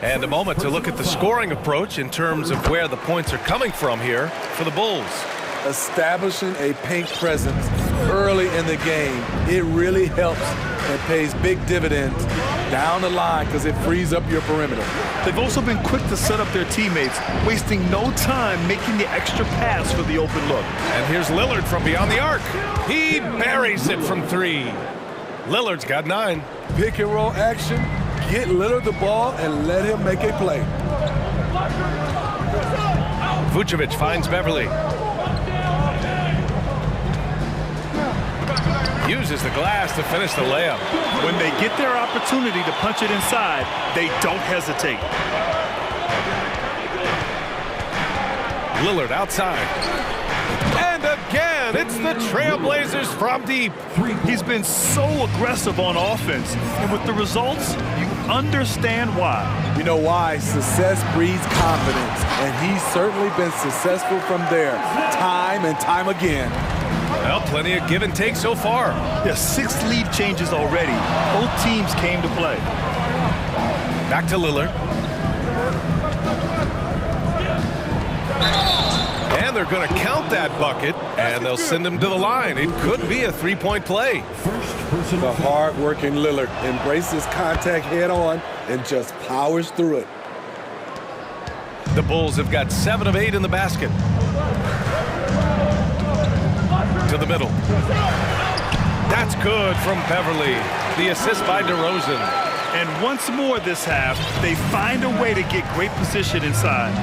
And a moment to look at the scoring approach in terms of where the points are coming from here for the Bulls. Establishing a paint presence early in the game, it really helps and pays big dividends down the line because it frees up your perimeter. They've also been quick to set up their teammates, wasting no time making the extra pass for the open look. And here's Lillard from beyond the arc. He buries it from 3. Lillard's got 9. Pick and roll action, get Lillard the ball and let him make a play. Vucevic finds Beverly. Uses the glass to finish the layup. When they get their opportunity to punch it inside, they don't hesitate. Lillard outside. And again, it's the Trailblazers from deep. He's been so aggressive on offense, and with the results, you understand why. You know why? Success breeds confidence, and he's certainly been successful from there, time and time again. Well, plenty of give and take so far. Yeah, 6 lead changes already. Both teams came to play. Back to Lillard. And they're going to count that bucket, and they'll send him to the line. It could be a three-point play. The hard-working Lillard embraces contact head-on and just powers through it. The Bulls have got 7 of 8 in the basket. To the middle. That's good from Beverly. The assist by DeRozan. And once more this half, they find a way to get great position inside.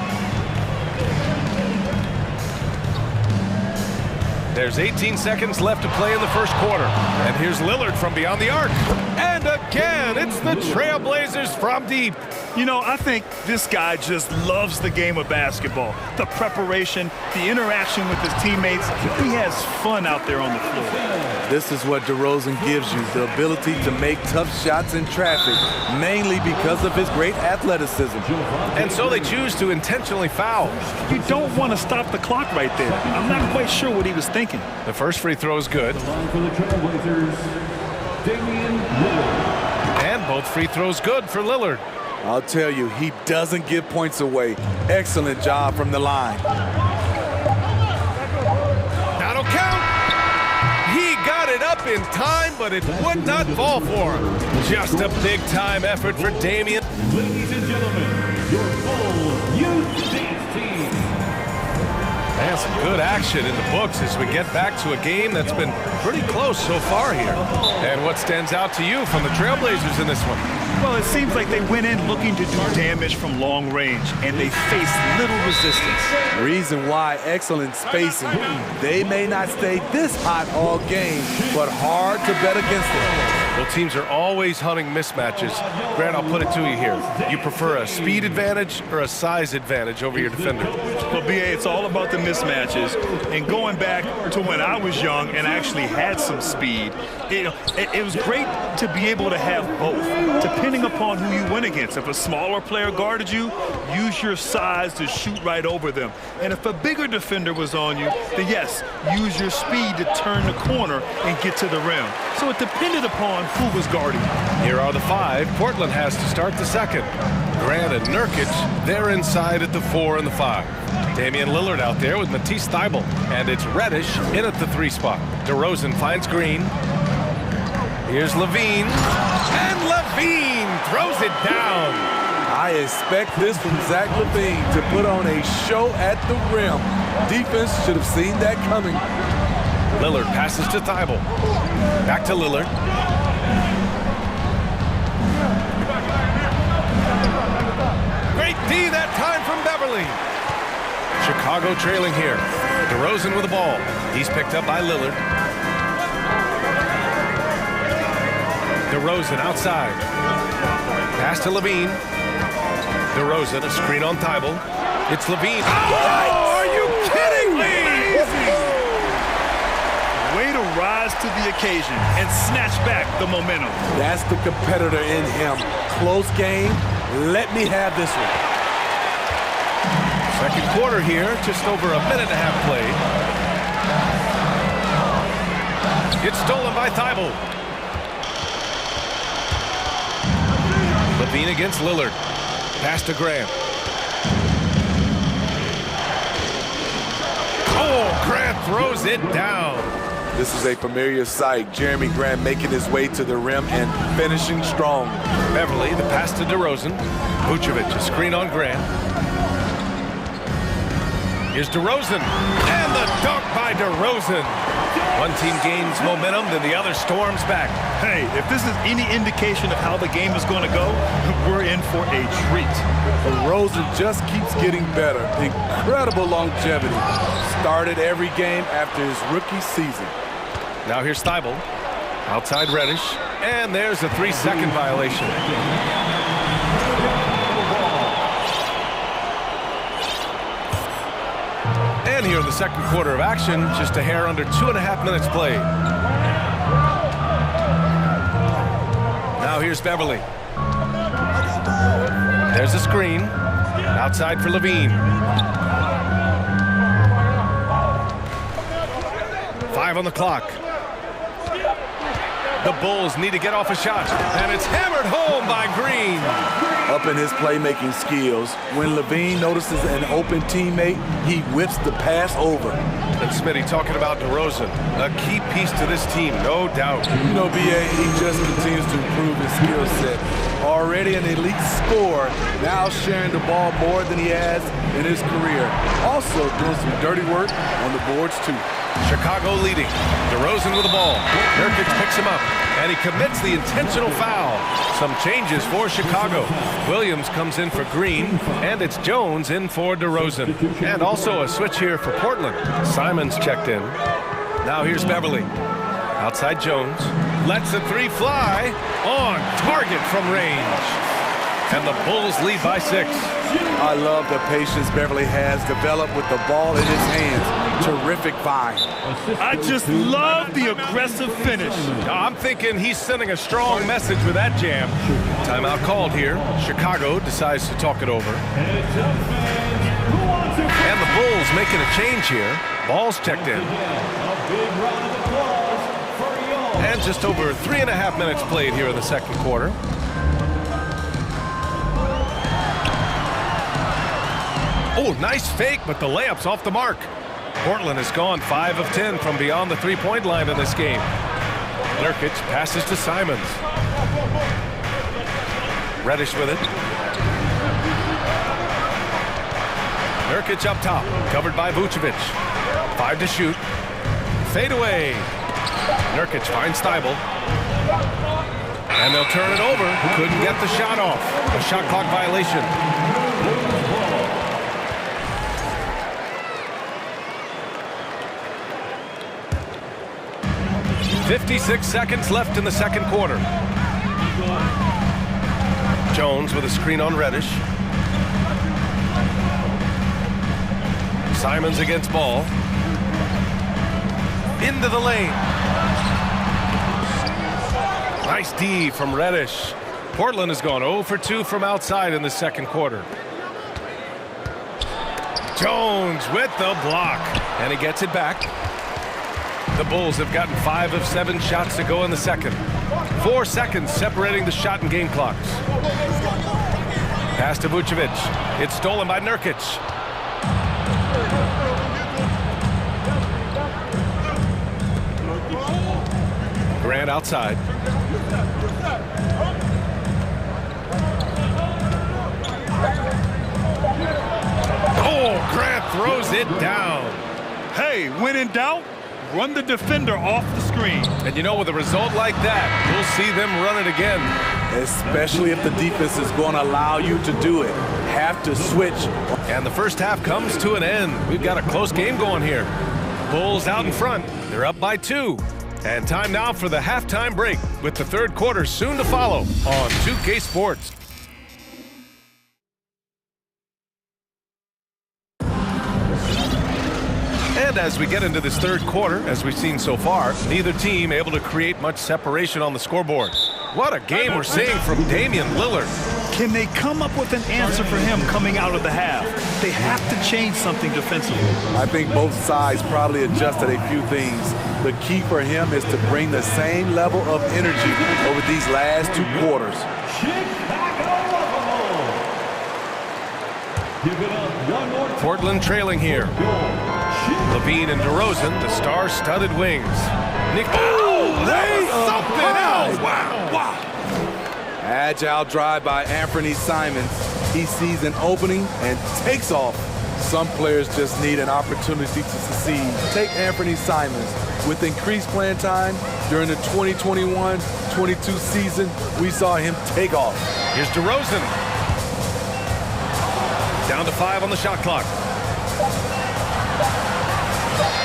There's 18 seconds left to play in the first quarter. And here's Lillard from beyond the arc. And again, it's the Trailblazers from deep. You know, I think this guy just loves the game of basketball. The preparation, the interaction with his teammates. He has fun out there on the floor. This is what DeRozan gives you, the ability to make tough shots in traffic, mainly because of his great athleticism. And so they choose to intentionally foul. You don't want to stop the clock right there. I'm not quite sure what he was thinking. The first free throw is good. And both free throws good for Lillard. I'll tell you, he doesn't give points away. Excellent job from the line. That'll count. He got it up in time, but it would not fall for him. Just a big-time effort for Damian. Ladies and gentlemen, your full youth dance team. And some good action in the books as we get back to a game that's been pretty close so far here. And what stands out to you from the Trailblazers in this one? Well, it seems like they went in looking to do damage from long range, and they faced little resistance. Reason why, excellent spacing. They may not stay this hot all game, but hard to bet against them. Well, teams are always hunting mismatches. Grant, I'll put it to you here. You prefer a speed advantage or a size advantage over your defender? Well, BA, it's all about the mismatches. And going back to when I was young and actually had some speed, it was great to be able to have both, depending upon who you went against. If a smaller player guarded you, use your size to shoot right over them. And if a bigger defender was on you, then yes, use your speed to turn the corner and get to the rim. So it depended upon who was guarding. Here are the 5. Portland has to start the second. Grant and Nurkic, they're inside at the 4 and the 5. Damian Lillard out there with Matisse Thybulle. And it's Reddish in at the 3 spot. DeRozan finds Green. Here's Levine. And Levine throws it down. I expect this from Zach Levine to put on a show at the rim. Defense should have seen that coming. Lillard passes to Thybulle. Back to Lillard. Great D that time from Beverly. Chicago trailing here. DeRozan with the ball. He's picked up by Lillard. DeRozan outside. Pass to Levine. DeRozan, a screen on Thybulle. It's Levine. Oh, are you kidding me? Way to rise to the occasion and snatch back the momentum. That's the competitor in him. Close game. Let me have this one. Second quarter here, just over a minute and a half played. It's stolen by Thybulle. Levine against Lillard. Pass to Grant. Oh, Grant throws it down. This is a familiar sight. Jeremy Grant making his way to the rim and finishing strong. Beverly, the pass to DeRozan. Vucevic, a screen on Grant. Here's DeRozan. And the dunk by DeRozan. One team gains momentum, then the other storms back. Hey, if this is any indication of how the game is going to go, we're in for a treat. DeRozan just keeps getting better. Incredible longevity. Started every game after his rookie season. Now here's Thybulle. Outside Reddish. And there's a 3-second violation. And here in the second quarter of action, just a hair under 2.5 minutes played. Now here's Beverly. There's a screen. Outside for Levine. 5 on the clock. The Bulls need to get off a shot, and it's hammered home by Green. Up in his playmaking skills, when Levine notices an open teammate, he whips the pass over. And Smitty talking about DeRozan, a key piece to this team, no doubt. You know, B.A., he just continues to improve his skill set. Already an elite scorer, now sharing the ball more than he has in his career. Also doing some dirty work on the boards, too. Chicago leading. DeRozan with the ball. Nurkic picks him up, and he commits the intentional foul. Some changes for Chicago. Williams comes in for Green, and it's Jones in for DeRozan. And also a switch here for Portland. Simons checked in. Now here's Beverly. Outside Jones. Lets the three fly. On target from range. And the Bulls lead by 6. I love the patience Beverly has developed with the ball in his hands. Terrific find. I just love the aggressive finish. I'm thinking he's sending a strong message with that jam. Timeout called here. Chicago decides to talk it over. And the Bulls making a change here. Ball's checked in. And just over 3.5 minutes played here in the second quarter. Oh, nice fake, but the layup's off the mark. Portland has gone 5 of 10 from beyond the three-point line in this game. Nurkic passes to Simons. Reddish with it. Nurkic up top, covered by Vucevic. 5 to shoot. Fade away. Nurkic finds Thibault. And they'll turn it over. Couldn't get the shot off. A shot clock violation. 56 seconds left in the second quarter. Jones with a screen on Reddish. Simons against Ball. Into the lane. Nice D from Reddish. Portland has gone 0 for 2 from outside in the second quarter. Jones with the block. And he gets it back. The Bulls have gotten 5 of 7 shots to go in the second. 4 seconds separating the shot and game clocks. Pass to Vucevic. It's stolen by Nurkic. Grant outside. Oh, Grant throws it down. Hey, when in doubt, run the defender off the screen. And you know, with a result like that, we'll see them run it again. Especially if the defense is going to allow you to do it. Have to switch. And the first half comes to an end. We've got a close game going here. Bulls out in front. They're up by 2. And time now for the halftime break, with the third quarter soon to follow on 2K Sports. And as we get into this third quarter, as we've seen so far, neither team able to create much separation on the scoreboard. What a game we're seeing from Damian Lillard. Can they come up with an answer for him coming out of the half? They have to change something defensively. I think both sides probably adjusted a few things. The key for him is to bring the same level of energy over these last 2 quarters. Portland trailing here. Levine and DeRozan, the star-studded wings. Something else! Wow! Agile drive by Anthony Simons. He sees an opening and takes off. Some players just need an opportunity to succeed. Take Anthony Simons. With increased playing time during the 2021-22 season, we saw him take off. Here's DeRozan. Down to 5 on the shot clock.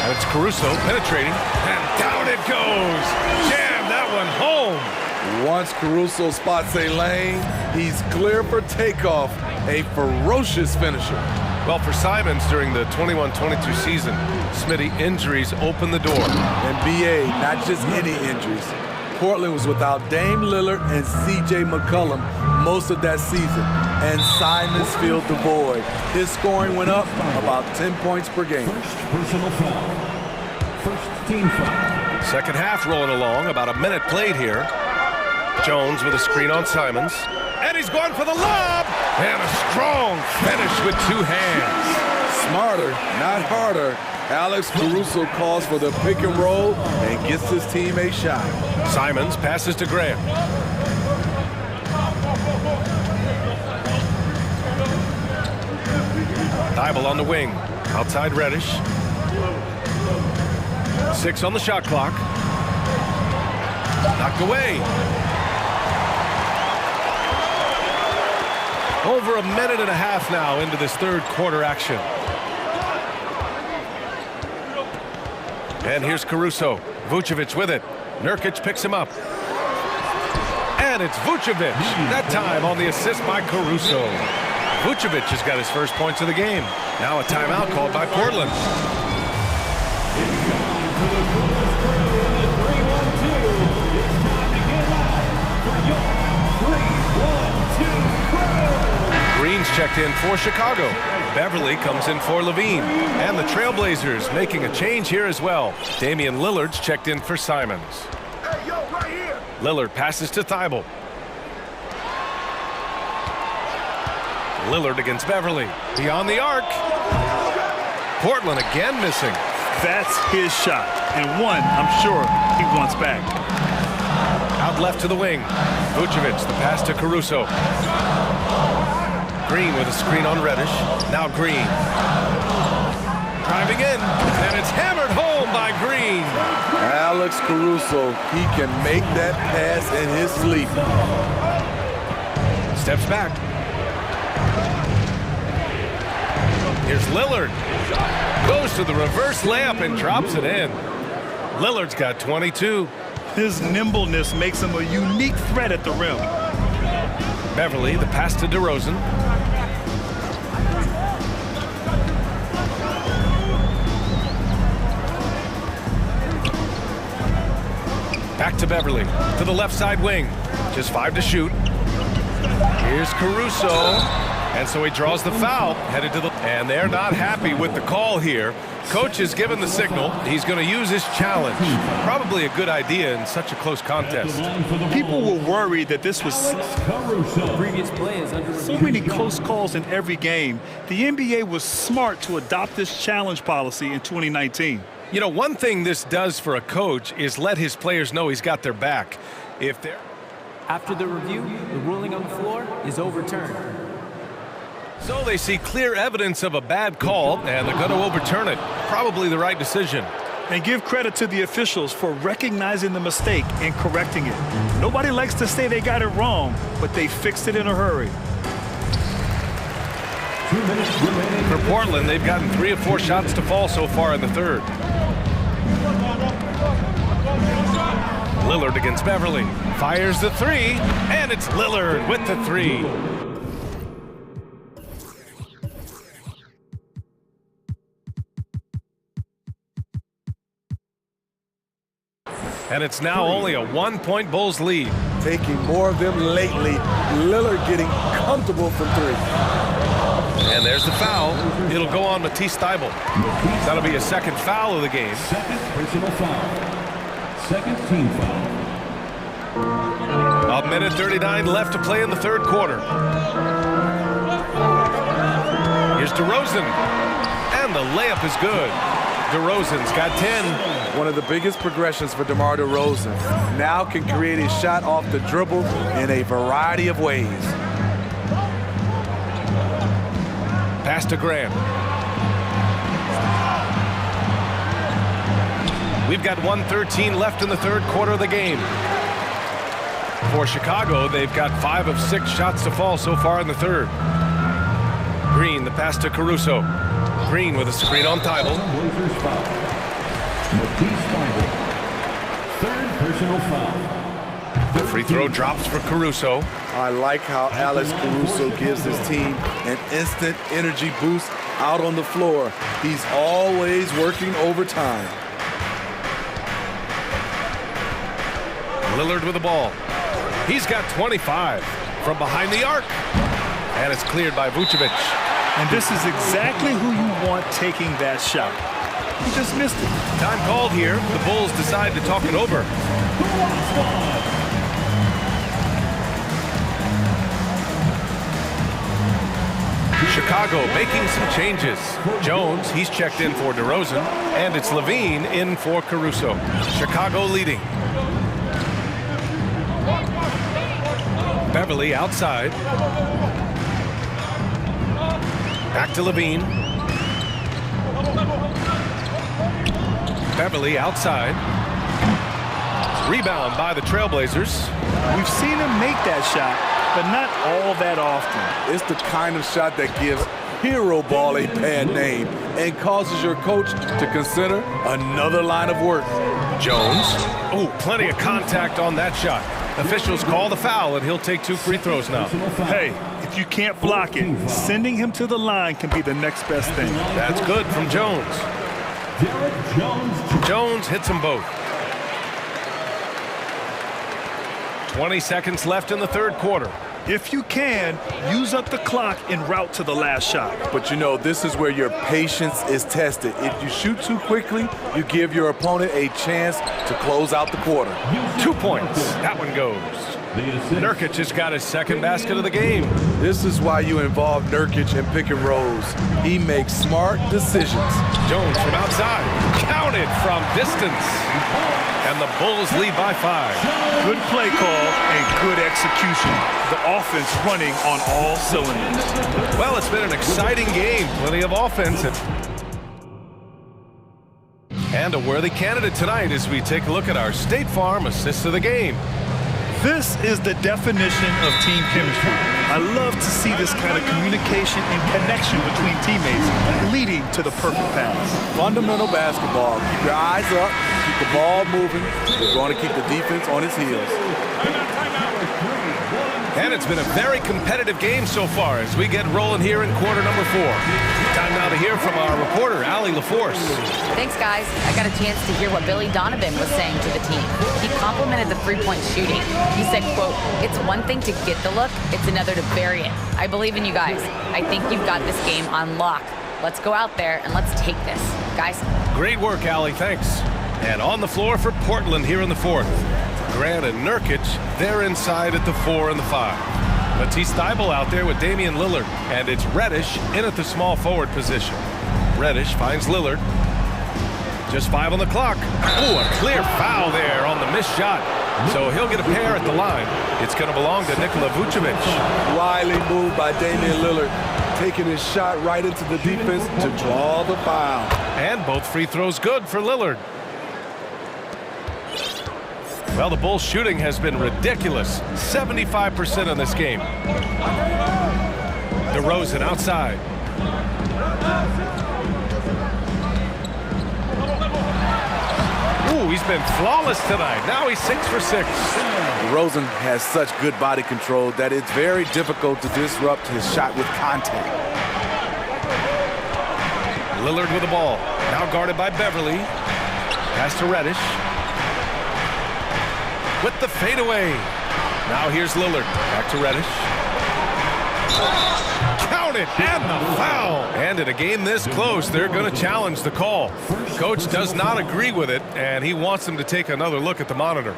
And it's Caruso penetrating, and down it goes. Jam that one home. Once Caruso spots a lane, he's clear for takeoff. A ferocious finisher. Well, for Simons during the 21-22 season, Smitty, injuries opened the door. And BA, not just any injuries. Portland was without Dame Lillard and C.J. McCollum most of that season. and Simons filled the void. His scoring went up about 10 points per game. Personal foul. First team foul. Second half rolling along, about a minute played here. Jones with a screen on Simons. And he's going for the lob! And a strong finish with two hands. Smarter, not harder. Alex Caruso calls for the pick and roll and gets his team a shot. Simons passes to Graham. Thibault on the wing. Outside Reddish. 6 on the shot clock. Knocked away. Over a minute and a half now into this third quarter action. And here's Caruso. Vucevic with it. Nurkic picks him up. And it's Vucevic. That time on the assist by Caruso. Vucevic has got his first points of the game. Now a timeout called by Portland. Green's checked in for Chicago. Beverly comes in for Levine. And the Trailblazers making a change here as well. Damian Lillard's checked in for Simons. Hey, yo, right here. Lillard passes to Thibault. Lillard against Beverly. Beyond the arc. Portland again missing. That's his shot. And one, I'm sure, he wants back. Out left to the wing. Vucevic, the pass to Caruso. Green with a screen on Reddish. Now Green. Driving in. And it's hammered home by Green. Alex Caruso, he can make that pass in his sleep. Steps back. Here's Lillard. Goes to the reverse layup and drops it in. Lillard's got 22. His nimbleness makes him a unique threat at the rim. Beverly, the pass to DeRozan. Back to Beverly, to the left side wing. Just 5 to shoot. Here's Caruso. And so he draws the foul, headed to the... And they're not happy with the call here. Coach has given the signal. He's going to use his challenge. Probably a good idea in such a close contest. People were worried that this was... Previous play is under So many close calls in every game. The NBA was smart to adopt this challenge policy in 2019. You know, one thing this does for a coach is let his players know he's got their back. If they're... After the review, the ruling on the floor is overturned. So they see clear evidence of a bad call, and they're going to overturn it. Probably the right decision. And give credit to the officials for recognizing the mistake and correcting it. Nobody likes to say they got it wrong, but they fixed it in a hurry. 2 minutes remaining. For Portland, they've gotten 3 of 4 shots to fall so far in the third. Lillard against Beverly. Fires the 3, and it's Lillard with the 3. And it's now only a 1-point Bulls lead. Taking more of them lately. Lillard getting comfortable from 3. And there's the foul. It'll go on Matisse Thibault. That'll be a second foul of the game. Second personal foul. Second team foul. A minute 39 left to play in the third quarter. Here's DeRozan. And the layup is good. DeRozan's got 10. One of the biggest progressions for DeMar DeRozan. Now can create a shot off the dribble in a variety of ways. Pass to Graham. We've got 1:13 left in the third quarter of the game. For Chicago, they've got 5 of 6 shots to fall so far in the third. Green, the pass to Caruso. Green with a screen on Thibault. Third personal foul. The free throw drops for Caruso. I like how Alex Caruso gives his team an instant energy boost out on the floor. He's always working overtime. Lillard with the ball. He's got 25 from behind the arc. And it's cleared by Vucevic. And this is exactly who you want taking that shot. He just missed it. Time called here. The Bulls decide to talk it over. Chicago making some changes. Jones, he's checked in for DeRozan, and it's Levine in for Caruso. Chicago leading. Beverly outside. Back to Levine. Beverly outside. Rebound by the Trailblazers. We've seen him make that shot, but not all that often. It's the kind of shot that gives hero ball a bad name and causes your coach to consider another line of work. Jones. Oh, plenty of contact on that shot. Officials call the foul, and he'll take 2 free throws now. Hey, if you can't block it, sending him to the line can be the next best thing. That's good from Jones. Jones hits them both. 20 seconds left in the third quarter. If you can, use up the clock en route to the last shot. But you know, this is where your patience is tested. If you shoot too quickly, you give your opponent a chance to close out the quarter. 2 points. That one goes. Nurkic has got his second basket of the game. This is why you involve Nurkic in pick and rolls. He makes smart decisions. Jones from outside. Counted from distance. And the Bulls lead by 5. Good play call and good execution. The offense running on all cylinders. Well, it's been an exciting game. Plenty of offense. And a worthy candidate tonight as we take a look at our State Farm assist of the game. This is the definition of team chemistry. I love to see this kind of communication and connection between teammates leading to the perfect pass. Fundamental basketball. Keep your eyes up, keep the ball moving. You're going to keep the defense on its heels. And it's been a very competitive game so far as we get rolling here in quarter number 4. Time now to hear from our reporter, Allie LaForce. Thanks, guys. I got a chance to hear what Billy Donovan was saying to the team. He complimented the three-point shooting. He said, quote, "It's one thing to get the look, it's another to bury it. I believe in you guys. I think you've got this game on lock. Let's go out there and let's take this. Guys." Great work, Allie. Thanks. And on the floor for Portland here in the 4th. Grant and Nurkic, they're inside at the 4 and the 5. Matisse Thybulle out there with Damian Lillard, and it's Reddish in at the small forward position. Reddish finds Lillard. Just 5 on the clock. Oh, a clear foul there on the missed shot. So he'll get a pair at the line. It's going to belong to Nikola Vucevic. Wily move by Damian Lillard, taking his shot right into the defense to draw the foul. And both free throws good for Lillard. Well, the Bulls' shooting has been ridiculous. 75% in this game. DeRozan outside. Ooh, he's been flawless tonight. Now he's 6 for 6. DeRozan has such good body control that it's very difficult to disrupt his shot with contact. Lillard with the ball. Now guarded by Beverly. Pass to Reddish. With the fadeaway. Now here's Lillard. Back to Reddish. Counted and the foul. And in a game this close, they're going to challenge the call. Coach does not agree with it, and he wants them to take another look at the monitor.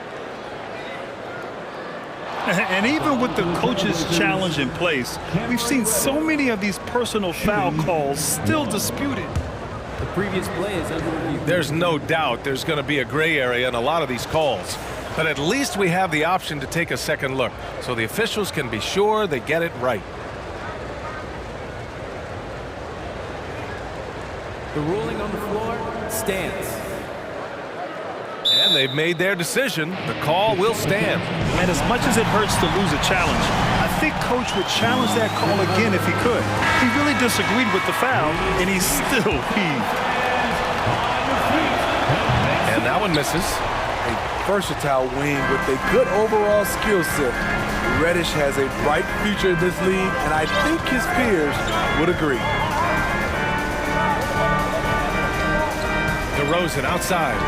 And even with the coach's challenge in place, we've seen so many of these personal foul calls still disputed. The previous play is under review. There's no doubt there's going to be a gray area in a lot of these calls. But at least we have the option to take a second look, so the officials can be sure they get it right. The ruling on the floor stands. And they've made their decision. The call will stand. And as much as it hurts to lose a challenge, I think Coach would challenge that call again if he could. He really disagreed with the foul, and he still heaved. And that one misses. Versatile wing with a good overall skill set. Reddish has a bright future in this league, and I think his peers would agree. DeRozan outside.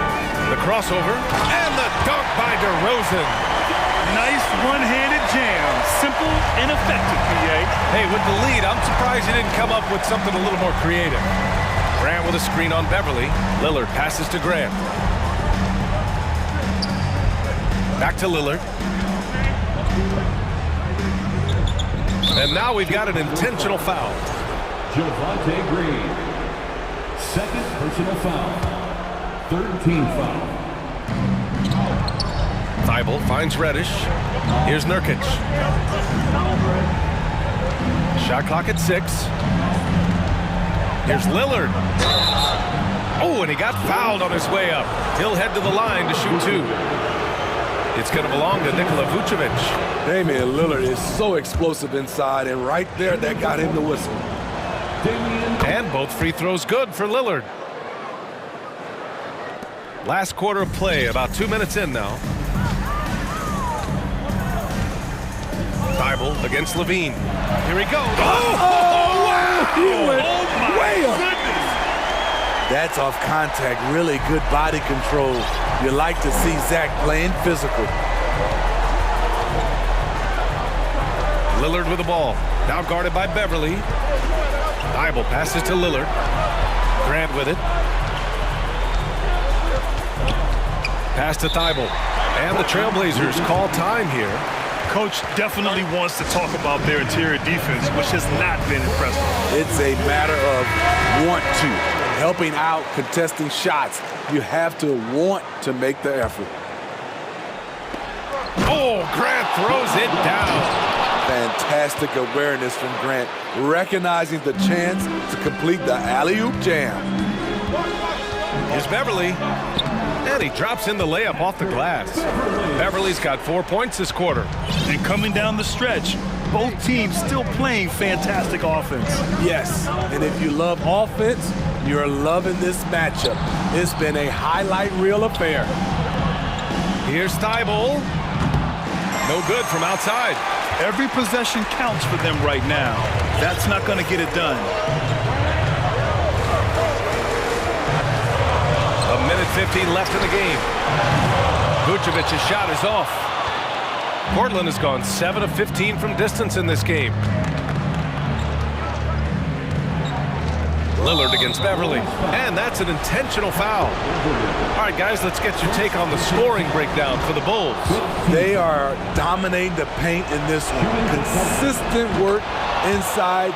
The crossover and the dunk by DeRozan. Nice one-handed jam. Simple and effective, PA. Hey, with the lead, I'm surprised he didn't come up with something a little more creative. Grant with a screen on Beverly. Lillard passes to Grant. Back to Lillard. And now we've got an intentional foul. Javonte Green. Second personal foul. Third team foul. Thibault finds Reddish. Here's Nurkic. Shot clock at 6. Here's Lillard. Oh, and he got fouled on his way up. He'll head to the line to shoot 2. It's going to belong to Nikola Vucevic. Damian Lillard is so explosive inside, and right there, that got him the whistle. And both free throws good for Lillard. Last quarter of play, about 2 minutes in now. Thibault against Levine. Here he goes. Oh, wow! He went way up. Goodness. That's off contact. Really good body control. You like to see Zach playing physical. Lillard with the ball. Now guarded by Beverly. Thibault passes to Lillard. Grant with it. Pass to Thibault. And the Trailblazers call time here. Coach definitely wants to talk about their interior defense, which has not been impressive. It's a matter of want to. Helping out, contesting shots. You have to want to make the effort. Oh, Grant throws it down. Fantastic awareness from Grant, recognizing the chance to complete the alley-oop jam. Here's Beverly. And he drops in the layup off the glass. Beverly's got 4 points this quarter. And coming down the stretch, both teams still playing fantastic offense. Yes, and if you love offense, you're loving this matchup. It's been a highlight reel affair. Here's Thibault. No good from outside. Every possession counts for them right now. That's not going to get it done. A minute 15 left in the game. Vucevic's shot is off. Portland has gone 7 of 15 from distance in this game. Lillard against Beverly. And that's an intentional foul. All right, guys, let's get your take on the scoring breakdown for the Bulls. They are dominating the paint in this one. Consistent work inside.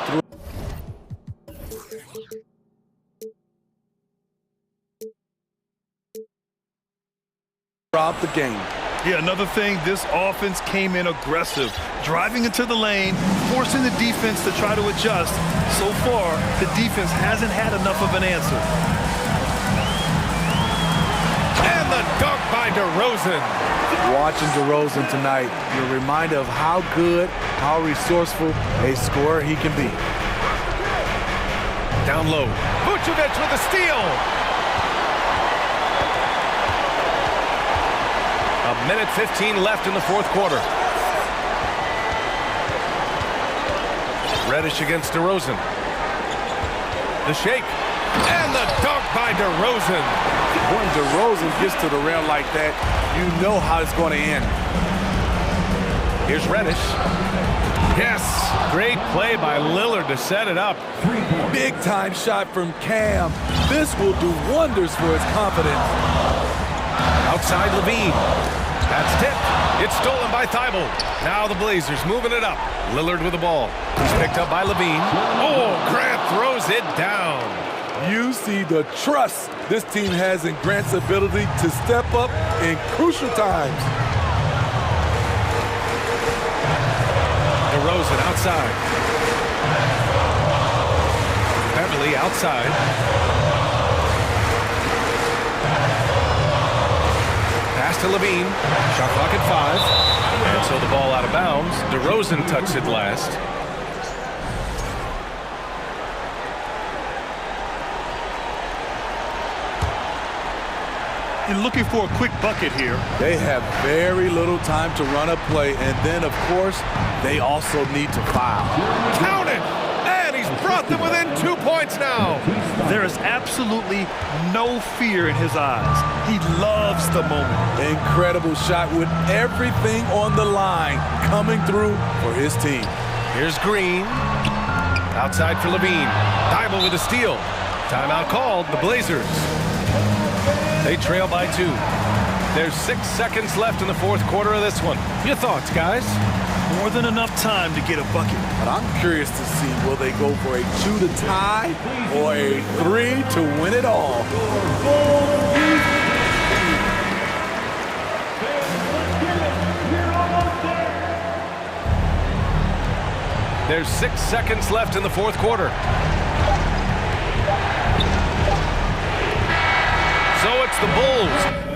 Throughout the game. Yeah, another thing, this offense came in aggressive, driving into the lane, forcing the defense to try to adjust. So far, the defense hasn't had enough of an answer. And the dunk by DeRozan. Watching DeRozan tonight, you're reminded of how good, how resourceful a scorer he can be. Down low. Vucevic with a steal. A minute 15 left in the fourth quarter. Reddish against DeRozan. The shake. And the dunk by DeRozan. When DeRozan gets to the rim like that, you know how it's going to end. Here's Reddish. Yes, great play by Lillard to set it up. Big time shot from Cam. This will do wonders for his confidence. Outside Levine. That's tipped. It's stolen by Thibault. Now the Blazers moving it up. Lillard with the ball. He's picked up by Levine. Oh, Grant throws it down. You see the trust this team has in Grant's ability to step up in crucial times. DeRozan outside. Beverly outside. Pass to Levine. Shot clock at 5. And so the ball out of bounds. DeRozan touched it last. And looking for a quick bucket here. They have very little time to run a play, and then, of course, they also need to foul. Count it! And he's brought got them within 2 points now. There is absolutely no fear in his eyes. He loves the moment. Incredible shot with everything on the line coming through for his team. Here's Green. Outside for Levine. Thibault with a steal. Timeout called, the Blazers. They trail by 2. There's 6 seconds left in the fourth quarter of this one. Your thoughts, guys? More than enough time to get a bucket. But I'm curious to see, will they go for a 2 to tie or a 3 to win it all? There's 6 seconds left in the fourth quarter. So it's the Bulls